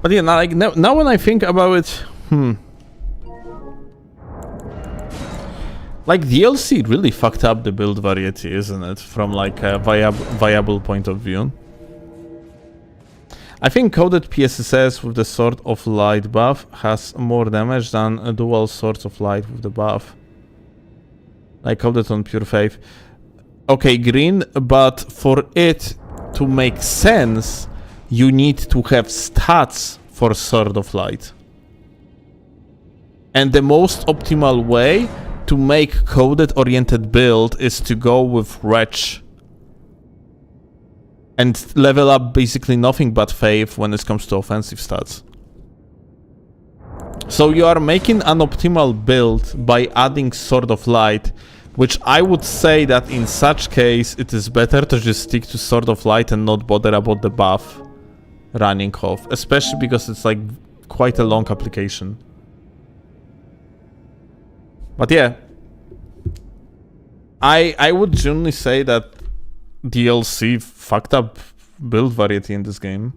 But yeah, now when I think about it, like DLC really fucked up the build variety, isn't it? From like a viable point of view. I think coded PSSS with the Sword of Light buff has more damage than a dual Swords of Light with the buff. Like coded on Pure Faith. Okay, green, but for it to make sense, you need to have stats for Sword of Light. And the most optimal way to make coded oriented build is to go with Wretch. And level up basically nothing but Faith when it comes to offensive stats. So you are making an optimal build by adding Sword of Light, which I would say that in such case it is better to just stick to Sword of Light and not bother about the buff running off, especially because it's like quite a long application. But yeah, I would generally say that DLC fucked up build variety in this game.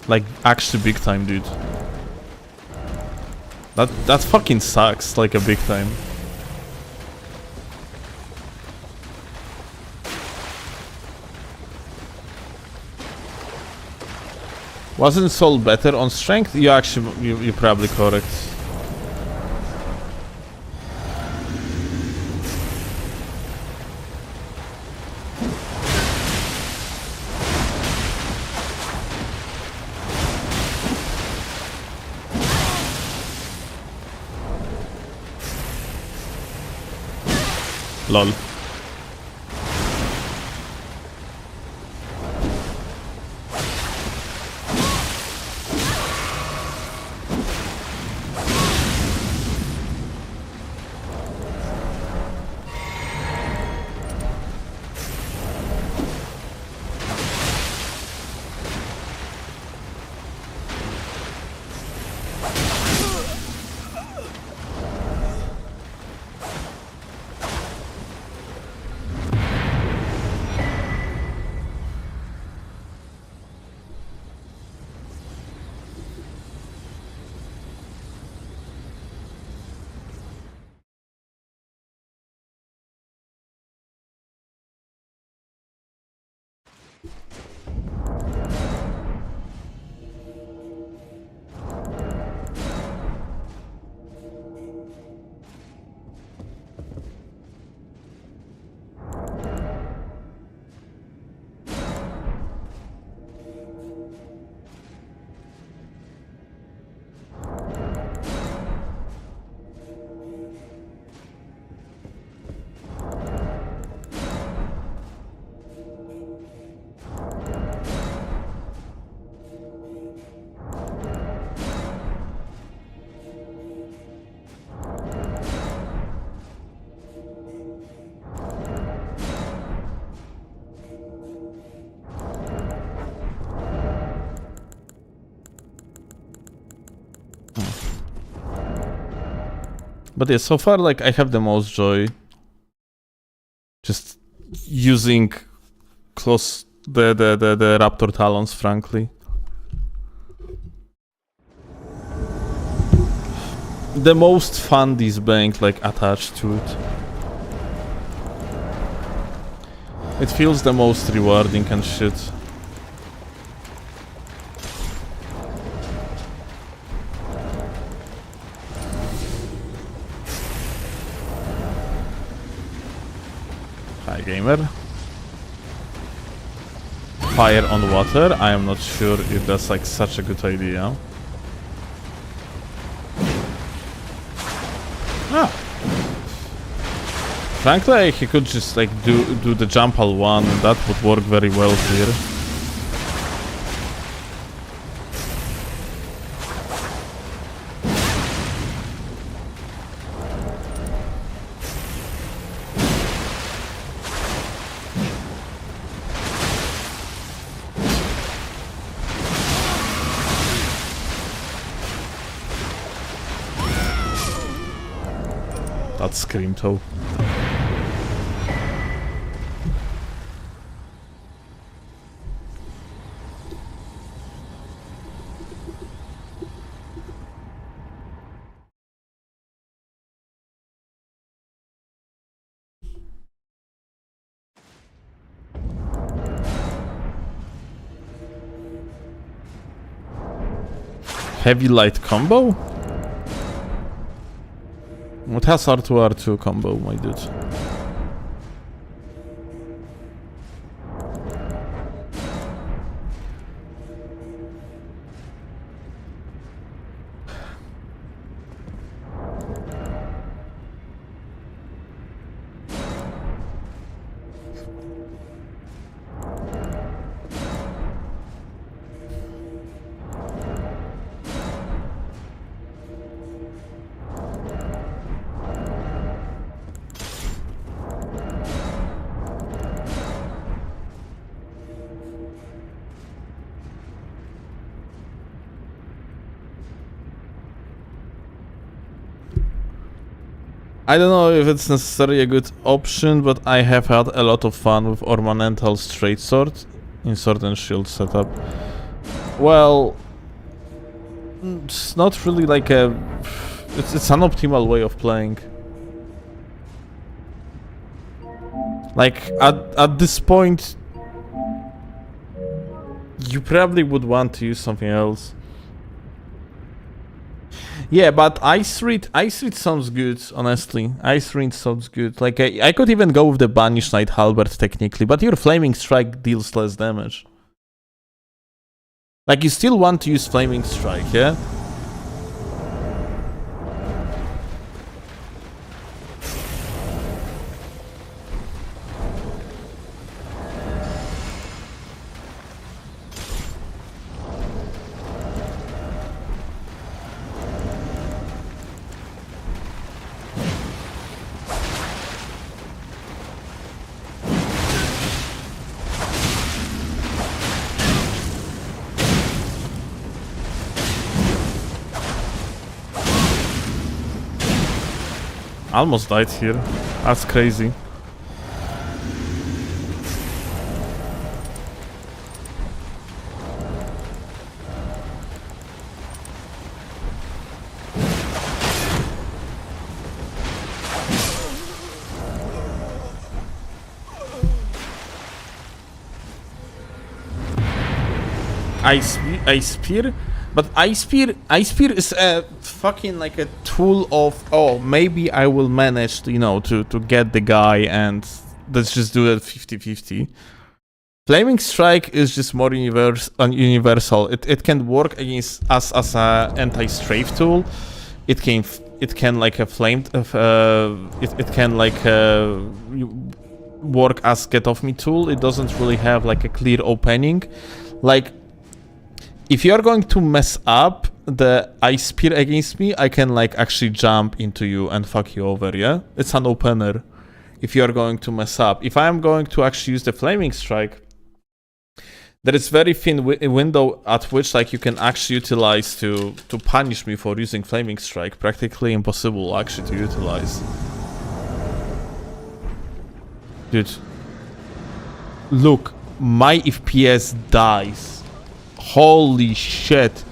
Like actually big time, dude. That fucking sucks, like a big time. Wasn't Soul better on strength? You're probably correct. Lol. But yeah, so far, like, I have the most joy just using the Raptor Talons, frankly. The most fun being, like, attached to it. It feels the most rewarding and shit. Hi, gamer. Fire on water. I am not sure if that's like such a good idea. Ah. Frankly, he could just like do the jump L1 and that would work very well here. That scream toe. Heavy light combo? What has R2R2 combo, my dude? I don't know if it's necessarily a good option, but I have had a lot of fun with ornamental straight sword in sword and shield setup. Well, it's not really like a... It's an optimal way of playing. Like, at this point, you probably would want to use something else. Yeah, but Ice Reed sounds good, honestly. Ice Reed sounds good. Like, I could even go with the Banished Knight Halberd technically, but your Flaming Strike deals less damage. Like, you still want to use Flaming Strike, yeah? Almost died here. That's crazy. Ice spear, but ice spear is a fucking like a tool of, oh, maybe I will manage to, you know, to get the guy, and let's just do it 50-50. Flaming strike is just more universal. It can work against us as a anti-strafe tool. It can like a flame. It can like work as get off me tool. It doesn't really have like a clear opening. Like, if you're going to mess up the ice spear against me, I can like actually jump into you and fuck you over, yeah? It's an opener. If you're going to mess up. If I'm going to actually use the flaming strike, there is very thin window at which like you can actually utilize to punish me for using flaming strike. Practically impossible actually to utilize. Dude. Look, my FPS dies. Holy shit.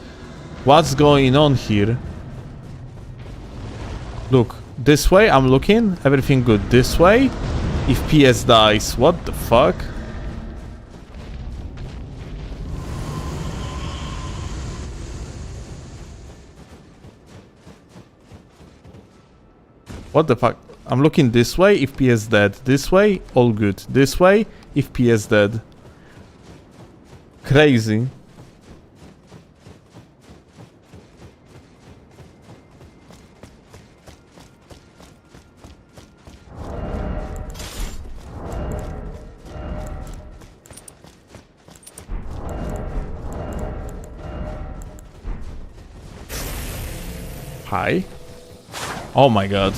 What's going on here? Look, this way I'm looking, everything good. This way, if PS dies, what the fuck? What the fuck? I'm looking this way, if PS dead. This way, all good. This way, if PS dead. Crazy. Hi. Oh my god.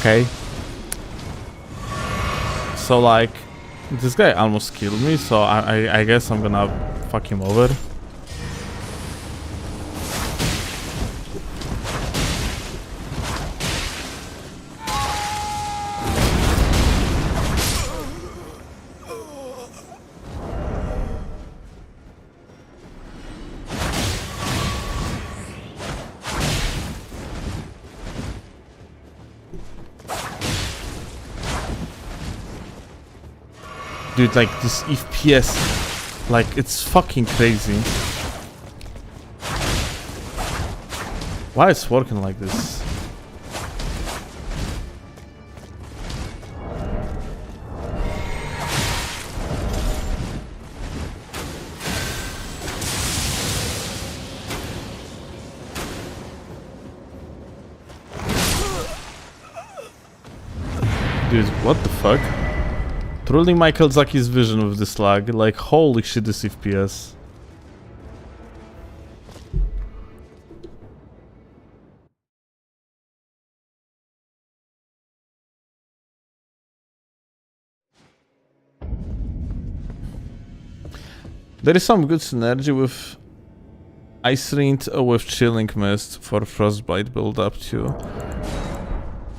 Okay. So like, this guy almost killed me, so I guess I'm gonna fuck him over. Dude, like, this FPS, like, it's fucking crazy. Why is it working like this? Dude, what the fuck? Truly Michael Zaki's vision with this lag, like holy shit, this FPS. There is some good synergy with Ice Rind with Chilling Mist for Frostbite build up too.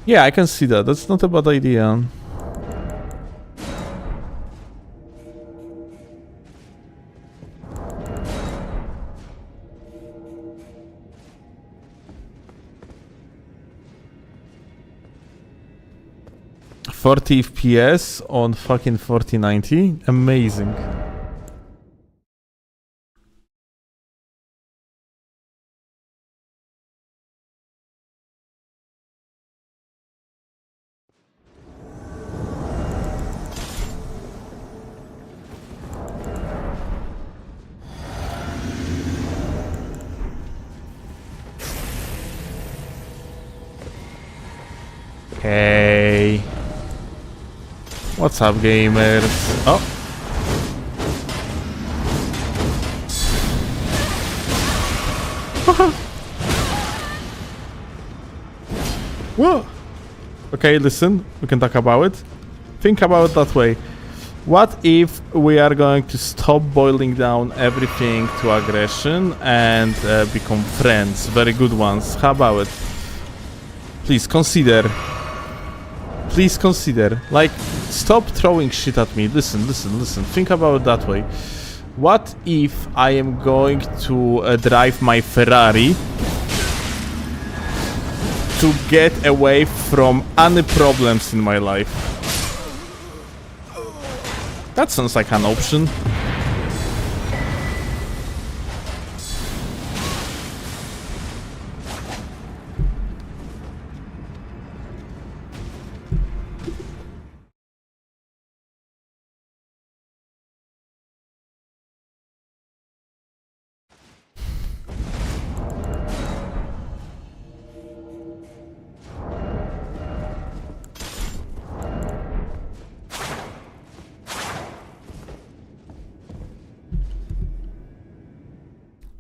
Yeah, I can see that, that's not a bad idea. $40 FPS on fucking 4090, amazing. Hey. What's up, gamers? Oh. Whoa. Okay, listen. We can talk about it. Think about it that way. What if we are going to stop boiling down everything to aggression and become friends? Very good ones. How about it? Please consider. Please consider. Like, stop throwing shit at me. Listen, listen, listen. Think about it that way. What if I am going to drive my Ferrari to get away from any problems in my life? That sounds like an option.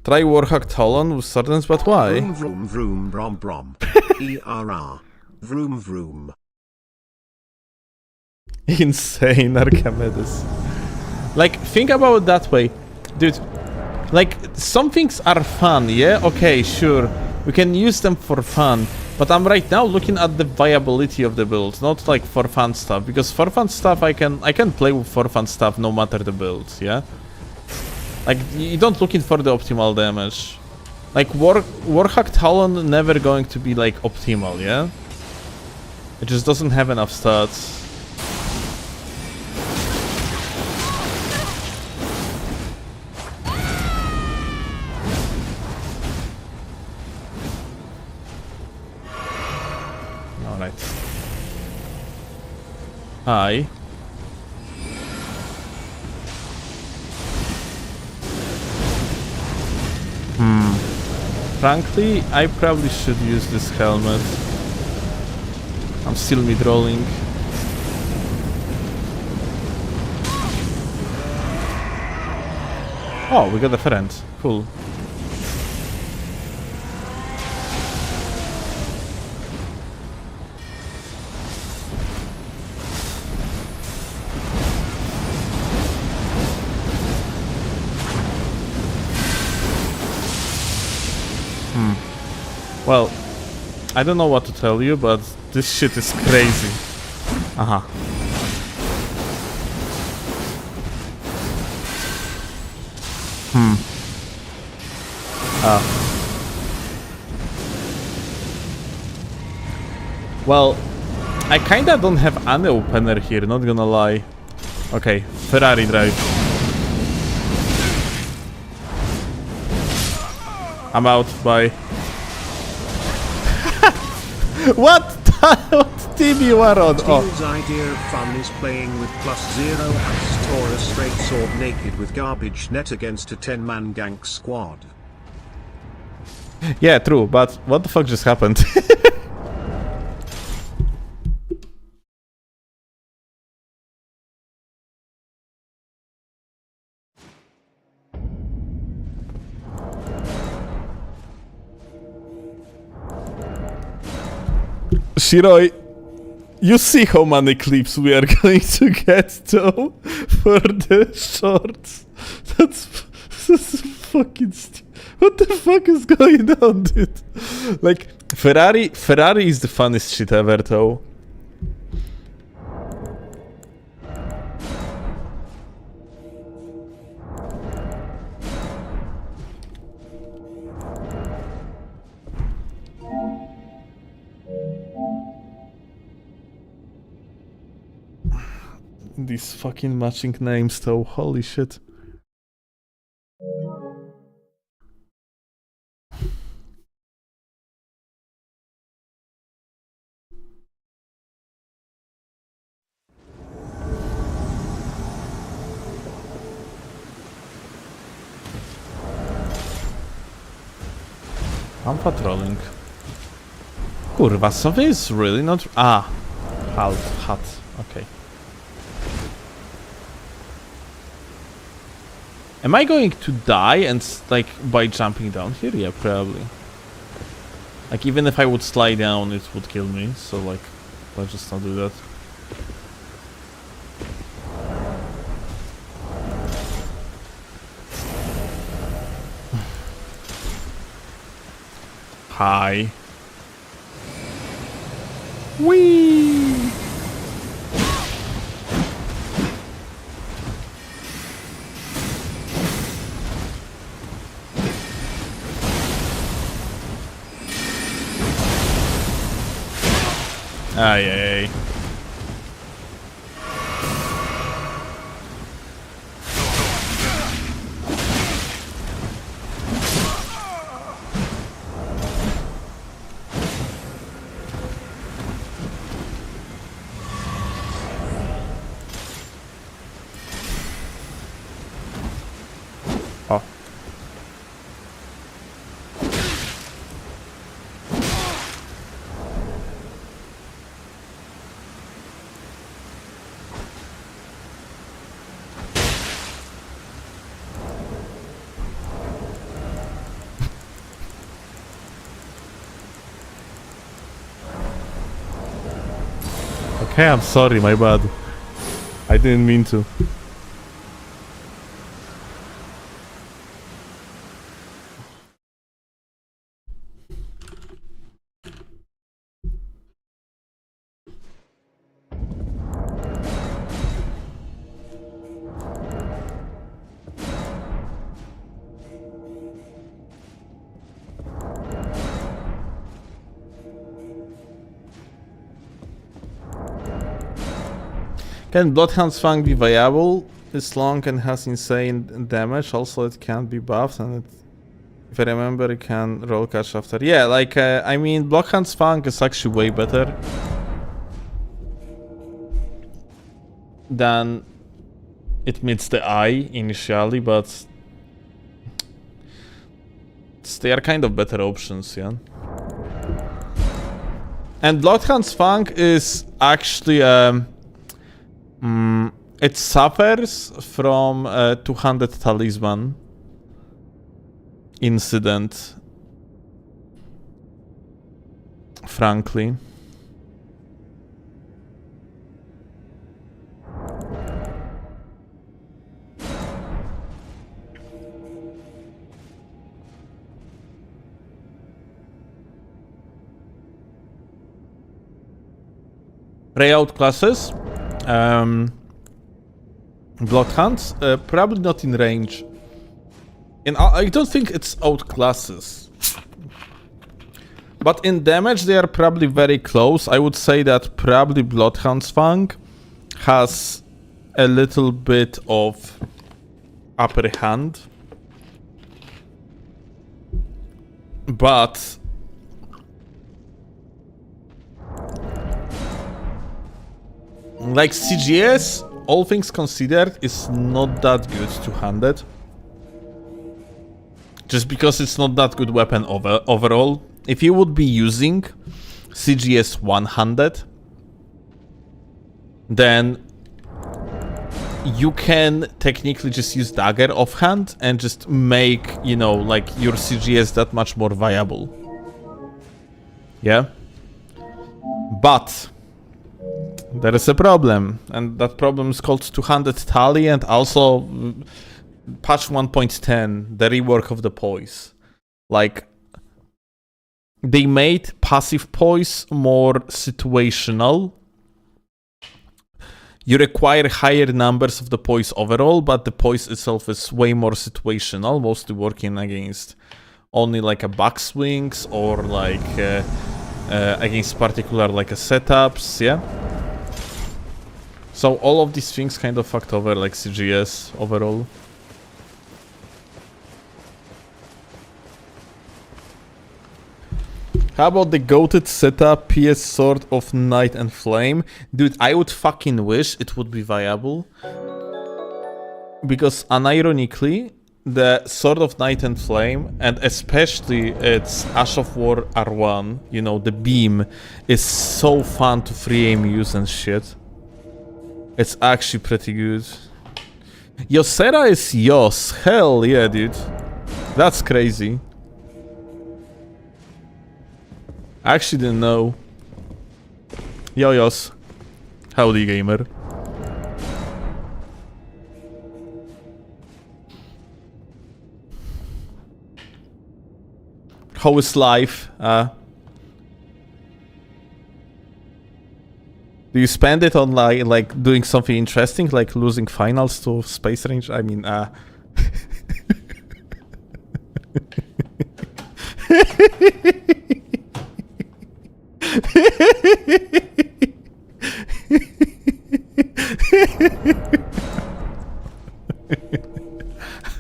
Try Warhack Talon with Sardines, but why? Vroom vroom vroom brom brom. ERR. Vroom vroom. Insane Archimedes. Like, think about it that way. Dude, like, some things are fun, yeah? Okay, sure. We can use them for fun. But I'm right now looking at the viability of the build, not like for fun stuff. Because for fun stuff, I can play with for fun stuff no matter the build, yeah? Like, you don't looking for the optimal damage. Like, Warhack Talon never going to be, like, optimal, yeah? It just doesn't have enough stats. Alright. Hi. Frankly, I probably should use this helmet. I'm still mid-rolling. Oh, we got a friend. Cool. Well, I don't know what to tell you, but this shit is crazy. Aha. Well, I kinda don't have any opener here, not gonna lie. Okay, Ferrari drive. I'm out, bye. What team you are on? Steel's idea of fun is playing with +0 ass or a straight sword naked with garbage net against a 10-man gank squad. Yeah, true, but what the fuck just happened? Shiroi, you see how many clips we are going to get though for the shorts. That's fucking what the fuck is going on, dude? Like, Ferrari is the funniest shit ever though. These fucking matching names though, holy shit. I'm patrolling. Kurwa, so this is really not... Ah, hut, okay. Am I going to die and like by jumping down here? Yeah, probably. Like even if I would slide down, it would kill me. So like, let's just not do that. Hi. Whee! Ay, ay, ay. Oh. Okay, I'm sorry, my bad. I didn't mean to. Can Bloodhound's Fang be viable? It's long and has insane damage. Also, it can't be buffed, and it, if I remember, it can roll catch after. Yeah, like I mean, Bloodhound's Fang is actually way better than it meets the eye initially, but they are kind of better options, yeah. And Bloodhound's Fang is actually it suffers from a 200 talisman incident, frankly. Layout classes. Bloodhounds, probably not in range. And I don't think it's out classes. But in damage they are probably very close. I would say that probably Bloodhound's Fang has a little bit of upper hand. But like CGS, all things considered, is not that good two-handed. Just because it's not that good weapon overall. If you would be using CGS one-handed, then you can technically just use dagger offhand and just make, you know, like your CGS that much more viable. Yeah? But there is a problem, and that problem is called two-handed tally, and also patch 1.10, the rework of the poise. Like, they made passive poise more situational. You require higher numbers of the poise overall, but the poise itself is way more situational, mostly working against only like a backswings or like against particular like a setups, yeah? So all of these things kind of fucked over like CGS overall. How about the goated setup, PS Sword of Night and Flame? Dude, I would fucking wish it would be viable. Because unironically, the Sword of Night and Flame, and especially its Ash of War R1, you know, the beam, is so fun to free aim use and shit. It's actually pretty good. Yosera is Yos. Hell yeah, dude. That's crazy. I actually didn't know. Yo, Yos. Howdy, gamer. How is life? Do you spend it on like doing something interesting, like losing finals to Space Range? I mean,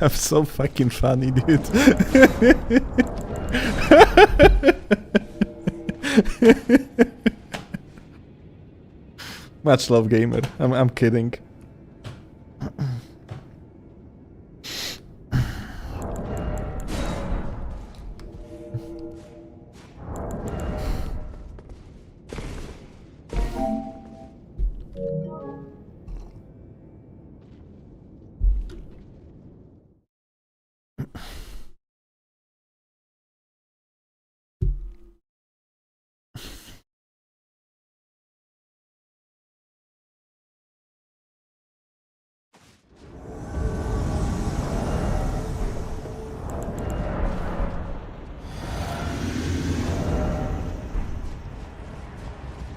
I'm so fucking funny, dude. Much love, gamer. I'm kidding.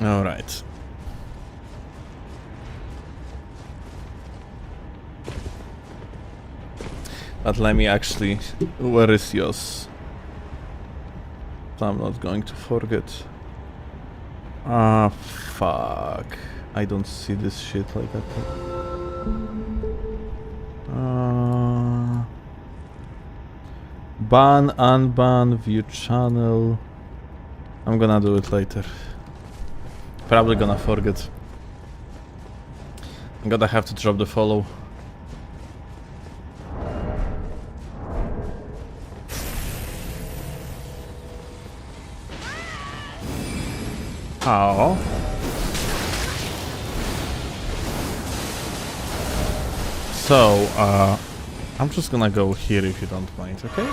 All right. But let me actually... Where is yours? I'm not going to forget. Ah, fuck. I don't see this shit like that. Ban, unban, view channel. I'm gonna do it later. Probably gonna forget. I'm gonna have to drop the follow. How? So, I'm just gonna go here if you don't mind, okay?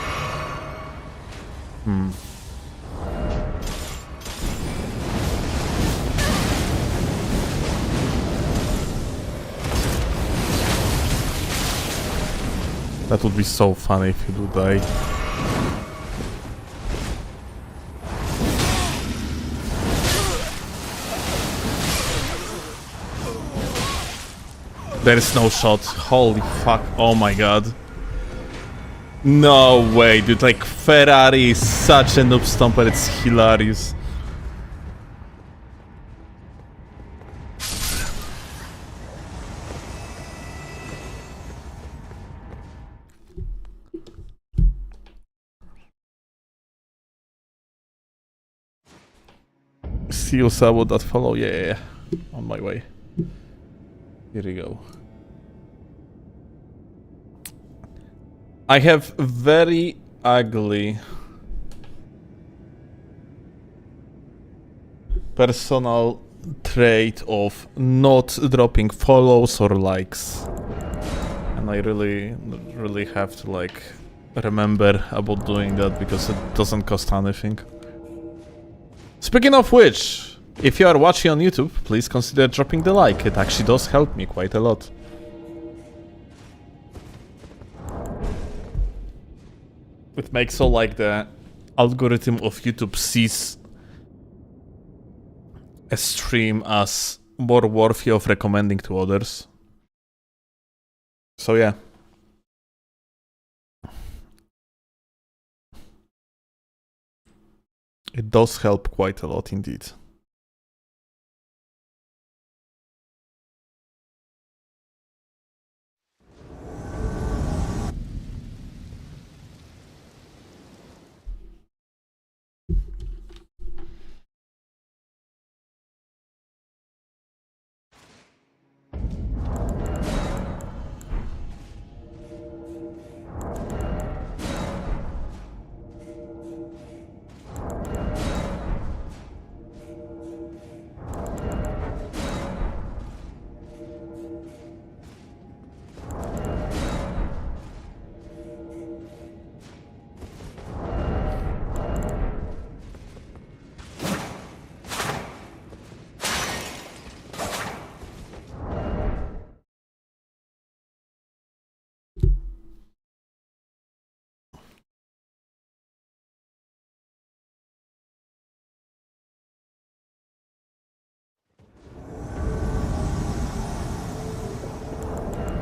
That would be so funny if you do die. There is no shot. Holy fuck. Oh my god. No way, dude. Like, Ferrari is such a noob stomper. It's hilarious. See you, Sabo, that follow. Yeah. On my way. Here we go. I have very ugly personal trait of not dropping follows or likes. And I really have to like remember about doing that because it doesn't cost anything. Speaking of which, if you are watching on YouTube, please consider dropping the like. It actually does help me quite a lot. It makes so like the algorithm of YouTube sees a stream as more worthy of recommending to others. So yeah. It does help quite a lot indeed.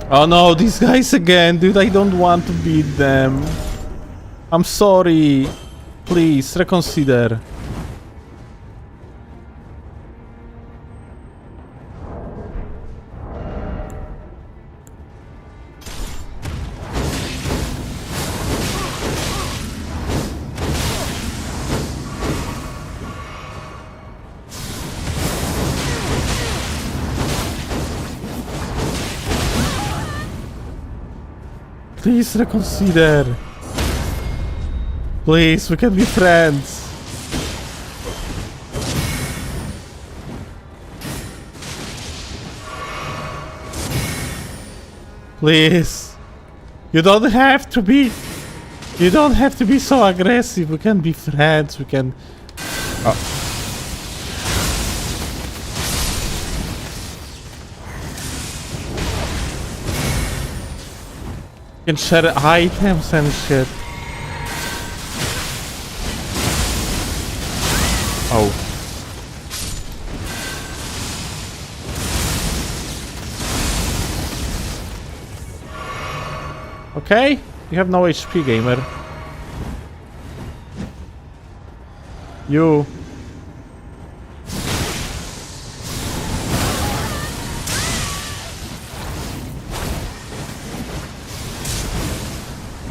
Oh no, these guys again, dude, I don't want to beat them. I'm sorry. Please, reconsider. Please reconsider. Please, we can be friends. Please. You don't have to be. You don't have to be so aggressive. We can be friends. We can. Oh. We can share items and shit. Oh. Okay, you have no HP, gamer. You.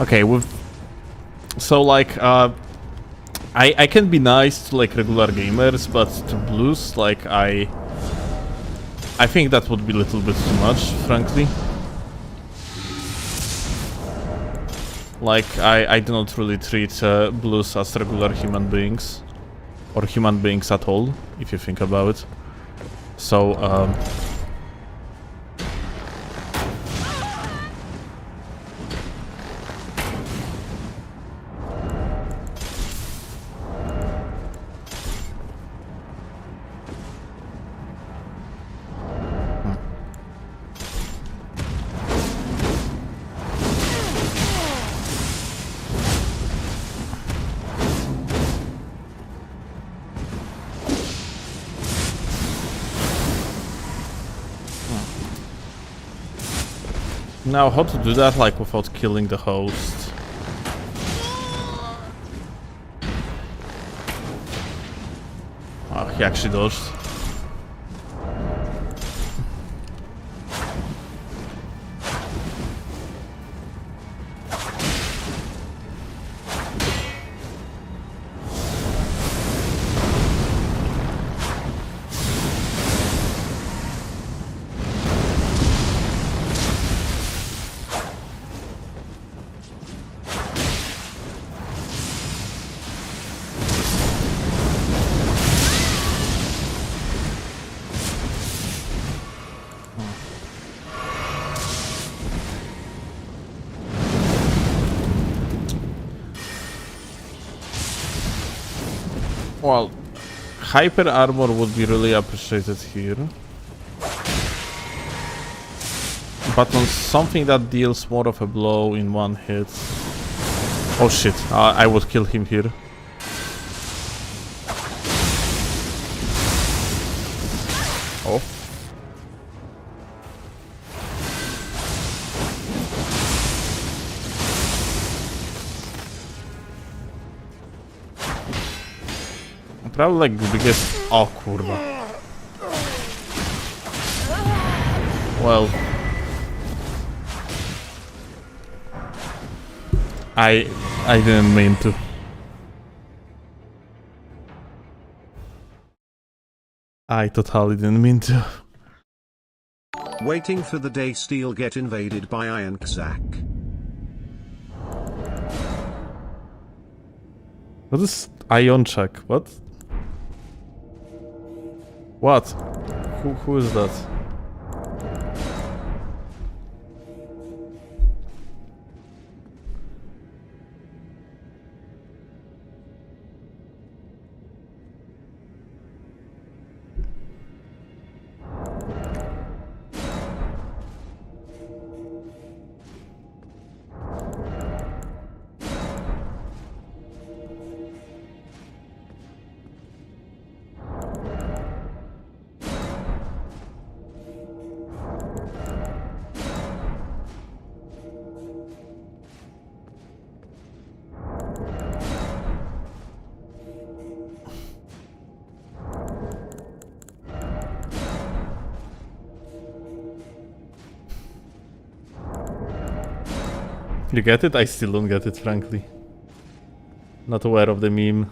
Okay, with so like I can be nice to like regular gamers, but to blues, like I think that would be a little bit too much, frankly. Like I do not really treat blues as regular human beings, or human beings at all, if you think about it. So now, how to do that, like, without killing the host? Oh, he actually dodged. Well, hyper armor would be really appreciated here. But on something that deals more of a blow in one hit. Oh shit, I would kill him here. Oh. Probably like the biggest. Oh, kurwa. Well, I didn't mean to. I totally didn't mean to. Waiting for the day Steel get invaded by Iron Kzak. What is Ion check? What? What? Who is that? You get it? I still don't get it, frankly. Not aware of the meme.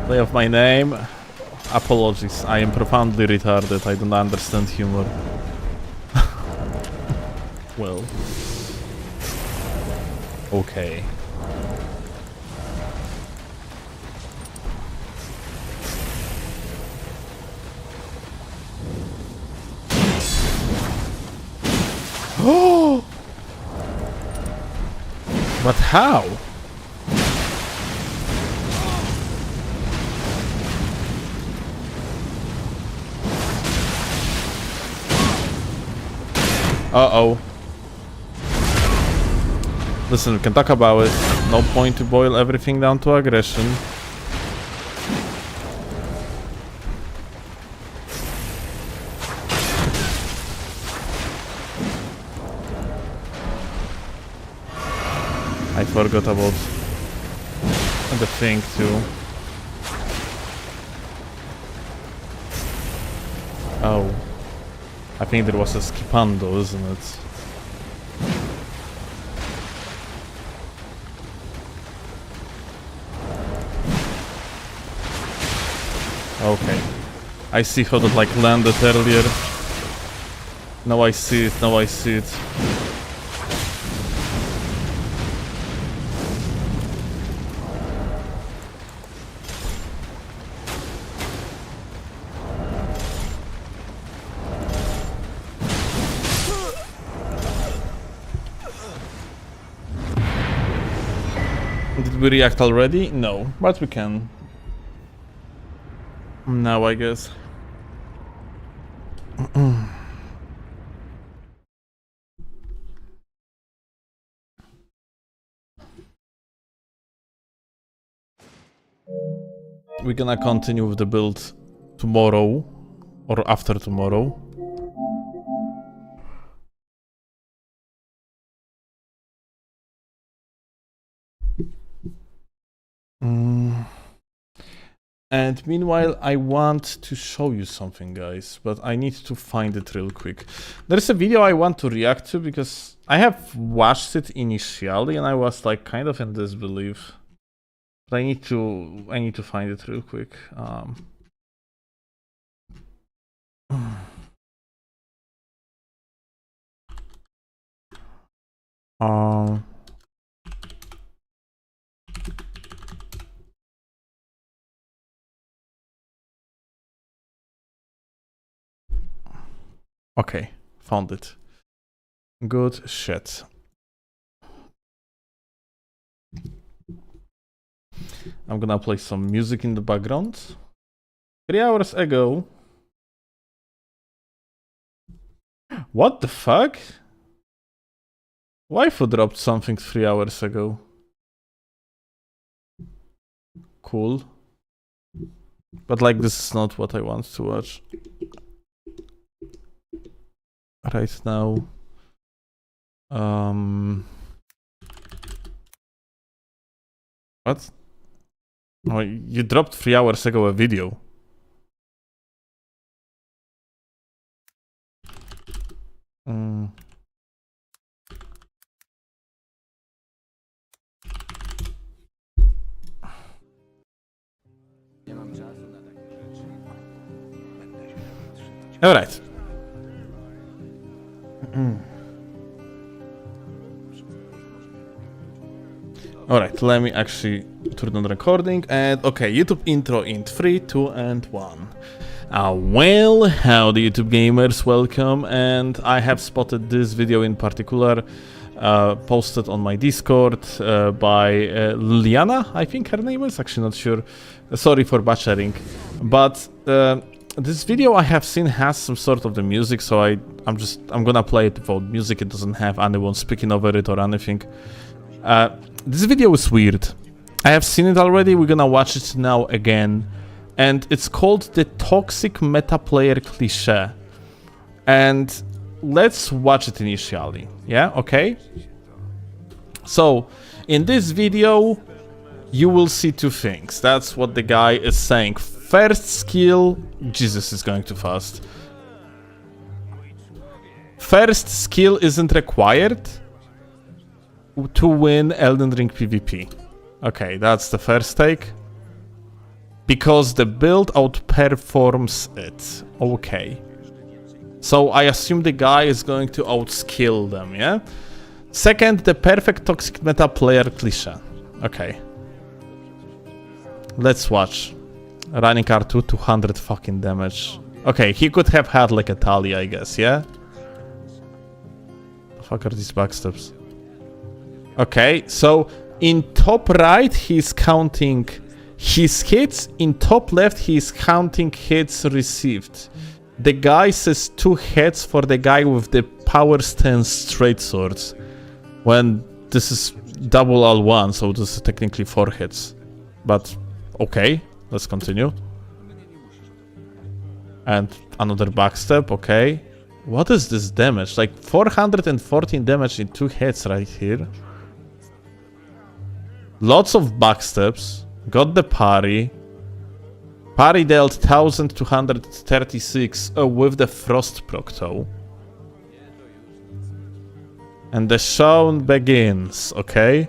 Play of my name. Apologies, I am profoundly retarded. I don't understand humor. Well. Okay. Oh! But how? Uh-oh. Listen, we can talk about it. No point to boil everything down to aggression. I forgot about the thing too. Oh. I think there was a skipando, isn't it? Okay. I see how that like landed earlier. Now I see it, now I see it. Did we react already? No, but we can. Now I guess. We're gonna continue with the build tomorrow or after tomorrow. And meanwhile, I want to show you something, guys, but I need to find it real quick. There's a video I want to react to because I have watched it initially and I was like kind of in disbelief. But I need to find it real quick. Okay, found it. Good shit. I'm gonna play some music in the background. 3 hours ago. What the fuck? Waifu dropped something 3 hours ago. Cool. But like this is not what I want to watch right now. What? Oh, you dropped 3 hours ago a video. All right. Alright, let me actually turn on recording and okay, YouTube intro in 3, 2 and 1. Well, howdy YouTube gamers, welcome, and I have spotted this video in particular posted on my Discord by Liliana, I think her name is, actually not sure, sorry for butchering, but this video I have seen has some sort of the music, so I'm gonna play it without music. It doesn't have anyone speaking over it or anything. This video is weird. I have seen it already. We're gonna watch it now again. And it's called the Toxic Meta Player Cliché. And let's watch it initially. Yeah, okay? So, in this video, you will see two things. That's what the guy is saying. First skill... Jesus is going too fast. First skill isn't required to win Elden Ring PvP. Okay, that's the first take. Because the build outperforms it. Okay. So I assume the guy is going to outskill them, yeah? Second, the perfect toxic meta player cliché. Okay. Let's watch. Running R2, 200 fucking damage. Okay, he could have had like a tally, I guess, yeah? The fuck are these backsteps? Okay, so in top right, he's counting his hits. In top left, he's counting hits received. The guy says 2 hits for the guy with the power stance straight swords. When this is double L1, so this is technically 4 hits. But, okay, let's continue. And another backstep, okay. What is this damage? Like 414 damage in 2 hits right here. Lots of backsteps. Got the parry. Parry dealt 1236 with the frost proc though. And the show begins, okay?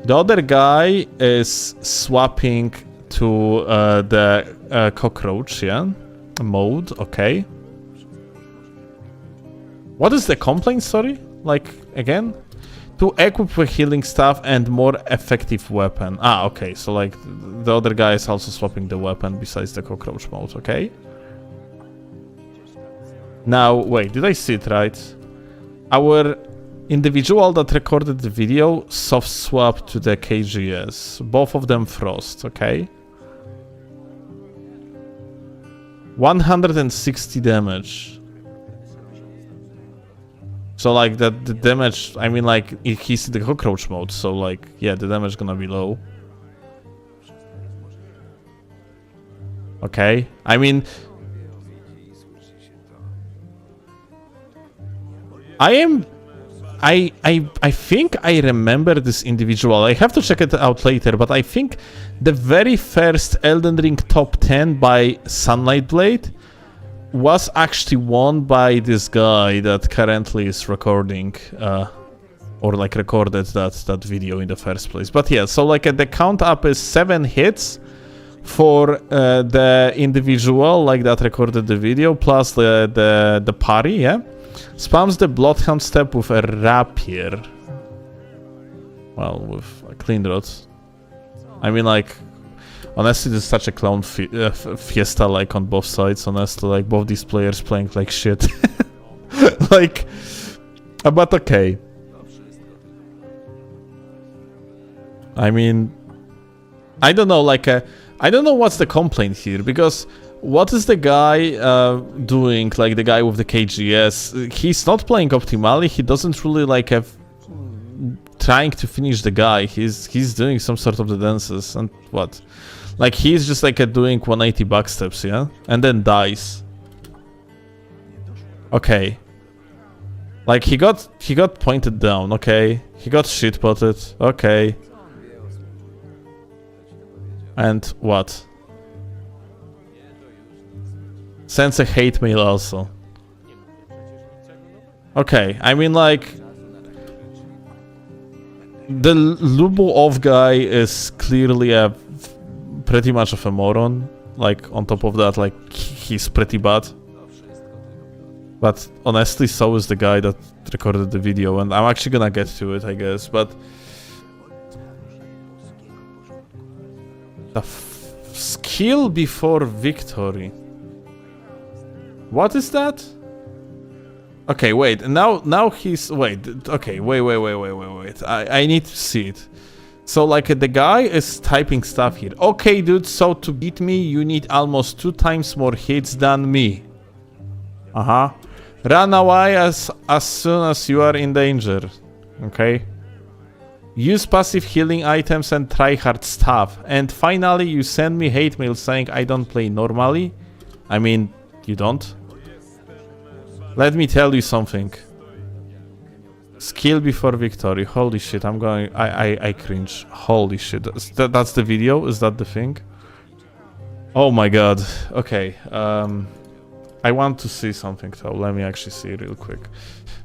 The other guy is swapping to the cockroach, yeah? Mode, okay. What is the complaint, sorry? Like, again? To equip with healing stuff and more effective weapon. Ah, okay, so like the other guy is also swapping the weapon besides the cockroach mode, okay? Now, wait, did I see it right? Our individual that recorded the video soft swap to the KGS. Both of them frost, okay? 160 damage. So like the damage, I mean like he's in the cockroach mode, so like yeah, the damage gonna be low. Okay, I mean I think I remember this individual. I have to check it out later, but I think the very first Elden Ring top 10 by Sunlight Blade was actually won by this guy that currently is recording or like recorded that video in the first place. But yeah, so like the count up is 7 hits for the individual like that recorded the video plus the parry, yeah? Spams the Bloodhound step with a rapier. Well, with a clean rod. I mean like honestly, this is such a clown fiesta, like, on both sides, honestly, like, both these players playing like shit. Like, but okay. I mean, I don't know, like, I don't know what's the complaint here, because what is the guy doing, like, the guy with the KGS? He's not playing optimally, he doesn't really, like, have trying to finish the guy, he's doing some sort of the dances, and what? Like, he's just like doing 180 backsteps, yeah? And then dies. Okay. Like, he got pointed down, okay? He got shit-potted, okay. And what? Sends a hate mail also. Okay, I mean, like... The Lubov guy is clearly a... pretty much of a moron. Like, on top of that, like, he's pretty bad. But honestly, so is the guy that recorded the video, and I'm actually gonna get to it, I guess, but... The skill before victory. What is that? Okay, wait, now he's... Wait, okay, wait. I need to see it. So, like, the guy is typing stuff here. Okay, dude, so to beat me, you need almost 2 times more hits than me. Uh-huh. Run away as soon as you are in danger. Okay? Use passive healing items and try hard stuff. And finally, you send me hate mail saying I don't play normally. I mean, you don't. Let me tell you something. Skill before victory. Holy shit, I'm going... I cringe. Holy shit. That's the video? Is that the thing? Oh my god. Okay. I want to see something though. Let me actually see real quick.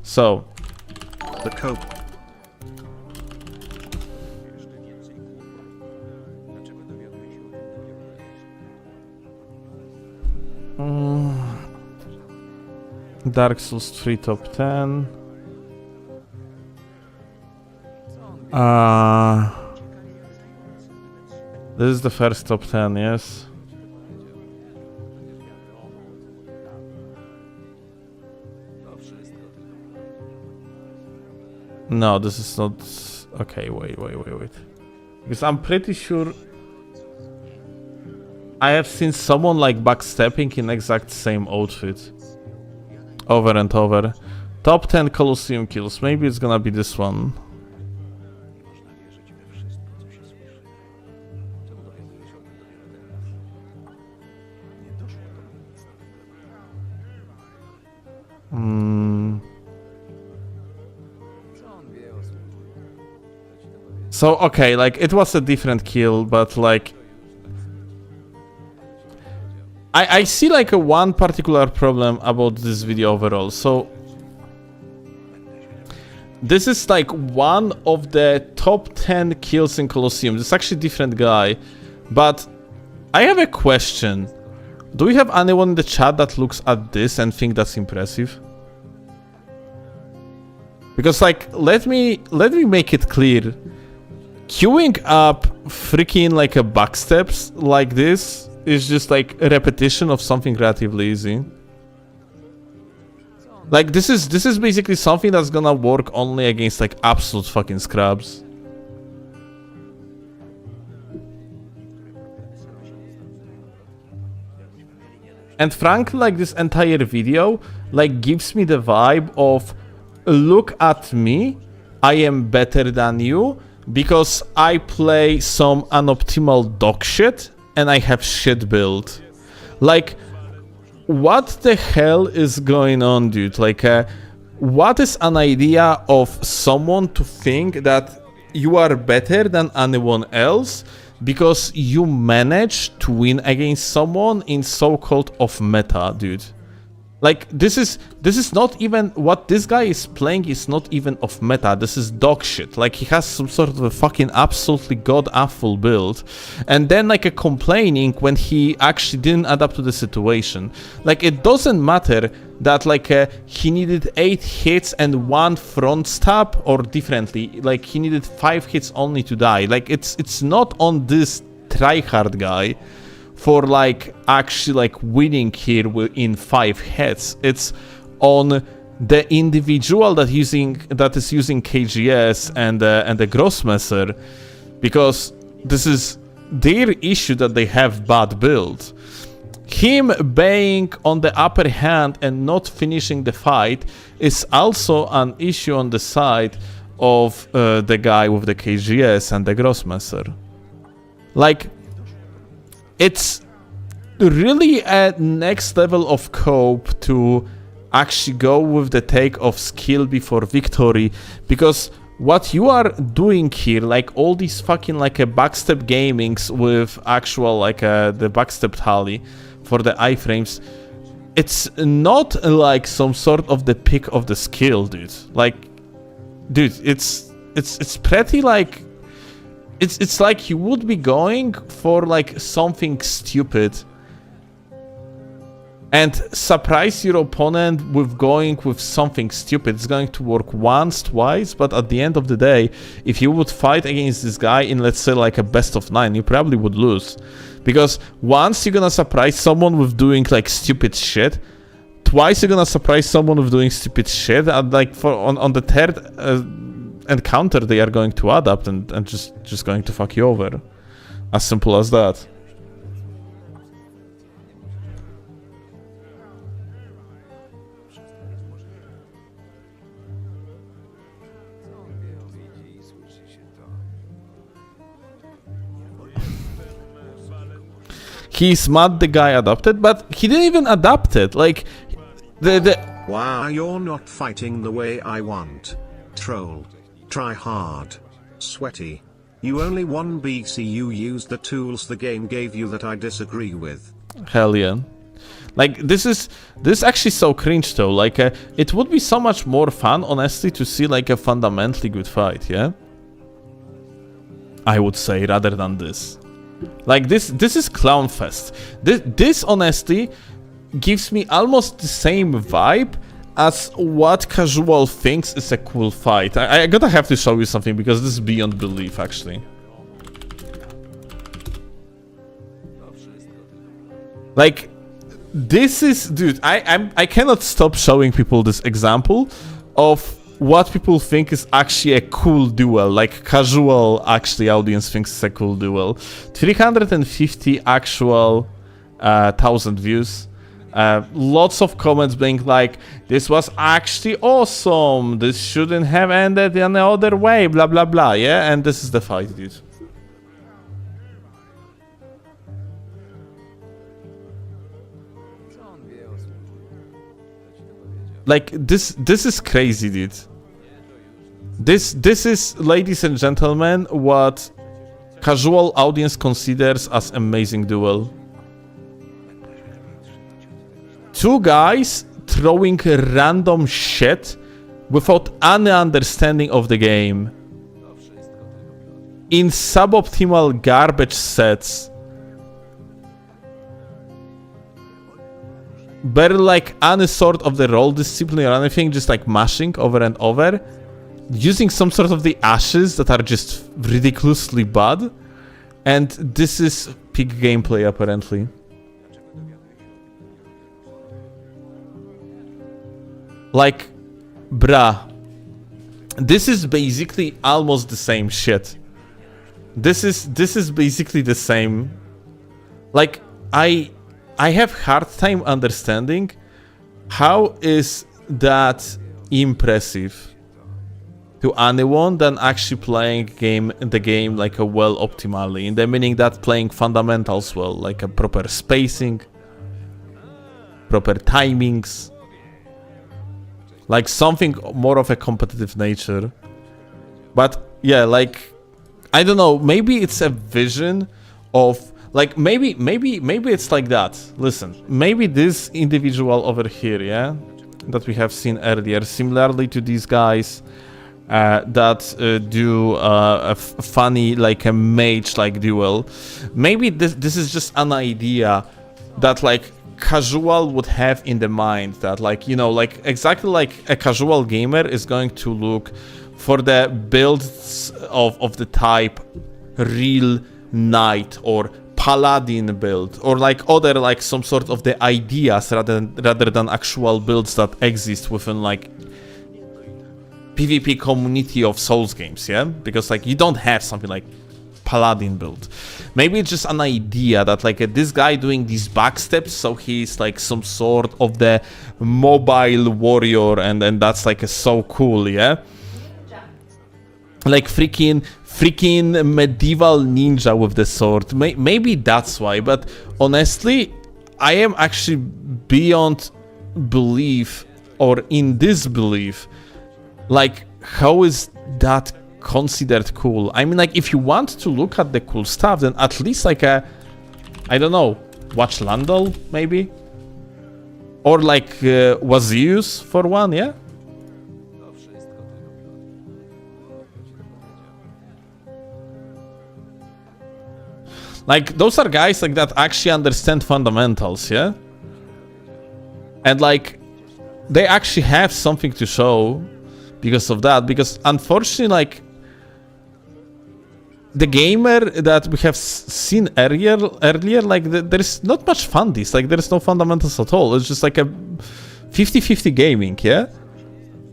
So... The cope. Dark Souls 3 top 10. This is the first top 10, yes? No, this is not... Okay, wait. Because I'm pretty sure... I have seen someone like backstepping in exact same outfit. Over and over. Top 10 Colosseum kills. Maybe it's gonna be this one. So, okay, like, it was a different kill, but, like... I see, like, a one particular problem about this video overall. So... This is, like, one of the top 10 kills in Colosseum. This is actually a different guy. But... I have a question. Do we have anyone in the chat that looks at this and think that's impressive? Because, like, let me make it clear. Queuing up freaking like a backsteps like this is just like a repetition of something relatively easy. Like this is basically something that's gonna work only against like absolute fucking scrubs. And frankly, like this entire video like gives me the vibe of look at me, I am better than you. Because I play some unoptimal dog shit and I have shit build. Like, what the hell is going on, dude? Like, what is an idea of someone to think that you are better than anyone else because you managed to win against someone in so-called off meta, dude? Like, this is not even... What this guy is playing is not even off meta. This is dog shit. Like, he has some sort of a fucking absolutely god-awful build. And then, like, a complaining when he actually didn't adapt to the situation. Like, it doesn't matter that, like, he needed 8 hits and 1 front stab, or differently. Like, he needed 5 hits only to die. Like, it's not on this tryhard guy for like actually like winning here in 5 hits. It's on the individual that is using KGS and the Grossmesser, because this is their issue that they have bad build. Him being on the upper hand and not finishing the fight is also an issue on the side of the guy with the KGS and the Grossmesser. Like, it's really a next level of cope to actually go with the take of skill before victory, because what you are doing here, like all these fucking like a backstep gamings with actual like the backstep tally for the iframes, it's not like some sort of the pick of the skill, dude. Like, dude, it's pretty like... It's like you would be going for like something stupid and surprise your opponent with going with something stupid. It's going to work once, twice, but at the end of the day, if you would fight against this guy in, let's say, like a best of 9, you probably would lose. Because once you're gonna surprise someone with doing like stupid shit, twice you're gonna surprise someone with doing stupid shit, and like on the third encounter they are going to adapt and just going to fuck you over. As simple as that. he's mad the guy adopted, but he didn't even adapt it. Like, the Wow, you're not fighting the way I want. Troll. Try hard. Sweaty. You only won BC, you used the tools the game gave you that I disagree with. hell yeah. Like, this actually so cringe though. Like, it would be so much more fun, honestly, to see like a fundamentally good fight, yeah? I would say, rather than this. Like, this is clown fest. This honestly gives me almost the same vibe as what casual thinks is a cool fight. I gotta have to show you something because this is beyond belief, actually. Like, this is, dude, I cannot stop showing people this example of what people think is actually a cool duel. Like, casual, actually, audience thinks it's a cool duel. 350 actual 1,000 views. Lots of comments being like, this was actually awesome, this shouldn't have ended in any other way, blah blah blah, yeah? And this is the fight, dude. Like, this is crazy, dude. This is, ladies and gentlemen, what casual audience considers as amazing duel. Two guys throwing random shit without any understanding of the game. In suboptimal garbage sets. Barely like any sort of the role discipline or anything, just like mashing over and over. Using some sort of the ashes that are just ridiculously bad. And this is peak gameplay, apparently. Like, bruh, this is basically almost the same shit. This is basically the same. Like, I have hard time understanding how is that impressive to anyone than actually playing the game like a well optimally, in the meaning that playing fundamentals well, like a proper spacing, proper timings. Like something more of a competitive nature. But yeah, like, I don't know, maybe it's a vision of, like, maybe it's like that. Listen, maybe this individual over here, yeah, that we have seen earlier, similarly to these guys that do a funny, like a mage-like duel, maybe this is just an idea that, like, casual would have in the mind, that, like, you know, like exactly like a casual gamer is going to look for the builds of the type real knight or paladin build, or like other, like some sort of the ideas rather than actual builds that exist within like PvP community of Souls games, yeah? Because like you don't have something like paladin build. Maybe it's just an idea that like this guy doing these backsteps, so he's like some sort of the mobile warrior, and that's like so cool, yeah? Like freaking medieval ninja with the sword. Maybe that's why, but honestly, I am actually beyond belief, or in disbelief, like how is that considered cool? I mean, like, if you want to look at the cool stuff, then at least like I don't know, watch Landal maybe, or like Wazius for one, yeah. Like, those are guys like that actually understand fundamentals, yeah, and like they actually have something to show because of that. Because unfortunately, like, the gamer that we have seen earlier, like, there's not much fundies. Like, there's no fundamentals at all. It's just like a 50-50 gaming, yeah?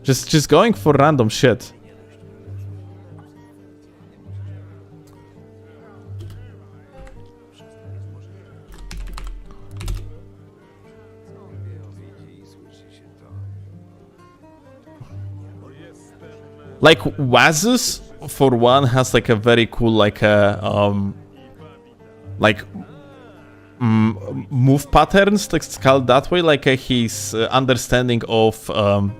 Just going for random shit. Like, Wazus, for one, has like a very cool, like a like move patterns, let's call it that way, like his understanding of how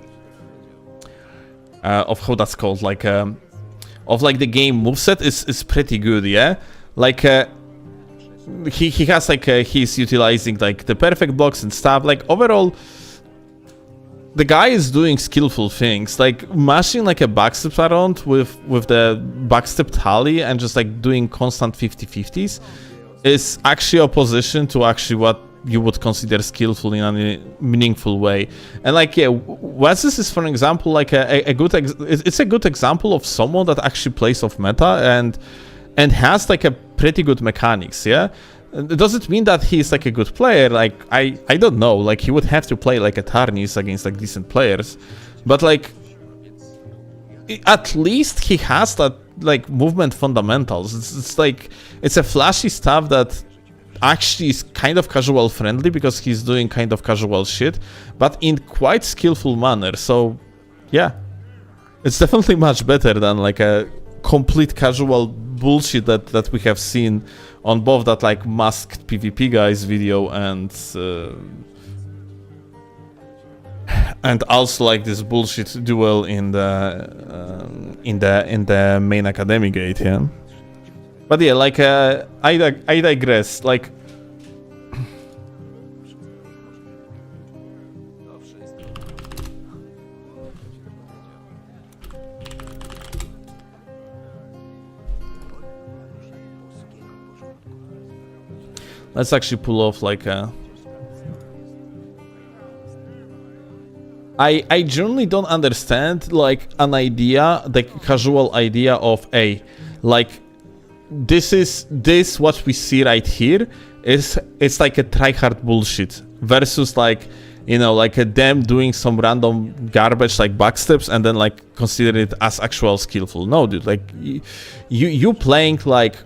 that's called, like of like the game moveset is pretty good, yeah. Like he has like he's utilizing like the perfect blocks and stuff. Like overall, the guy is doing skillful things, like mashing like a backstep around with the backstep tally and just like doing constant 50-50s is actually opposition to actually what you would consider skillful in a meaningful way. And like, yeah, Wes's is, for example, like a good it's a good example of someone that actually plays off meta and has like a pretty good mechanics, yeah. Does it mean that he's like a good player? Like, I don't know, like he would have to play like a Tarnis against like decent players, but like at least he has that like movement fundamentals. It's like, it's a flashy stuff that actually is kind of casual friendly because he's doing kind of casual shit, but in quite skillful manner. So yeah, it's definitely much better than like a complete casual bullshit that we have seen on both that like masked PvP guys video and also like this bullshit duel in the main academy gate, yeah. But yeah, like I digress. Like let's actually pull off like a. I generally don't understand like an idea, the casual idea of like this what we see right here it's like a tryhard bullshit versus like, you know, like them doing some random garbage like backsteps and then like consider it as actual skillful. No, dude, like you playing like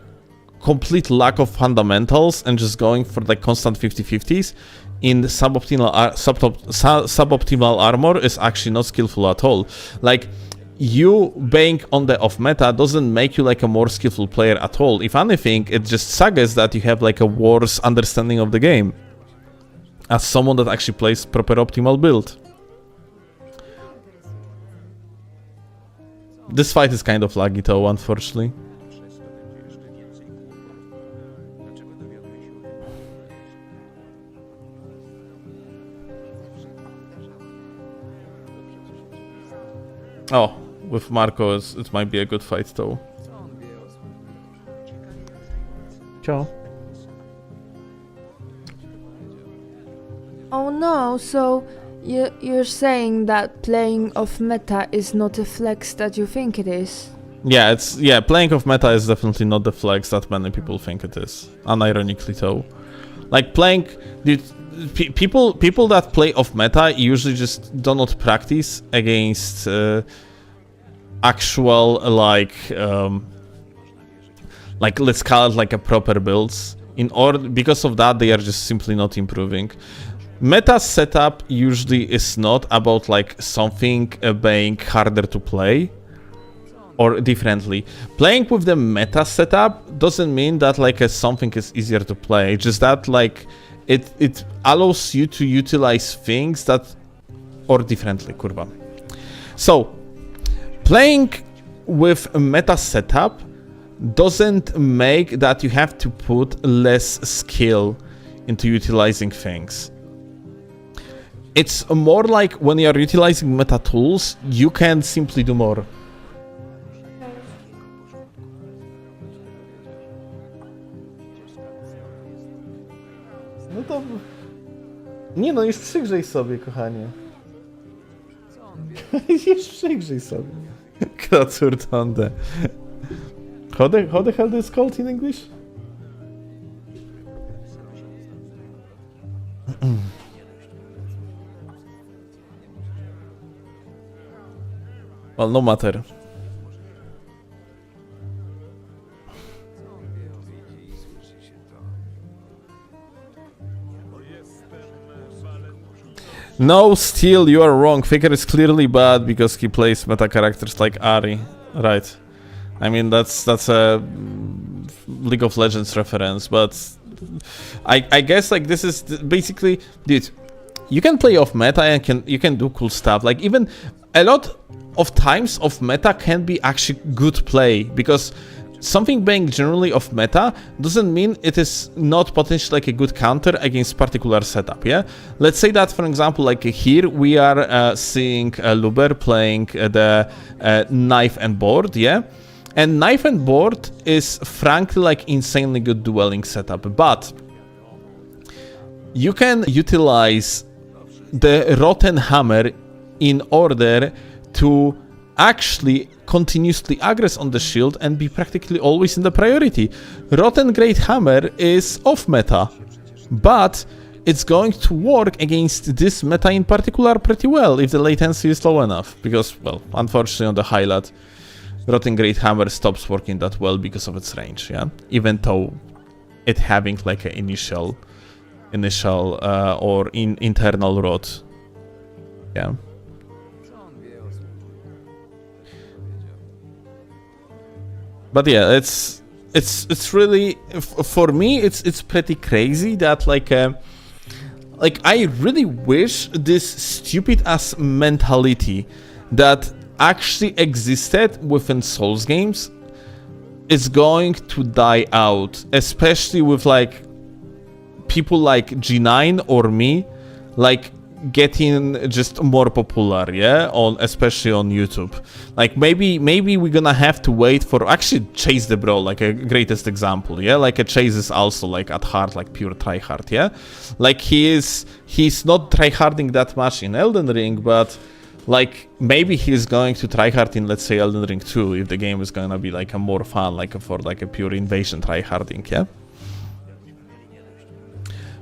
complete lack of fundamentals and just going for like constant 50-50s in suboptimal armor is actually not skillful at all. Like, you being on the off meta doesn't make you like a more skillful player at all. If anything, it just suggests that you have like a worse understanding of the game as someone that actually plays proper optimal build. This fight is kind of laggy though, unfortunately. Oh, with Marco, it might be a good fight though. Ciao. Oh no, so you're saying that playing off meta is not a flex that you think it is? Yeah, playing off meta is definitely not the flex that many people think it is. Unironically though. Like playing, dude, people that play off meta usually just do not practice against actual like let's call it like a proper builds. Because of that, they are just simply not improving. Meta setup usually is not about like something being harder to play or differently. Playing with the meta setup doesn't mean that like something is easier to play. It's just that like it allows you to utilize things that or differently, kurwa. So playing with a meta setup doesn't make that you have to put less skill into utilizing things. It's more like when you're utilizing meta tools, you can simply do more. No to... Nie no, już przygrzej sobie, kochanie. Już przygrzej sobie. Kraturtonde. How the hell is called in English? Well, no matter. No, Steel, you are wrong. Faker is clearly bad because he plays meta characters like Ari. Right. I mean, that's a League of Legends reference, but I guess like this is basically, dude, you can play off meta and you can do cool stuff. Like even a lot of times off meta can be actually good play, because something being generally off meta doesn't mean it is not potentially like a good counter against particular setup. Yeah, let's say that for example, like here we are seeing Luber playing the knife and board. Yeah. And knife and board is frankly like insanely good dueling setup, but you can utilize the rotten hammer in order to actually continuously aggress on the shield and be practically always in the priority. Rotten Great Hammer is off meta, but it's going to work against this meta in particular pretty well if the latency is low enough, because, well, unfortunately on the highlight, Rotten Great Hammer stops working that well because of its range, yeah? Even though it having like an initial or internal rod, yeah? But yeah, it's really, for me, it's pretty crazy that like I really wish this stupid ass mentality that actually existed within Souls games is going to die out, especially with like people like G9 or me, like getting just more popular, yeah, especially on YouTube. Like maybe we're gonna have to wait for actually Chase the Bro, like a greatest example, yeah. Like a Chase is also like at heart like pure tryhard, yeah. Like he's not tryharding that much in Elden Ring, but like maybe he's going to tryhard in, let's say, Elden Ring 2 if the game is gonna be like a more fun, like for like a pure invasion tryharding, yeah.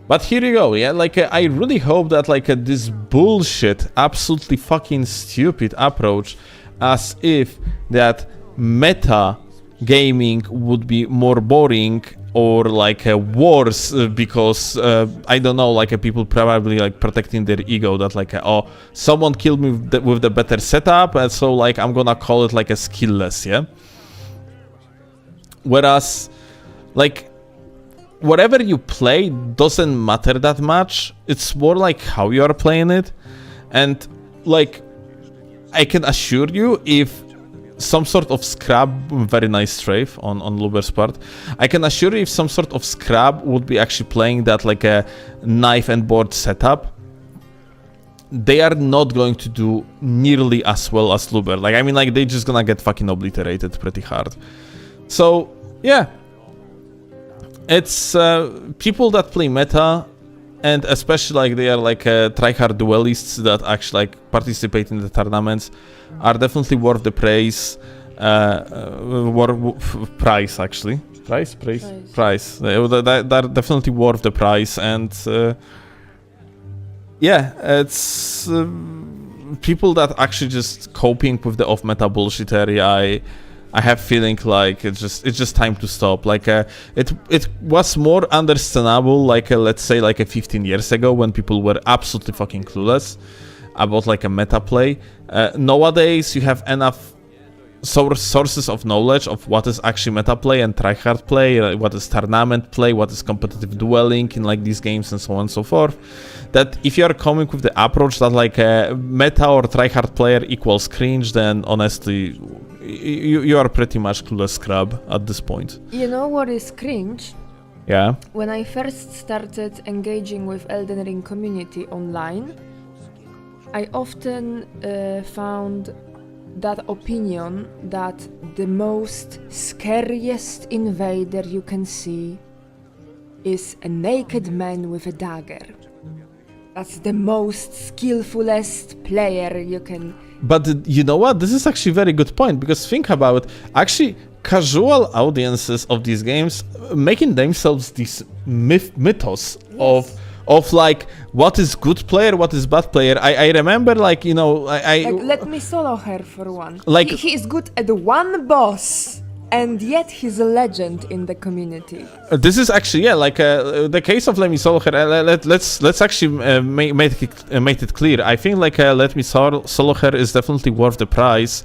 But here you go, yeah, like I really hope that like this bullshit, absolutely fucking stupid approach, as if that meta gaming would be more boring or like worse because I don't know, like people probably like protecting their ego that like oh, someone killed me with the better setup, and so like I'm gonna call it like a skillless, yeah. Whereas like whatever you play doesn't matter that much. It's more like how you are playing it. And like I can assure you, if some sort of scrub, very nice strafe on Luber's part, I can assure you if some sort of scrub would be actually playing that like a knife and board setup, they are not going to do nearly as well as Luber. Like I mean, like they're just gonna get fucking obliterated pretty hard. So yeah, it's people that play meta, and especially like they are like tryhard duelists that actually like participate in the tournaments, are definitely worth the praise. Price actually, price. They're definitely worth the price, and yeah, it's people that actually just coping with the off meta bullshit area. I have feeling like it's just time to stop. Like it was more understandable like let's say like 15 years ago when people were absolutely fucking clueless about like a meta play. Nowadays you have enough sources of knowledge of what is actually meta play and tryhard play, what is tournament play, what is competitive dueling in like these games, and so on and so forth, that if you are coming with the approach that like a meta or tryhard player equals cringe, then honestly you are pretty much clueless scrub at this point. You know what is cringe? Yeah. When I first started engaging with Elden Ring community online, I often found that opinion that the most scariest invader you can see is a naked man with a dagger. That's the most skillfulest player you can. But you know what? This is actually a very good point, because think about it. Actually, casual audiences of these games making themselves this mythos of like what is good player, what is bad player. I remember like, you know, I like, let me solo her for one. Like he is good at one boss, and yet he's a legend in the community. This is actually, yeah, like the case of Let Me Solo Her. Let's actually make it clear. I think like Let Me Solo Her is definitely worth the price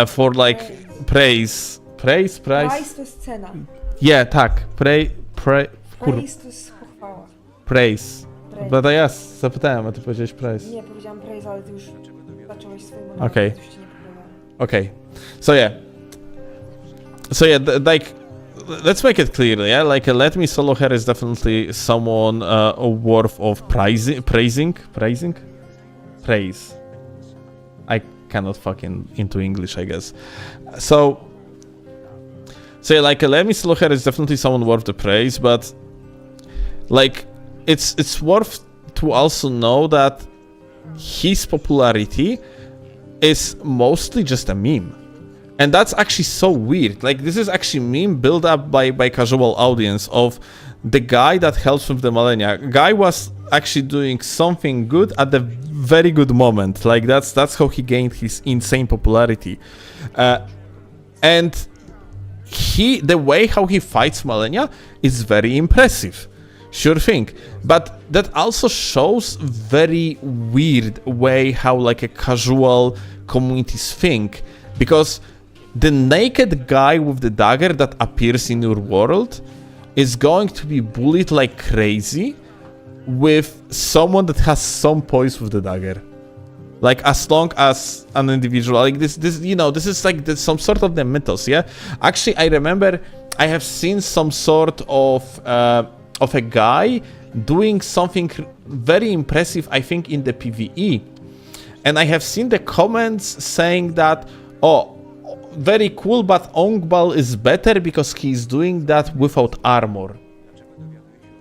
for like praise. Price to scena. Yeah, tak. Praise. Praise to jest pochwała. Praise. Praise. But ja zapytałem, a ty powiedziałeś praise. Nie, powiedziałam praise, ale ty już zacząłeś swój monolog, Okej. więc już ci nie powiedziałam. Okay. So yeah, like, let's make it clear, yeah? Like, Let Me Solo Her is definitely someone worth of praising. I cannot fucking into English, I guess. So yeah, like, Let Me Solo Her is definitely someone worth the praise, but like, it's worth to also know that his popularity is mostly just a meme. And that's actually so weird. Like, this is actually meme built up by casual audience of the guy that helps with the millennia. Guy was actually doing something good at the very good moment. Like, that's how he gained his insane popularity. And the way how he fights millennia is very impressive. Sure thing. But that also shows very weird way how like a casual communities think. Because the naked guy with the dagger that appears in your world is going to be bullied like crazy with someone that has some poise with the dagger. Like, as long as an individual, like this you know, this is like some sort of the mythos, yeah? Actually, I remember I have seen some sort of a guy doing something very impressive, I think, in the PvE. And I have seen the comments saying that, oh, very cool, but Ongbal is better because he's doing that without armor.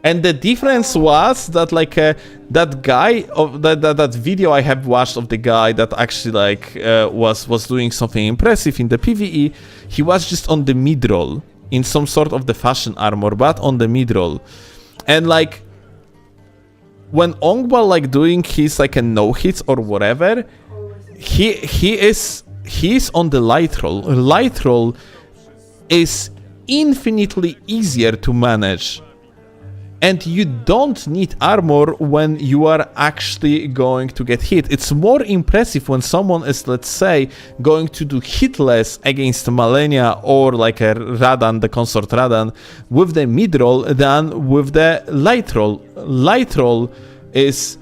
And the difference was that, like, that guy of that video I have watched of the guy that actually like was doing something impressive in the PvE, he was just on the mid-roll in some sort of the fashion armor, but on the mid-roll. And like, when Ongbal like doing his like a no hits or whatever, he's on the light roll. Light roll is infinitely easier to manage, and you don't need armor when you are actually going to get hit. It's more impressive when someone is, let's say, going to do hitless against Malenia or like a Radan, the consort Radan, with the mid-roll than with the light roll. Light roll is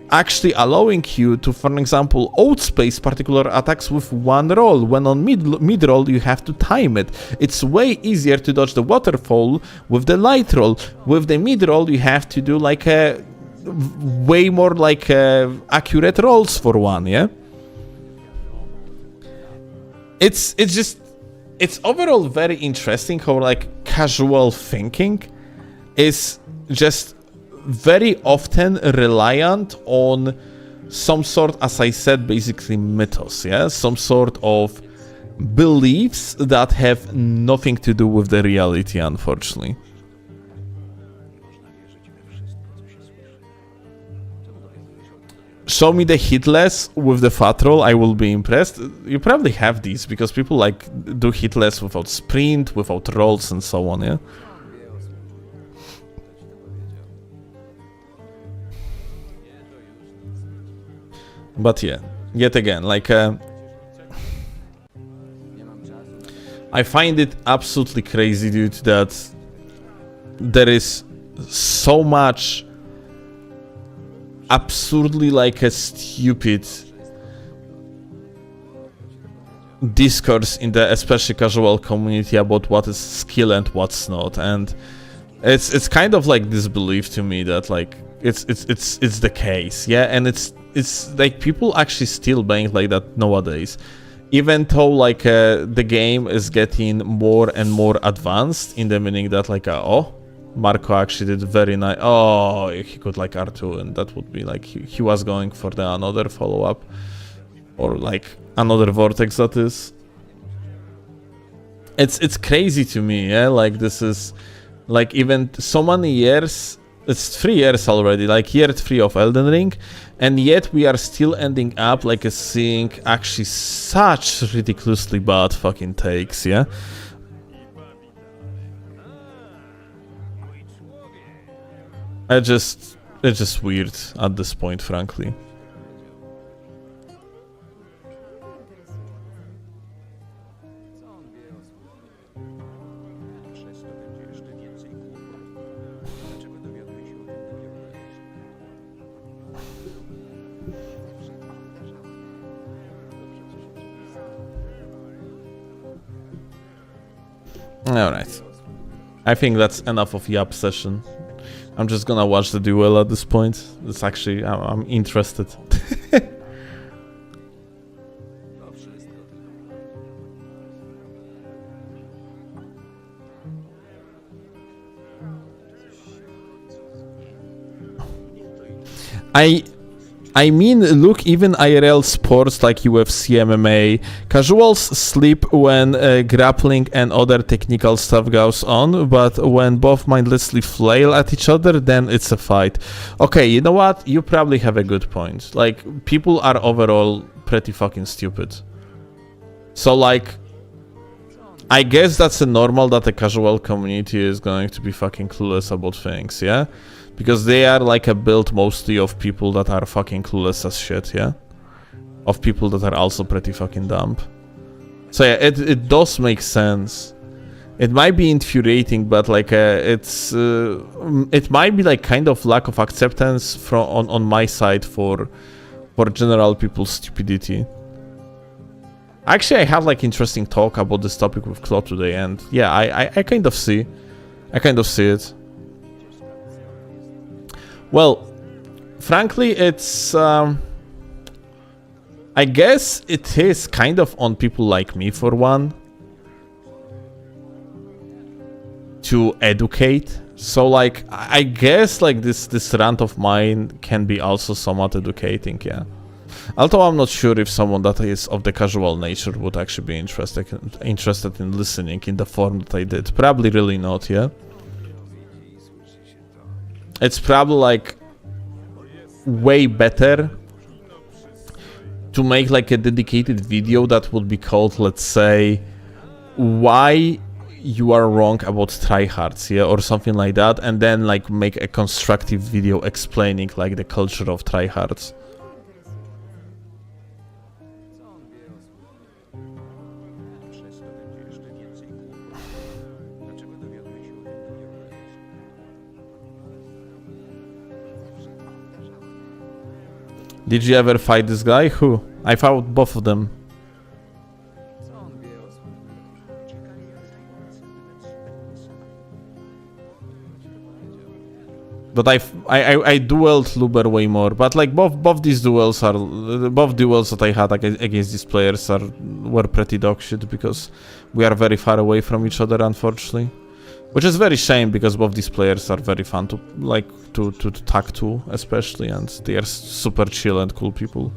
actually allowing you to, for example, outspace particular attacks with one roll, when on mid-roll you have to time it. It's way easier to dodge the waterfall with the light roll. With the mid-roll you have to do like a way more like accurate rolls for one, yeah? It's overall very interesting how like casual thinking is just very often reliant on some sort, as I said, basically mythos, yeah? Some sort of beliefs that have nothing to do with the reality, unfortunately. Show me the hitless with the fat roll, I will be impressed. You probably have these, because people like do hitless without sprint, without rolls and so on, yeah? But yeah, yet again, like, I find it absolutely crazy, dude, that there is so much absurdly like a stupid discourse in the especially casual community about what is skill and what's not, and it's kind of like disbelief to me that like it's the case, yeah, and it's like people actually still playing like that nowadays, even though like the game is getting more and more advanced, in the meaning that like oh, Marco actually did very nice, oh, he could like R2, and that would be like he was going for the another follow-up or like another vortex. That is, it's crazy to me, yeah, like this is like even so many years. It's 3 years already, like year 3 of Elden Ring, and yet we are still ending up like seeing actually such ridiculously bad fucking takes, yeah? It's just weird at this point, frankly. Alright. I think that's enough of Yap session. I'm just gonna watch the duel at this point. It's actually, I'm interested. I mean, look, even IRL sports like UFC, MMA, casuals sleep when grappling and other technical stuff goes on, but when both mindlessly flail at each other, then it's a fight. Okay, you know what? You probably have a good point. Like, people are overall pretty fucking stupid. So, like, I guess that's a normal that the casual community is going to be fucking clueless about things, yeah? Because they are like a build mostly of people that are fucking clueless as shit, yeah? Of people that are also pretty fucking dumb. So yeah, it does make sense. It might be infuriating, but like it might be like kind of lack of acceptance from on my side for general people's stupidity. Actually, I had like interesting talk about this topic with Claude today, and yeah, I kind of see it. Well, frankly, it's I guess it is kind of on people like me, for one, to educate. So like, I guess like this rant of mine can be also somewhat educating, yeah. Although I'm not sure if someone that is of the casual nature would actually be interested in listening in the form that I did. Probably really not, yeah. It's probably like way better to make like a dedicated video that would be called, let's say, why you are wrong about tryhards, yeah, or something like that, and then like make a constructive video explaining like the culture of tryhards. Did you ever fight this guy? Who? I fought both of them. But I dueled Luber way more. But like both these duels are both duels that I had against these players were pretty dog shit because we are very far away from each other, unfortunately. Which is very shame because both these players are very fun to like to talk to, especially, and they are super chill and cool people.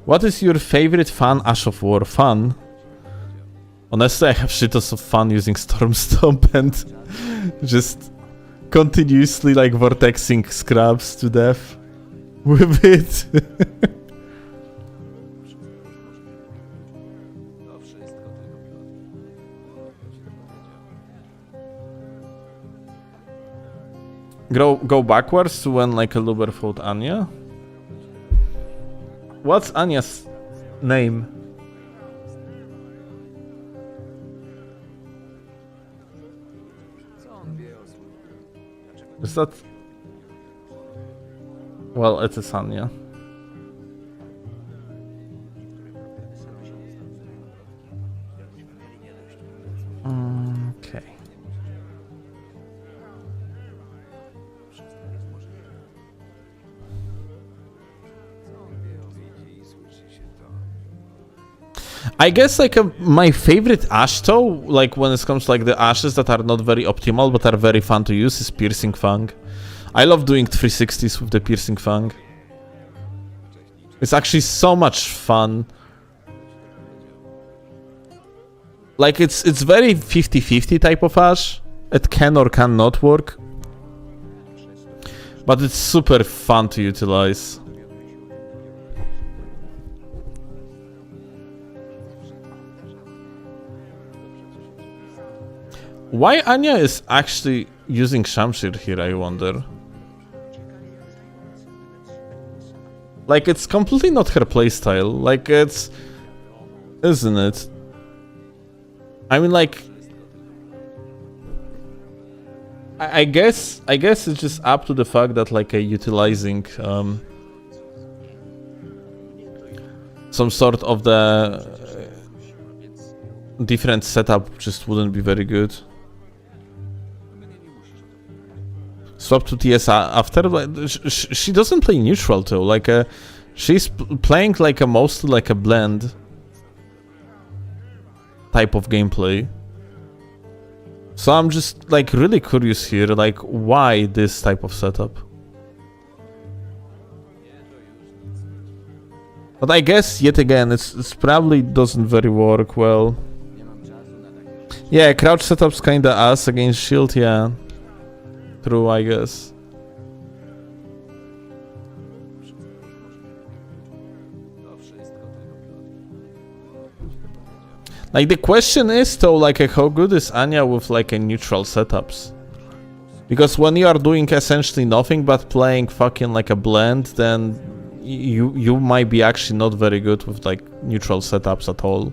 What is your favorite fun Ash of War? Fun? Honestly, I have shitos of fun using Storm Stomp and just continuously like vortexing scrubs to death with it. Go backwards to when like a Luber fought Anya? What's Anya's name? Is that... Well, it is Anya. Okay. I guess like my favorite Ash though, like when it comes to like the Ashes that are not very optimal but are very fun to use, is Piercing Fang. I love doing 360s with the Piercing Fang. It's actually so much fun. Like it's very 50-50 type of Ash. It can or cannot work. But it's super fun to utilize. Why Anya is actually using Shamshir here, I wonder. Like, it's completely not her playstyle. Like, it's... Isn't it? I mean, like... I guess it's just up to the fact that, like, utilizing... some sort of the... different setup just wouldn't be very good. Swap to TS after, like, she doesn't play neutral though. Like, she's playing like a mostly like a blend type of gameplay. So I'm just like really curious here, like why this type of setup? But I guess yet again, it's probably doesn't very work well. Yeah, crouch setup's kinda ass against shield, yeah. True, I guess. Like the question is though, like how good is Anya with like a neutral setups? Because when you are doing essentially nothing but playing fucking like a blend, then you might be actually not very good with like neutral setups at all.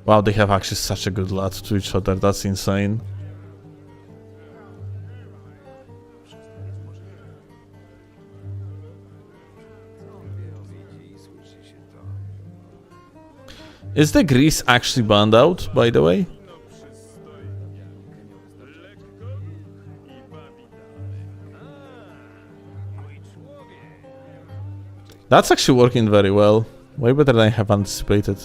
Wow, they have actually such a good lot to each other, that's insane. Is the grease actually banned out, by the way? That's actually working very well. Way better than I have anticipated.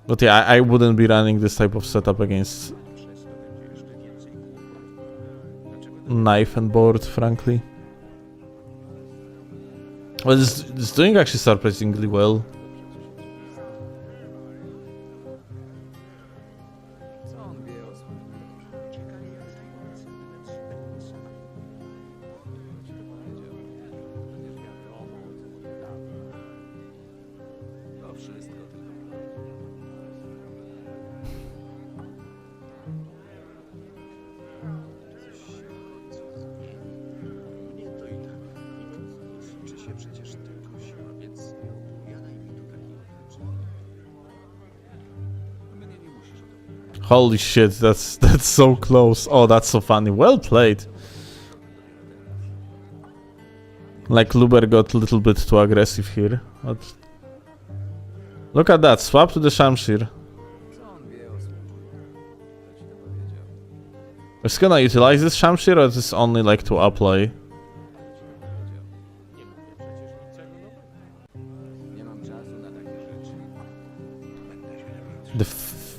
But yeah, I wouldn't be running this type of setup against knife and board, frankly. Well, it's doing actually surprisingly well. Holy shit, that's so close. Oh, that's so funny. Well played. Like Luber got a little bit too aggressive here. But look at that, swap to the Shamshir. Is gonna utilize this Shamshir, or is this only like to apply?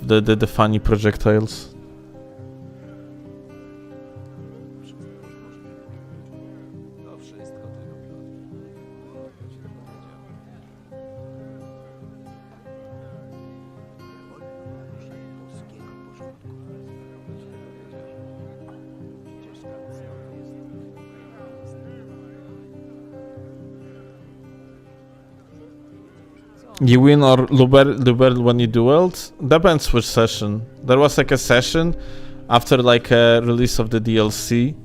The funny projectiles. You win or Luber when you dueled? Depends which session. There was like a session after like a release of the DLC,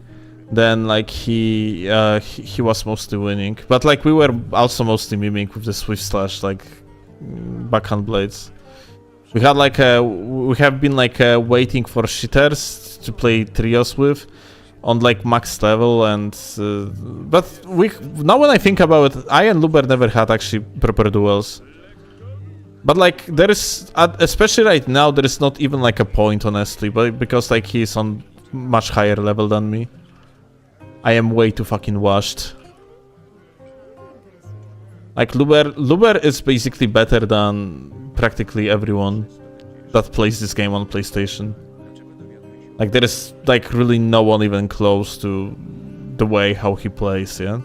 then like he was mostly winning. But like we were also mostly miming with the Swift Slash, like backhand blades. We had like we have been like waiting for shitters to play trios with on like max level, and but now when I think about it, I and Luber never had actually proper duels. But like there is, especially right now, there is not even like a point, honestly, but because like he's on much higher level than me. I am way too fucking washed. Like Luber is basically better than practically everyone that plays this game on PlayStation. Like there is like really no one even close to the way how he plays, yeah?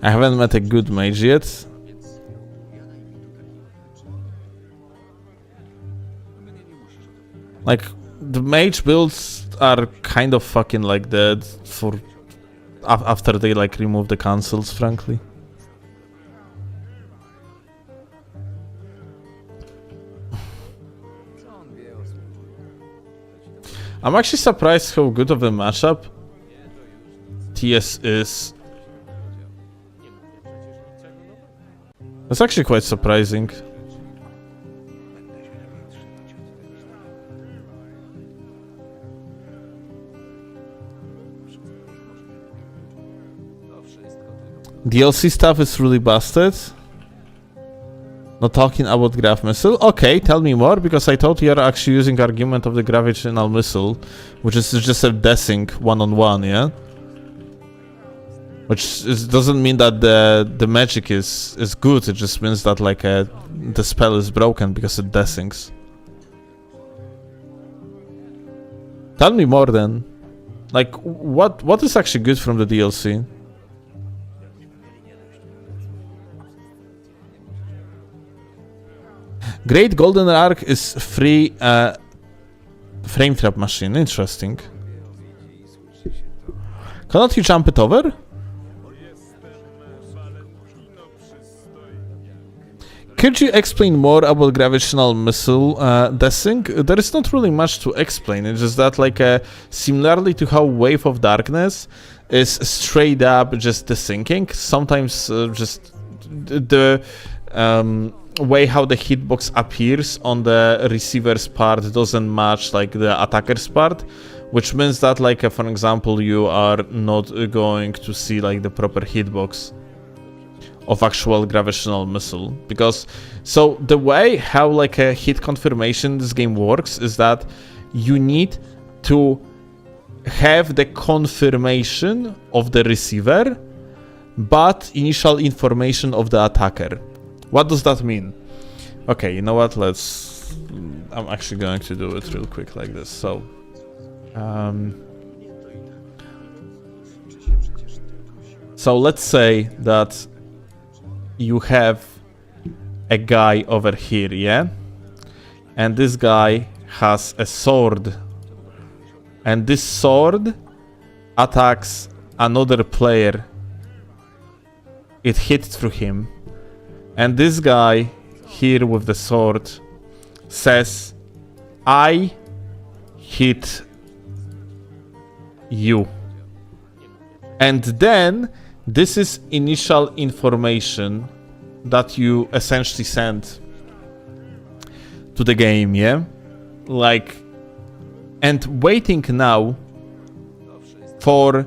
I haven't met a good mage yet. Like, the mage builds are kind of fucking like dead for after they like remove the cancels, frankly. I'm actually surprised how good of a matchup TS is. That's actually quite surprising. DLC stuff is really busted. Not talking about Graph Missile. Okay, tell me more, because I thought you're actually using argument of the Gravitational Missile, which is just a Desync one-on-one, yeah? Which doesn't mean that the magic is good, it just means that like the spell is broken because it desyncs. Tell me more then. Like, what is actually good from the DLC? Great Golden Arc is free frame trap machine. Interesting. Cannot you jump it over? Could you explain more about Gravitational Missile Desync? There is not really much to explain. It's just that, like, similarly to how Wave of Darkness is straight up just desyncing, sometimes just the way how the hitbox appears on the receiver's part doesn't match like the attacker's part, which means that, like, for example, you are not going to see like the proper hitbox of actual Gravitational Missile. Because so the way how like a hit confirmation this game works is that you need to have the confirmation of the receiver but initial information of the attacker. What does that mean? Okay, you know what, I'm actually going to do it real quick like this. So let's say that you have a guy over here, yeah? And this guy has a sword. And this sword attacks another player. It hits through him. And this guy here with the sword says, I hit you. And then this is initial information that you essentially send to the game, yeah? Like, and waiting now for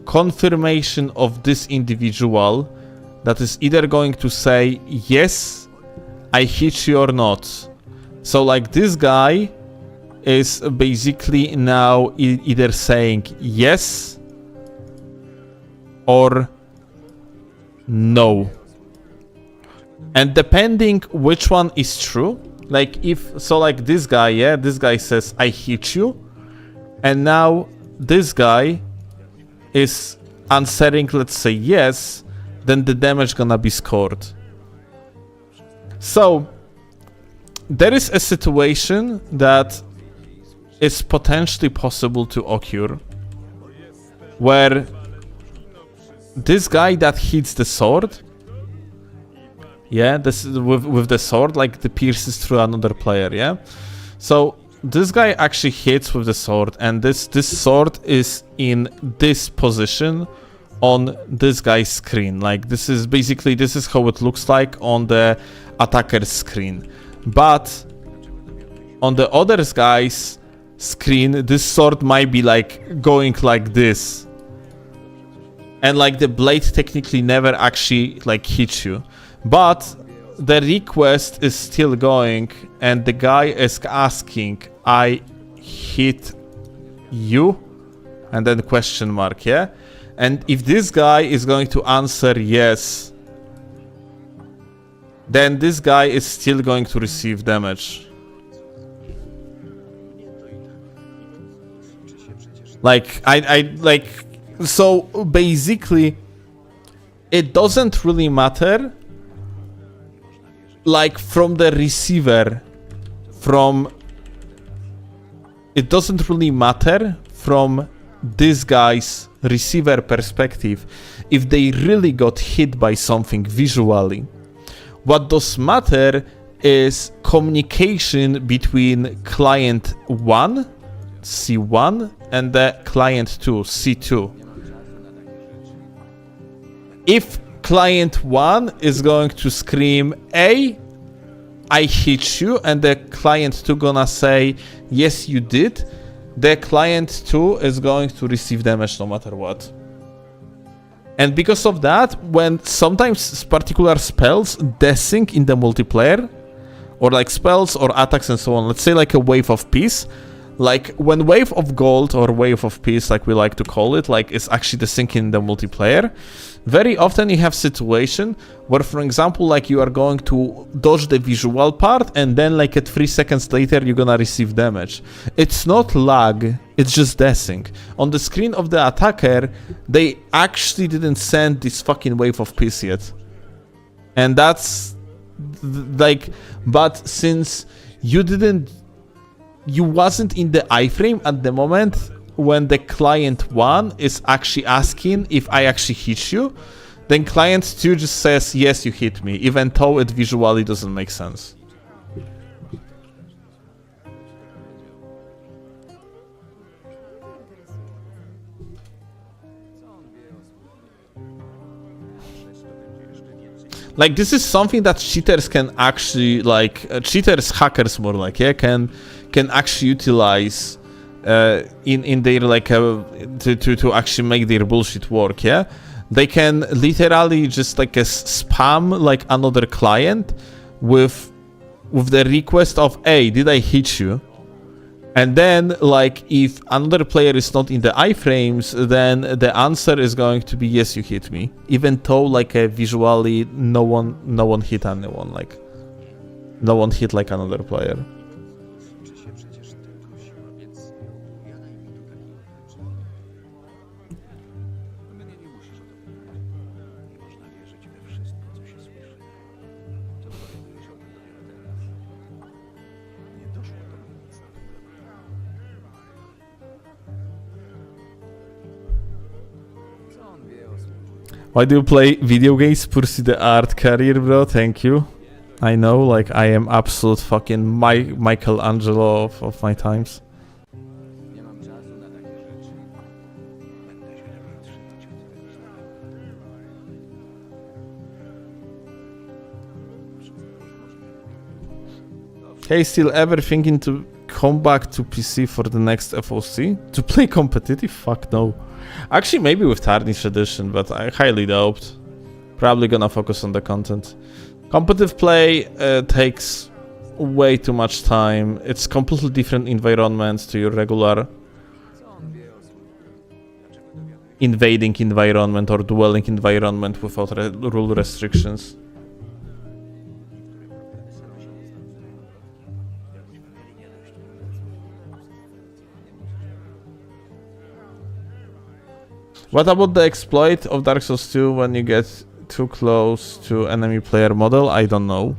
confirmation of this individual that is either going to say, yes, I hit you or not. So like this guy is basically now either saying yes or no. And depending which one is true, like if, so like this guy, yeah, this guy says, I hit you. And now this guy is answering, let's say yes, then the damage gonna be scored. So there is a situation that is potentially possible to occur where this guy that hits the sword, yeah, this is with the sword, like the pierces through another player, yeah. So this guy actually hits with the sword, and this sword is in this position on this guy's screen. Like this is basically, this is how it looks like on the attacker's screen. But on the other guy's screen, this sword might be like going like this. And like the blade technically never actually like hits you. But the request is still going and the guy is asking, I hit you? And then question mark, yeah? And if this guy is going to answer yes, then this guy is still going to receive damage. Like, so basically, it doesn't really matter, like, from the receiver, it doesn't really matter from this guy's receiver perspective if they really got hit by something visually. What does matter is communication between client 1, C1, and the client 2, C2. If client 1 is going to scream, "Hey, I hit you," and the client 2 gonna say, "Yes, you did," the client 2 is going to receive damage no matter what. And because of that, when sometimes particular spells desync in the multiplayer, or like spells or attacks and so on, let's say like a Wave of Peace, like when Wave of Gold or Wave of Peace, like we like to call it, like it's actually desync in the multiplayer, very often you have situation where, for example, like you are going to dodge the visual part and then like at 3 seconds later you're gonna receive damage. It's not lag, it's just desync. On the screen of the attacker, they actually didn't send this fucking Wave of Peace yet. And that's like, but since you wasn't in the iframe at the moment when the client 1 is actually asking if I actually hit you, then client 2 just says, "Yes, you hit me," even though it visually doesn't make sense. Like, this is something that cheaters can actually, like, cheaters, hackers more like, yeah, can actually utilize in their, like, to actually make their bullshit work, yeah? They can literally just, like, spam, like, another client with the request of, "Hey, did I hit you?" And then, like, if another player is not in the iframes, then the answer is going to be, "Yes, you hit me," even though, like, visually no one hit anyone, like, no one hit like another player. Why do you play video games? Pursue the art career, bro. Thank you. I know, like, I am absolute fucking Michelangelo of my times. Hey, still ever thinking to come back to PC for the next FOC? To play competitive? Fuck no. Actually, maybe with Tarnished Edition, but I highly doubt. Probably gonna focus on the content. Competitive play takes way too much time. It's completely different environment to your regular invading environment or dwelling environment without rule restrictions. What about the exploit of Dark Souls 2 when you get too close to enemy player model? I don't know.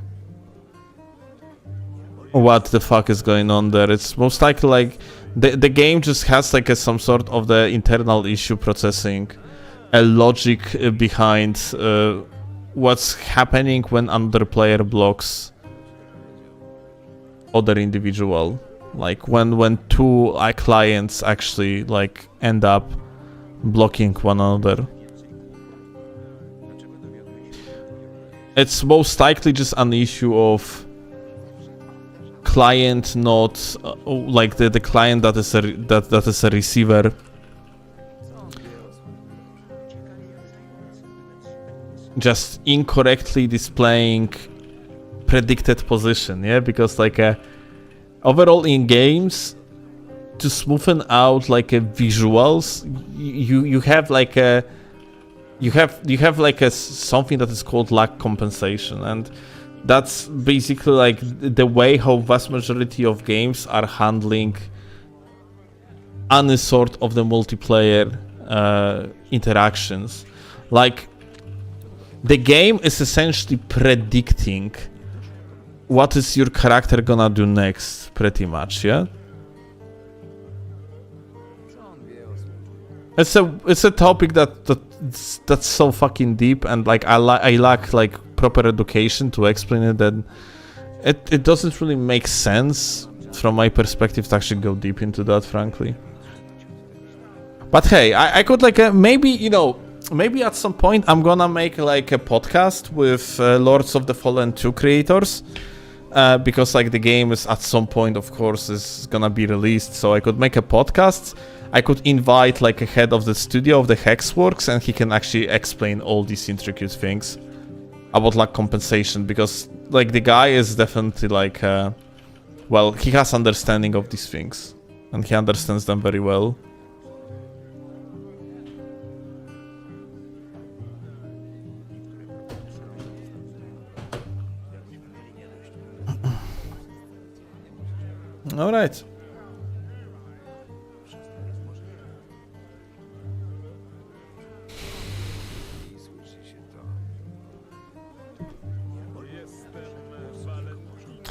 What the fuck is going on there? It's most likely like the game just has like some sort of the internal issue processing a logic behind what's happening when another player blocks other individual. Like when two clients actually like end up blocking one another. It's most likely just an issue of client not like the client that is a receiver just incorrectly displaying predicted position, yeah, because like overall in games, to smoothen out like visuals, you have like a something that is called lag compensation, and that's basically like the way how vast majority of games are handling any sort of the multiplayer interactions. Like the game is essentially predicting what is your character gonna do next, pretty much, yeah? It's a topic that's so fucking deep, and like I lack like proper education to explain it, that it doesn't really make sense from my perspective to actually go deep into that, frankly. But hey, I could like maybe, you know, maybe at some point I'm gonna make like a podcast with Lords of the Fallen 2 creators. Because like the game is at some point, of course, is gonna be released, so I could make a podcast. I could invite like a head of the studio of the Hexworks, and he can actually explain all these intricate things about like compensation, because like the guy is definitely like well, he has understanding of these things, and he understands them very well. All right.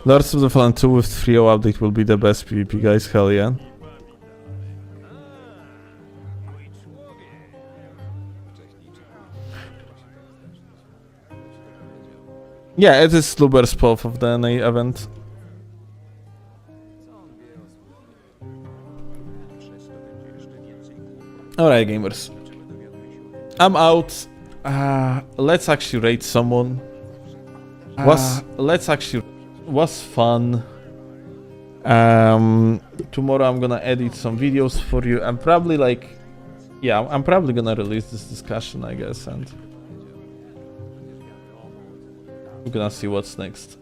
Lords of the Fallen 2 with 3.0 update will be the best PvP, guys. Hell yeah. Yeah, it is Luber's path of the NA event. Alright, gamers. I'm out. Let's actually rate someone. Was fun. Tomorrow I'm gonna edit some videos for you. I'm probably like, yeah, I'm probably gonna release this discussion, I guess, and we're gonna see what's next.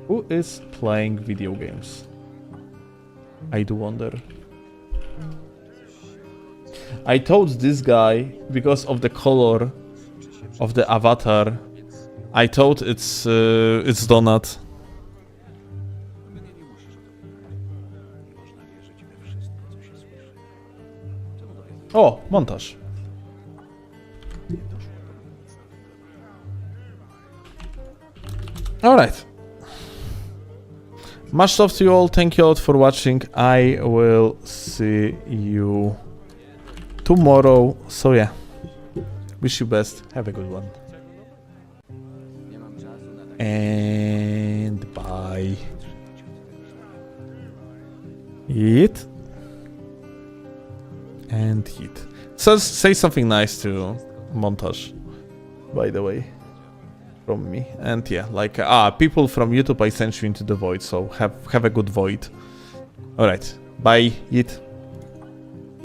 Who is playing video games? I do wonder. I told this guy, because of the color of the avatar, I thought it's Donut. Oh, montaż. Alright. Much love to you all. Thank you all for watching. I will see you tomorrow. So yeah. Wish you best. Have a good one. And bye. Eat. And eat. So say something nice to Montage, by the way, from me. And yeah, like people from YouTube, I sent you into the void, so have a good void. Alright, bye, eat.